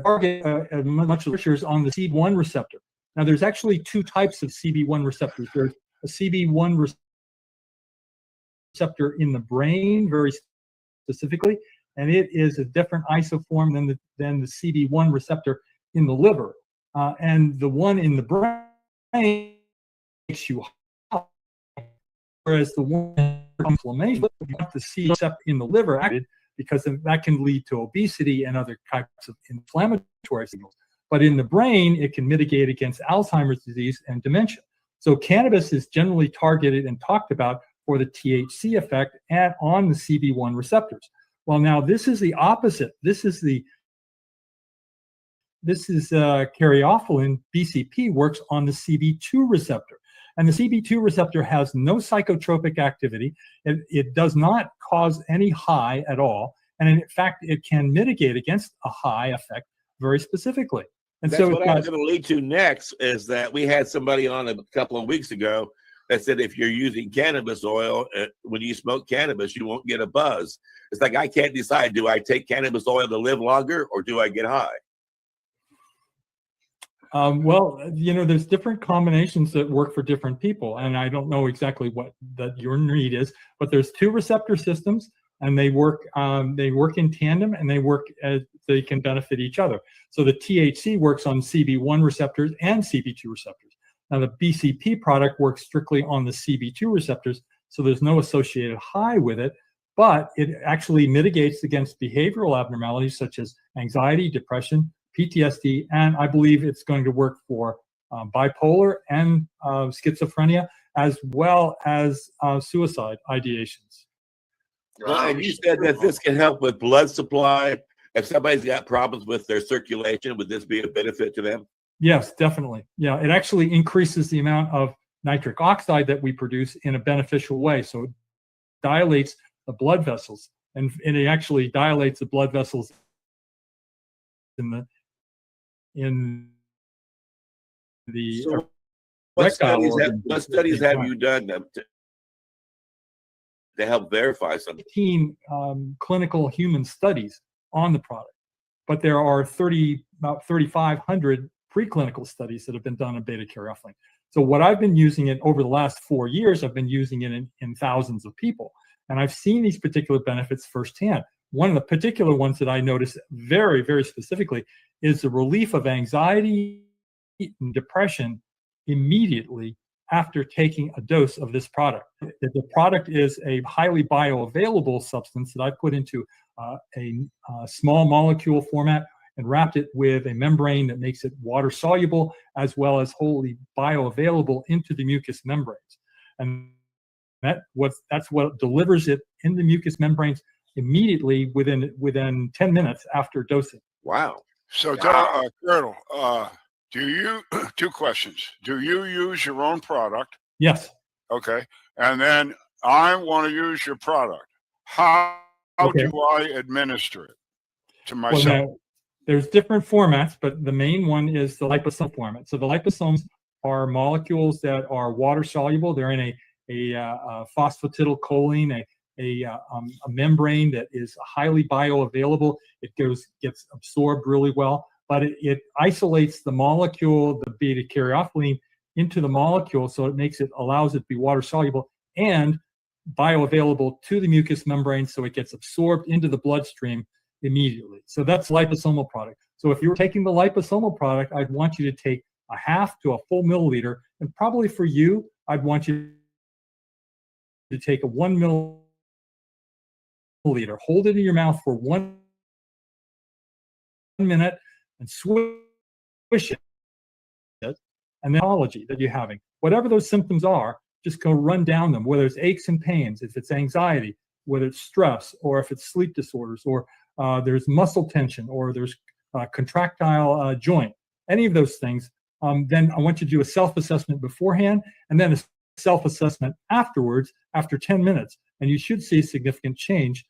target, much is on the CB1 receptor. Now, there's actually two types of CB1 receptors. There's a CB1 receptor in the brain, very specifically, and it is a different isoform than the CB1 receptor in the liver. and the one in the brain makes you high, whereas the one in inflammation, you want to see receptor in the liver acted, because that can lead to obesity and other types of inflammatory signals. But in the brain, it can mitigate against Alzheimer's disease and dementia. So cannabis is generally targeted and talked about for the THC effect and on the CB1 receptors. Well, now this is the opposite. This is caryophyllene, BCP, works on the CB2 receptor. And the CB2 receptor has no psychotropic activity. It does not cause any high at all. And in fact, it can mitigate against a high effect very specifically. And that's so what I was going to lead to next, is that we had somebody on a couple of weeks ago that said if you're using cannabis oil, when you smoke cannabis, you won't get a buzz. It's like, I can't decide, do I take cannabis oil to live longer or do I get high? Well, there's different combinations that work for different people, and I don't know exactly what your need is, but there's two receptor systems, and they work in tandem, and they can benefit each other. So the THC works on CB1 receptors and CB2 receptors. Now the BCP product works strictly on the CB2 receptors, so there's no associated high with it, but it actually mitigates against behavioral abnormalities such as anxiety, depression, PTSD, and I believe it's going to work for bipolar and schizophrenia, as well as suicide ideations. Well, and you said that this can help with blood supply. If somebody's got problems with their circulation, would this be a benefit to them? Yes, definitely. Yeah, it actually increases the amount of nitric oxide that we produce in a beneficial way. So it dilates the blood vessels, and it actually dilates the blood vessels in the so what studies have you done to help verify something? 15 clinical human studies on the product, but there are about 3,500 preclinical studies that have been done on beta-caryophyllene. So what I've been using it over the last 4 years, I've been using it in thousands of people, and I've seen these particular benefits firsthand. One of the particular ones that I noticed very, very specifically is the relief of anxiety and depression immediately after taking a dose of this product. The product is a highly bioavailable substance that I put into a small molecule format and wrapped it with a membrane that makes it water soluble, as well as wholly bioavailable into the mucous membranes. And that's what delivers it in the mucous membranes immediately within 10 minutes after dosing. Wow. So, Colonel, do you, two questions. Do you use your own product? Yes. Okay. And then I want to use your product. How do I administer it to myself? Well, now, there's different formats, but the main one is the liposome format. So the liposomes are molecules that are water soluble. They're in a phosphatidylcholine, a membrane that is highly bioavailable. It gets absorbed really well, but it isolates the molecule, the beta-caryophyllene, into the molecule, so allows it to be water soluble and bioavailable to the mucous membrane, so it gets absorbed into the bloodstream immediately. So that's liposomal product. So if you were taking the liposomal product, I'd want you to take a half to a full milliliter, and probably for you, I'd want you to take a 1 milliliter, hold it in your mouth for 1 minute, and swish it, and then allergy that you're having. Whatever those symptoms are, just go run down them, whether it's aches and pains, if it's anxiety, whether it's stress, or if it's sleep disorders, or there's muscle tension, or there's contractile joint, any of those things, then I want you to do a self-assessment beforehand, and then a self-assessment afterwards, after 10 minutes, and you should see significant change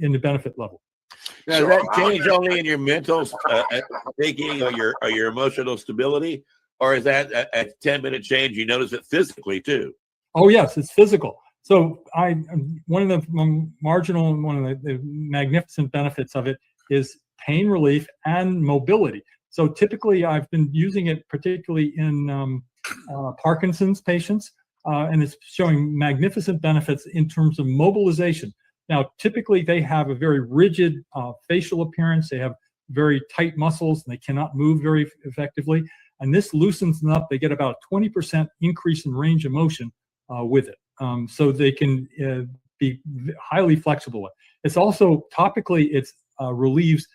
in the benefit level. Now, does that change only in your mental thinking or your emotional stability, or is that a 10-minute change? You notice it physically too? Oh yes, it's physical. So one of the magnificent benefits of it is pain relief and mobility. So typically I've been using it particularly in Parkinson's patients, and it's showing magnificent benefits in terms of mobilization. Now, typically they have a very rigid facial appearance. They have very tight muscles and they cannot move very effectively. And this loosens them up. They get about 20% increase in range of motion with it. So they can be highly flexible. It's also topically, it relieves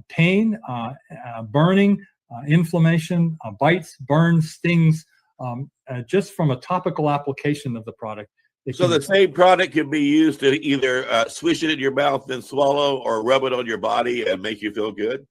pain, burning, inflammation, bites, burns, stings, just from a topical application of the product. So the same product can be used to either swish it in your mouth and swallow, or rub it on your body and make you feel good?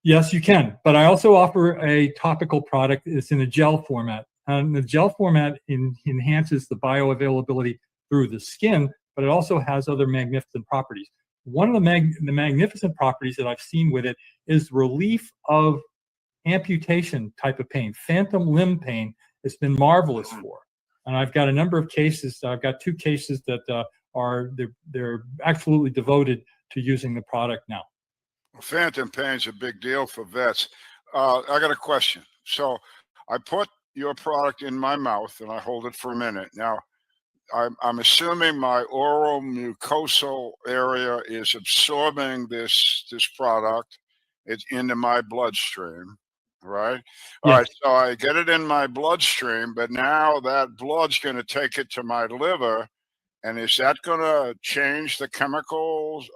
Yes, you can. But I also offer a topical product. It's in a gel format. And the gel format enhances the bioavailability through the skin, but it also has other magnificent properties. One of the magnificent properties that I've seen with it is relief of amputation type of pain. Phantom limb pain has been marvelous for. And I've got a number of cases. I've got 2 cases that they're absolutely devoted to using the product now. Phantom pain's a big deal for vets. I got a question. So I put your product in my mouth and I hold it for a minute. Now, I'm assuming my oral mucosal area is absorbing this product. It's into my bloodstream, right? All right, so I get it in my bloodstream, but now that blood's going to take it to my liver. And is that going to change the chemicals?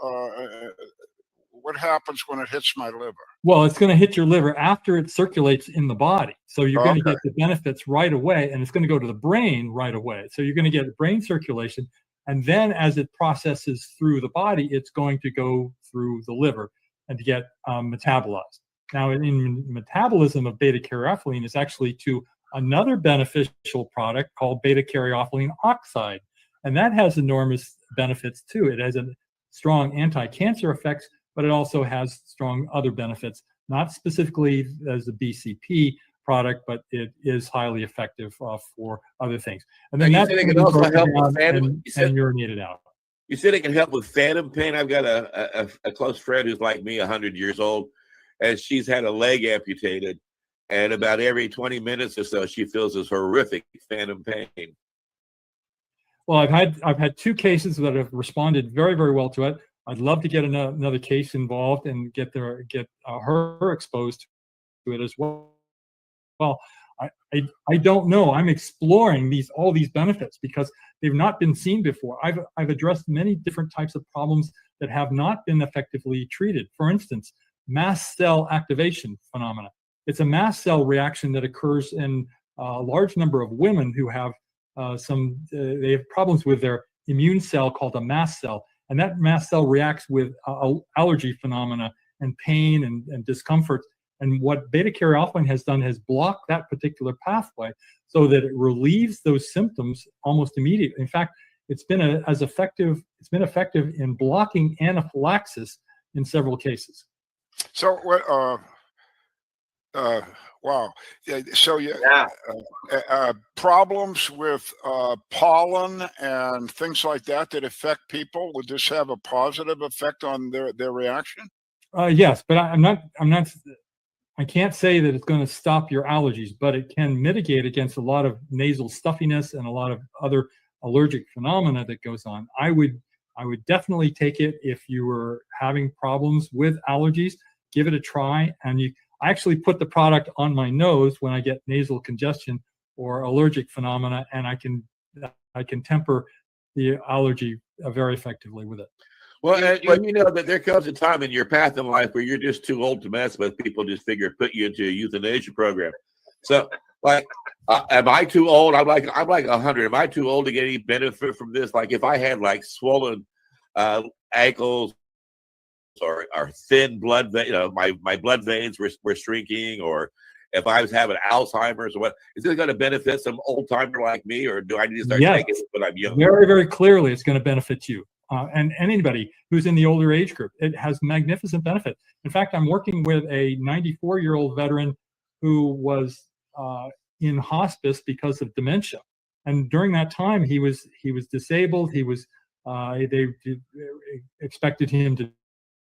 What happens when it hits my liver? Well, it's going to hit your liver after it circulates in the body. So you're going to get the benefits right away, and it's going to go to the brain right away. So you're going to get brain circulation. And then as it processes through the body, it's going to go through the liver and to get metabolized. Now, in metabolism of beta-caryophyllene is actually to another beneficial product called beta-caryophyllene oxide. And that has enormous benefits too. It has a strong anti-cancer effects, but it also has strong other benefits, not specifically as a BCP product, but it is highly effective for other things. And then that's can also help with and urinated out. You said it can help with phantom pain. I've got a close friend who's like me, 100 years old, and she's had a leg amputated, and about every 20 minutes or so, she feels this horrific phantom pain. Well, I've had 2 cases that have responded very, very well to it. I'd love to get another case involved and get her exposed to it as well. Well, I don't know. I'm exploring all these benefits because they've not been seen before. I've addressed many different types of problems that have not been effectively treated. For instance, mast cell activation phenomena. It's a mast cell reaction that occurs in a large number of women who have they have problems with their immune cell called a mast cell. And that mast cell reacts with allergy phenomena and pain and discomfort. And what beta-caryophyllene has done has blocked that particular pathway so that it relieves those symptoms almost immediately. In fact, it's been effective in blocking anaphylaxis in several cases. So what? Wow. So problems with pollen and things like that affect people. Would this have a positive effect on their reaction? Yes, but I can't say that it's going to stop your allergies, but it can mitigate against a lot of nasal stuffiness and a lot of other allergic phenomena that goes on. I would definitely take it if you were having problems with allergies. Give it a try, and I actually put the product on my nose when I get nasal congestion or allergic phenomena, and I can temper the allergy very effectively with it. Well, and you know that there comes a time in your path in life where you're just too old to mess with. People just figure put you into a euthanasia program. So, like, am I too old? I'm like 100. Am I too old to get any benefit from this? Like, if I had like swollen ankles or thin blood, my blood veins were shrinking, or if I was having Alzheimer's or what, is this going to benefit some old timer like me, or do I need to start taking it when I'm young? Very, very clearly, it's going to benefit you. And anybody who's in the older age group. It has magnificent benefit. In fact, I'm working with a 94-year-old veteran who was in hospice because of dementia. And during that time, he was disabled. They expected him to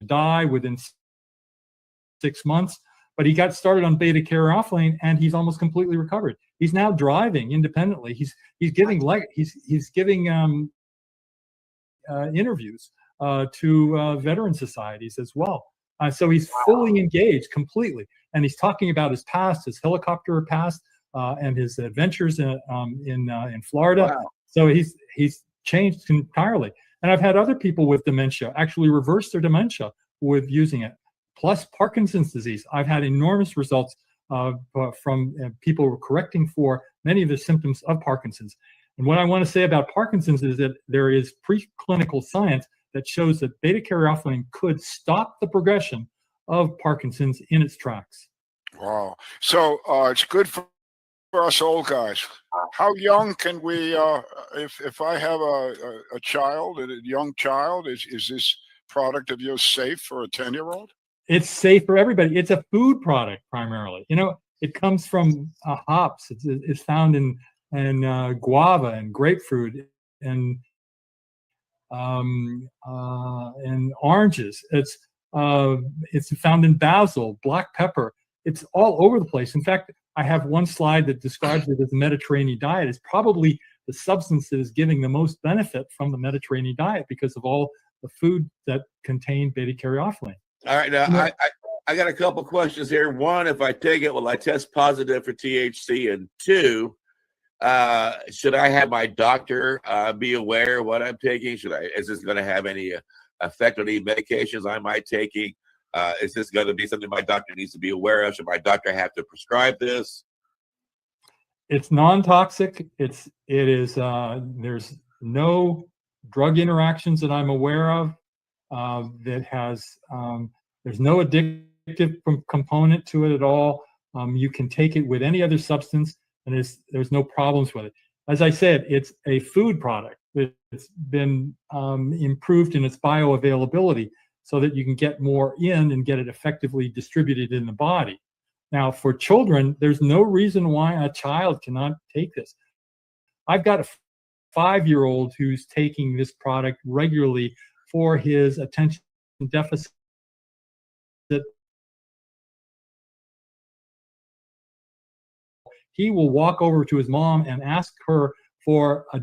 die within 6 months, but he got started on beta-caryophyllene and he's almost completely recovered. He's now driving independently. He's giving interviews to veteran societies as well. So he's fully engaged completely. And he's talking about his past, his helicopter past, and his adventures in Florida. Wow. So he's changed entirely. And I've had other people with dementia actually reverse their dementia with using it. Plus Parkinson's disease. I've had enormous results from people correcting for many of the symptoms of Parkinson's. And what I want to say about Parkinson's is that there is preclinical science that shows that beta-caryophyllene could stop the progression of Parkinson's in its tracks. Wow. So it's good for us old guys. How young can we, if I have a child, a young child, is this product of yours safe for a 10-year-old? It's safe for everybody. It's a food product primarily. It comes from hops. It's found in guava and grapefruit and oranges. It's found in basil, black pepper. It's all over the place. In fact, I have one slide that describes it as the Mediterranean diet. It's probably the substance that is giving the most benefit from the Mediterranean diet because of all the food that contain beta-caryophyllene. All right, now I got a couple questions here. One, if I take it, will I test positive for THC? And two, should I have my doctor be aware of what I'm taking? Is this going to have any effect on any medications I might taking? Is this going to be something my doctor needs to be aware of? Should my doctor have to prescribe this? It's non-toxic. There's no drug interactions that I'm aware of. There's no addictive component to it at all. You can take it with any other substance, and there's no problems with it. As I said, it's a food product. It's been improved in its bioavailability so that you can get more in and get it effectively distributed in the body. Now, for children, there's no reason why a child cannot take this. I've got a 5-year-old who's taking this product regularly for his attention deficit. He will walk over to his mom and ask her for a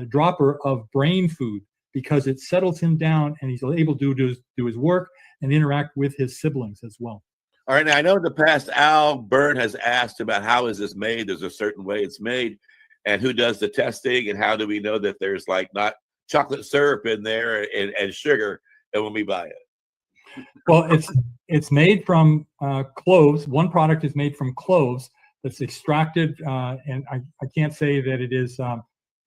dropper of brain food because it settles him down and he's able to do his work and interact with his siblings as well. All right, now I know in the past Al Byrne has asked about how is this made? There's a certain way it's made, and who does the testing, and how do we know that there's like not chocolate syrup in there and sugar when we buy it? Well, it's made from cloves. One product is made from cloves that's extracted, and I can't say that it is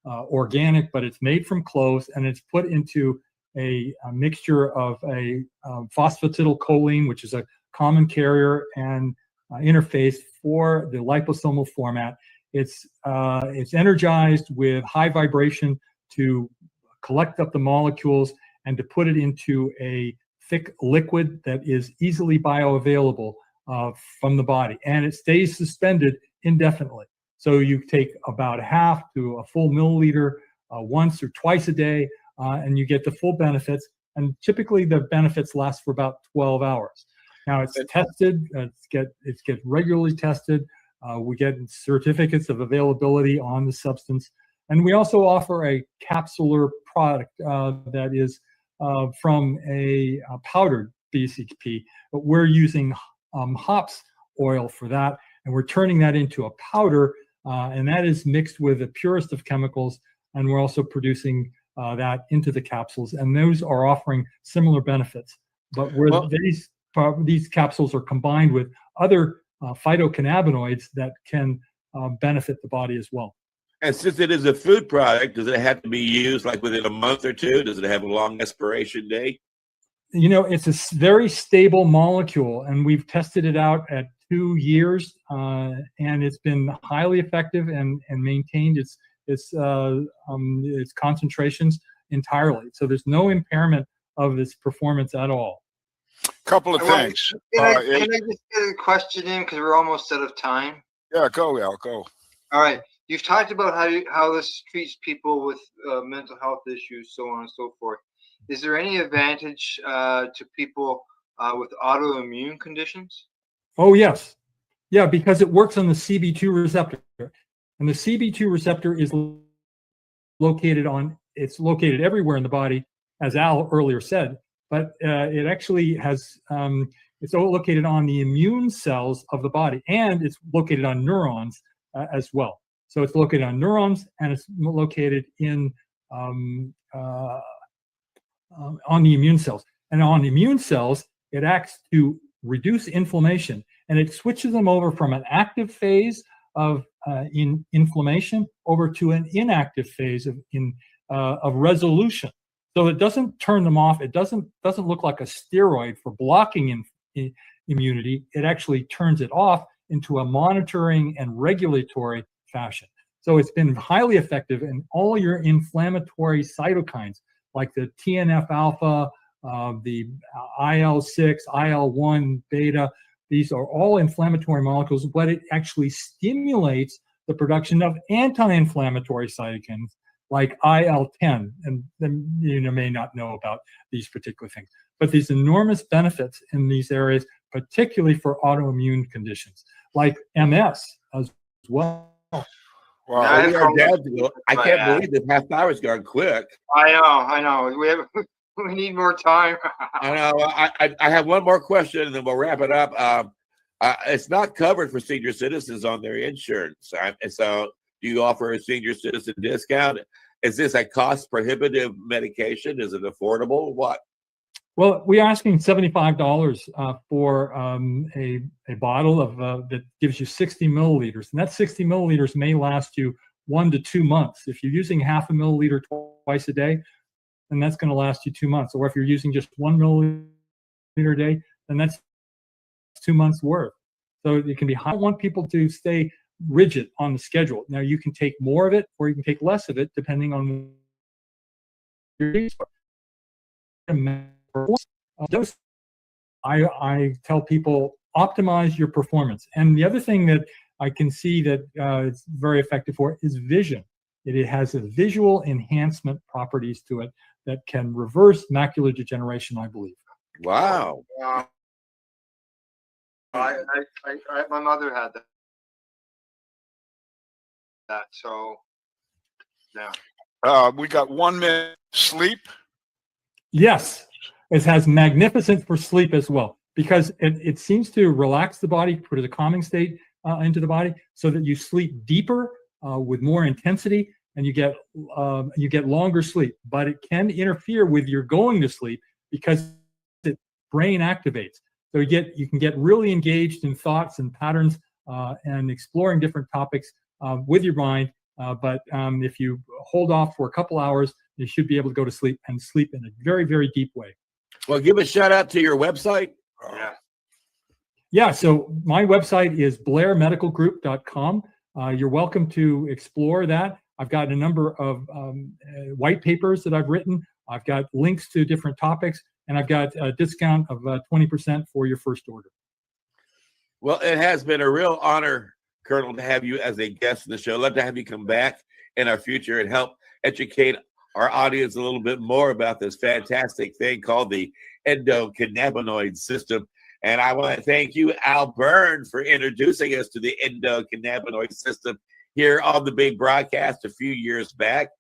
organic, but it's made from cloves, and it's put into a mixture of a phosphatidylcholine, which is a common carrier and interface for the liposomal format. It's energized with high vibration to collect up the molecules and to put it into a thick liquid that is easily bioavailable from the body, and it stays suspended indefinitely. So you take about half to a full milliliter once or twice a day, and you get the full benefits. And typically the benefits last for about 12 hours. Now it's tested, it's get regularly tested. We get certificates of availability on the substance. And we also offer a capsular product that is from a powdered BCP, but we're using hops oil for that, and we're turning that into a powder, and that is mixed with the purest of chemicals, and we're also producing that into the capsules, and those are offering similar benefits. But these capsules are combined with other phytocannabinoids that can benefit the body as well. And since it is a food product, does it have to be used like within a month or two? Does it have a long expiration date? It's a very stable molecule, and we've tested it out at 2 years, and it's been highly effective and maintained its concentrations entirely. So there's no impairment of its performance at all. Couple of things. Can I just get a question in, because we're almost out of time? Yeah, go, Al, go. All right. You've talked about how this treats people with mental health issues, so on and so forth. Is there any advantage to people with autoimmune conditions? Oh, yes. Yeah, because it works on the CB2 receptor. And the CB2 receptor is located everywhere in the body, as Al earlier said, but it actually has, it's all located on the immune cells of the body, and it's located on neurons as well. So it's located on neurons, and it's located in on the immune cells. And on immune cells, it acts to reduce inflammation, and it switches them over from an active phase of inflammation over to an inactive phase of resolution. So it doesn't turn them off. It doesn't look like a steroid for blocking immunity. It actually turns it off into a monitoring and regulatory fashion. So it's been highly effective in all your inflammatory cytokines, like the TNF alpha, the IL-6, IL-1 beta. These are all inflammatory molecules, but it actually stimulates the production of anti-inflammatory cytokines like IL-10. And then you may not know about these particular things, but these enormous benefits in these areas, particularly for autoimmune conditions like MS as well. Wow, I can't believe this half hour's gone quick. I know. We need more time. I know. I have one more question, and then we'll wrap it up. It's not covered for senior citizens on their insurance. So, do you offer a senior citizen discount? Is this a cost-prohibitive medication? Is it affordable? What? Well, we're asking $75 for a bottle of that gives you 60 milliliters, and that 60 milliliters may last you 1 to 2 months. If you're using half a milliliter twice a day, then that's going to last you 2 months. Or if you're using just 1 milliliter a day, then that's 2 months worth. So it can be high. I want people to stay rigid on the schedule. Now you can take more of it, or you can take less of it, depending on your needs. I tell people optimize your performance. And the other thing that I can see that it's very effective for is vision. It has a visual enhancement properties to it that can reverse macular degeneration, I believe. Wow. My mother had that. So, yeah. We got 1 minute. Sleep. Yes, it has magnificent for sleep as well, because it seems to relax the body, put a calming state into the body, so that you sleep deeper with more intensity, and you get longer sleep. But it can interfere with your going to sleep because the brain activates. So you can get really engaged in thoughts and patterns and exploring different topics with your mind. But if you hold off for a couple hours, you should be able to go to sleep and sleep in a very, very deep way. Well, give a shout out to your website. Yeah, so my website is blairmedicalgroup.com. You're welcome to explore that. I've got a number of white papers that I've written. I've got links to different topics, and I've got a discount of 20% for your first order. Well, it has been a real honor, Colonel, to have you as a guest in the show. I'd love to have you come back in our future and help educate our audience a little bit more about this fantastic thing called the endocannabinoid system. And I want to thank you, Al Byrne, for introducing us to the endocannabinoid system here on the big broadcast a few years back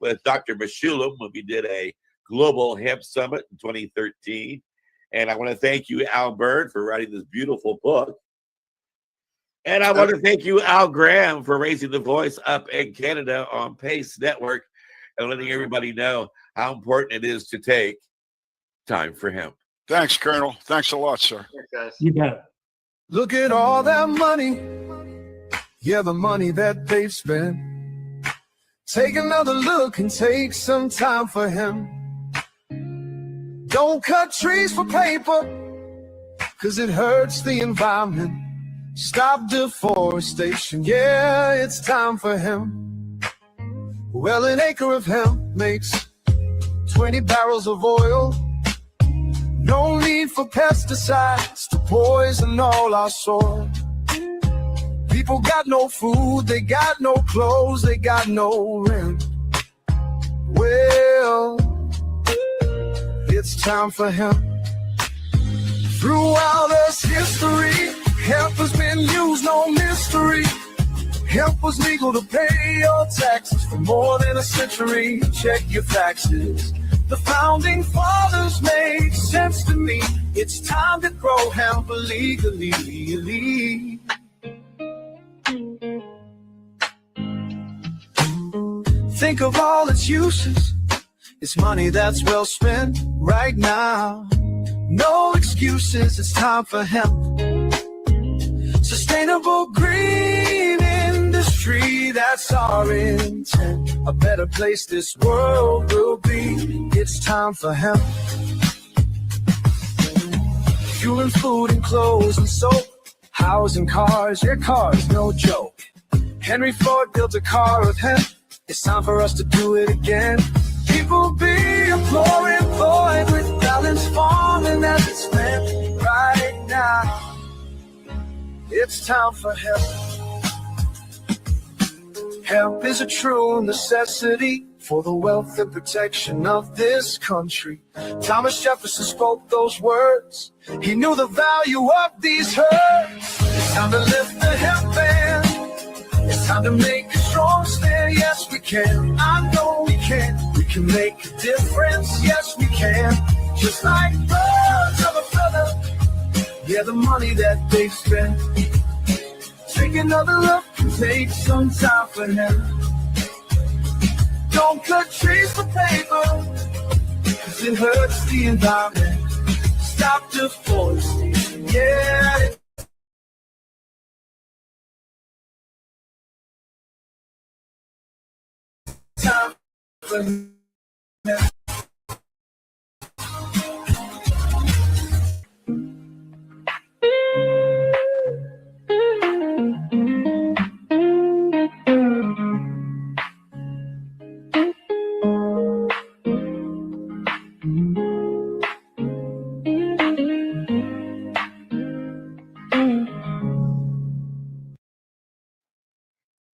with Dr. Meshulam when we did a global hemp summit in 2013. And I want to thank you, Al Byrne, for writing this beautiful book. And I want to thank you, Al Graham, for raising the voice up in Canada on PACE Network and letting everybody know how important it is to take time for hemp. Thanks, Colonel. Thanks a lot, sir. You bet. Look at all that money. Yeah, the money that they've spent. Take another look and take some time for him. Don't cut trees for paper, 'cause it hurts the environment. Stop deforestation, yeah, it's time for hemp. Well, an acre of hemp makes 20 barrels of oil. No need for pesticides to poison all our soil. People got no food, they got no clothes, they got no rent. Well, it's time for hemp. Throughout us history, hemp has been used, no mystery. Hemp was legal to pay your taxes for more than a century. Check your taxes, The founding fathers made sense to me. It's time to grow hemp legally. Think of all its uses. It's money that's well spent right now. No excuses, it's time for hemp. Sustainable green industry, that's our intent. A better place this world will be. It's time for hemp. Fueling food and clothes and soap. Housing cars, your cars, no joke. Henry Ford built a car with hemp. It's time for us to do it again. People be employed with balanced farming as it's meant right now. It's time for hemp. Hemp is a true necessity for the wealth and protection of this country. Thomas Jefferson spoke those words. He knew the value of these herbs. It's time to lift the hemp ban. It's time to make a strong stand. Yes, we can. I know we can. We can make a difference. Yes, we can. Just like birds of a feather. Yeah, the money that they've spent. Take another look and take some time for him. Don't cut trees for paper, 'cause it hurts the environment. Stop deforestation, yeah. Time for him.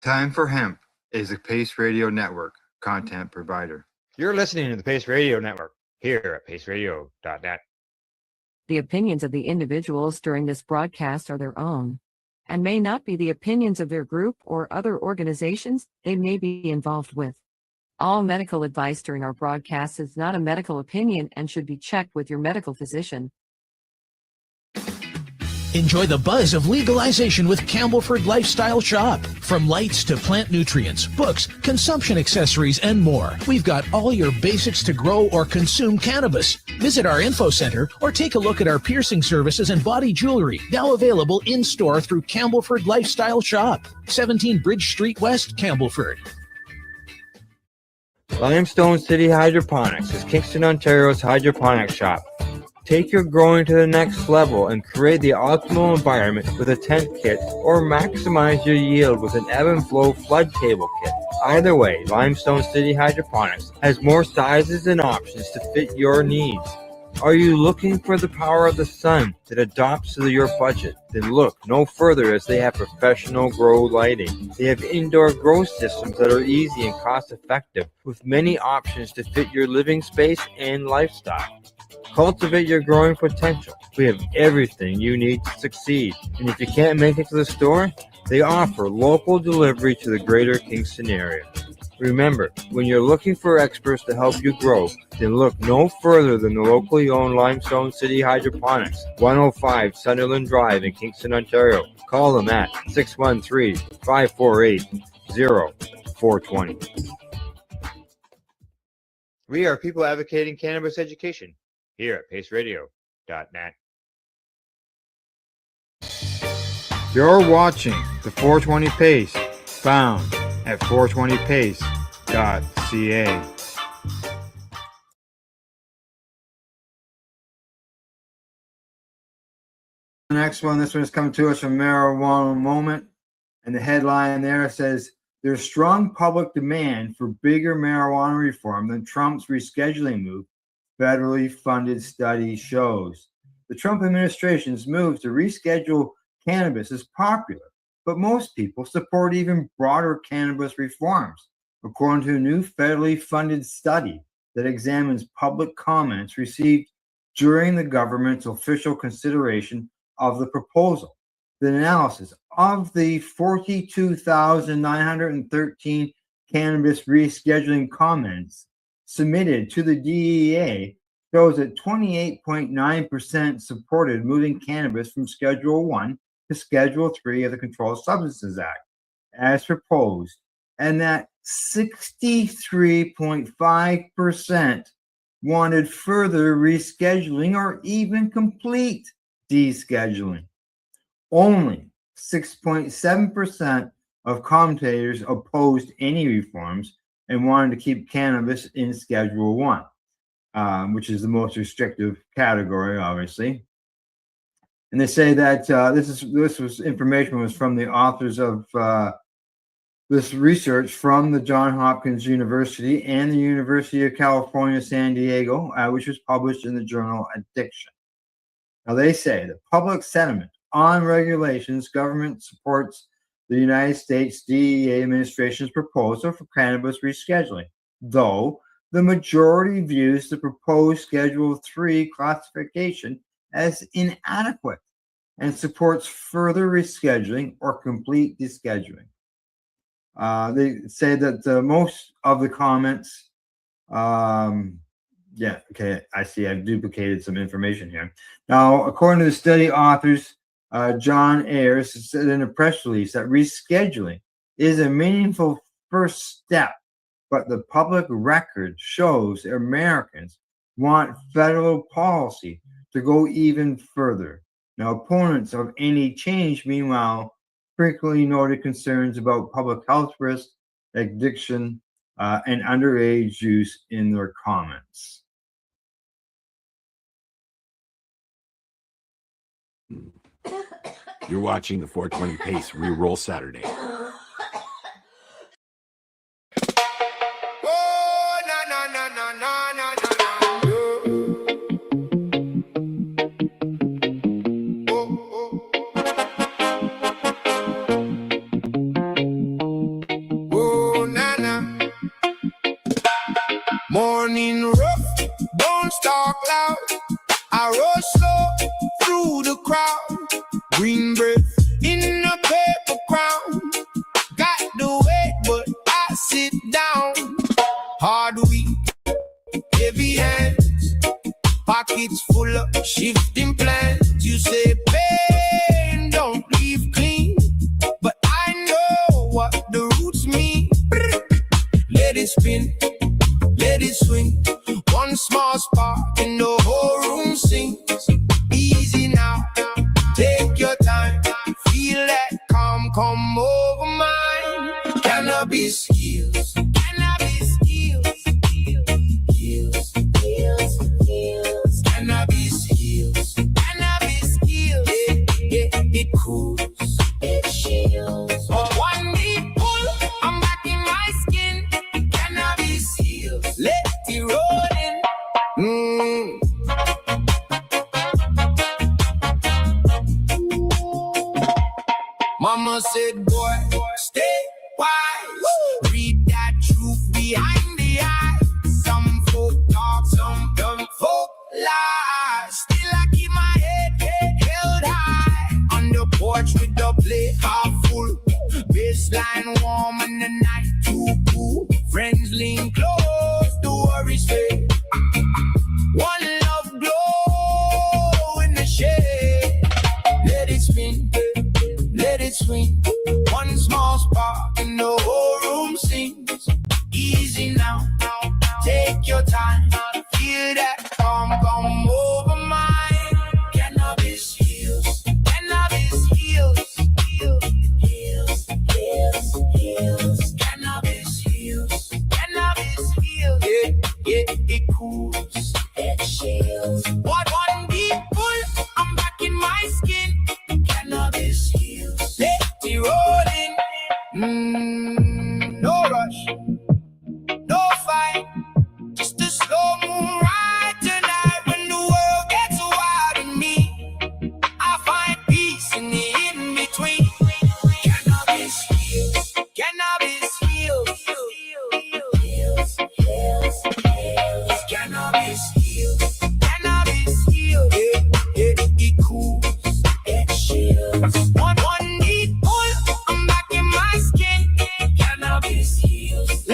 Time for Hemp is the Pace Radio Network content provider. You're listening to the Pace Radio Network here at paceradio.net. The opinions of the individuals during this broadcast are their own and may not be the opinions of their group or other organizations they may be involved with. All medical advice during our broadcast is not a medical opinion and should be checked with your medical physician. Enjoy the buzz of legalization with Campbellford Lifestyle Shop. From lights to plant nutrients, books, consumption accessories, and more, we've got all your basics to grow or consume cannabis. Visit our info center or take a look at our piercing services and body jewelry, now available in-store through Campbellford Lifestyle Shop, 17 Bridge Street West, Campbellford. Limestone City Hydroponics is Kingston, Ontario's hydroponics shop. Take your growing to the next level and create the optimal environment with a tent kit, or maximize your yield with an ebb and flow flood table kit. Either way, Limestone City Hydroponics has more sizes and options to fit your needs. Are you looking for the power of the sun that adapts to your budget? Then look no further, as they have professional grow lighting. They have indoor grow systems that are easy and cost effective, with many options to fit your living space and lifestyle. Cultivate your growing potential. We have everything you need to succeed. And if you can't make it to the store, they offer local delivery to the greater Kingston area. Remember, when you're looking for experts to help you grow, then look no further than the locally owned Limestone City Hydroponics, 105 Sunderland Drive in Kingston, Ontario. Call them at 613-548-0420. We are people advocating cannabis education here at paceradio.net. You're watching the 420 Pace, found at 420pace.ca. The next one, this one is coming to us from Marijuana Moment, and the headline there says, "There's strong public demand for bigger marijuana reform than Trump's rescheduling move, federally funded study shows." The Trump administration's move to reschedule cannabis is popular, but most people support even broader cannabis reforms, according to a new federally funded study that examines public comments received during the government's official consideration of the proposal. The analysis of the 42,913 cannabis rescheduling comments submitted to the DEA shows that 28.9% supported moving cannabis from Schedule 1 to Schedule 3 of the Controlled Substances Act, as proposed, and that 63.5% wanted further rescheduling or even complete descheduling. Only 6.7% of commentators opposed any reforms and wanted to keep cannabis in Schedule 1. Which is the most restrictive category, obviously. And they say that this information was from the authors of this research from the Johns Hopkins University and the University of California, San Diego, which was published in the journal Addiction. Now, they say the public sentiment on regulations, government supports the United States DEA administration's proposal for cannabis rescheduling, though the majority views the proposed Schedule 3 classification as inadequate and supports further rescheduling or complete descheduling. They say that most of the comments, I see I've duplicated some information here. Now, according to the study authors, John Ayers said in a press release that rescheduling is a meaningful first step, but the public record shows Americans want federal policy to go even further. Now, opponents of any change, meanwhile, frequently noted concerns about public health risks, addiction, and underage use in their comments. You're watching the 420 Pace Reroll Saturday. Morning rough, don't talk loud. I rush slow through the crowd. Green breath in a paper crown. Got the weight, but I sit down. Hard week, heavy hands. Pockets full of shifting plans. You say pain don't leave clean, but I know what the roots mean. Let it spin. Let it swing. One small spark and the whole room sings. Easy now, take your time. Feel that calm come over mine. Cannabis heals. Cannabis heals. Heals. Heals. Heals. Cannabis heals. Cannabis heals. It cools. It shields. One deep pull, I'm back in my skin. Cannabis heals. Let it roll in. Mama said, boy, stay wise. Read that truth behind the eyes. Some folk talk, some dumb folk lie. Still I keep my head held high. On the porch with the plate half full. Baseline warm and the night too cool. Friends lean close, the worries fade. One love glow in the shade. Let it spin, let it swing. One small spark and the whole room sings. Easy now, take your time. Feel that calm come over mine. Cannabis heals. Cannabis heals. Heals. Heals. Heals. Heals. Cannabis heals. Cannabis heals. It cools. It shields. What one deep pull, I'm back in my skin. Cannabis heals. Let it roll in. No rush, no fight. Just a slow moon ride tonight. When the world gets wild in me, I find peace in the in between. Cannabis heals. Cannabis heals. Heals. Heals. Heals. Cannabis heals. Cannabis heals. It cools. It shields. One deep pull, I'm back in my skin. Cannabis heals.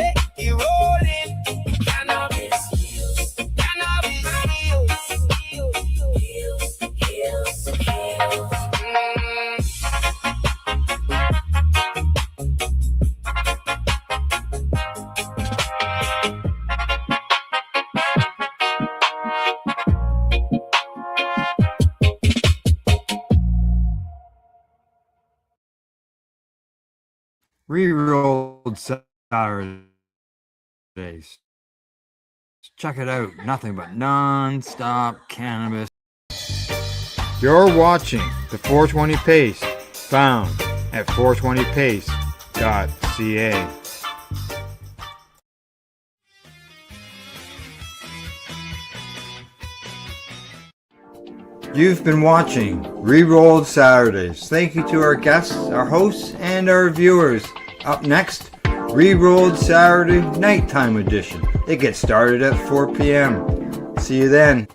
Rerolled Saturdays. Check it out. Nothing but non-stop cannabis. You're watching the 420 Pace, found at 420pace.ca. You've been watching Rerolled Saturdays. Thank you to our guests, our hosts, and our viewers. Up next, Rerolled Saturday Nighttime Edition. It gets started at 4 p.m. See you then.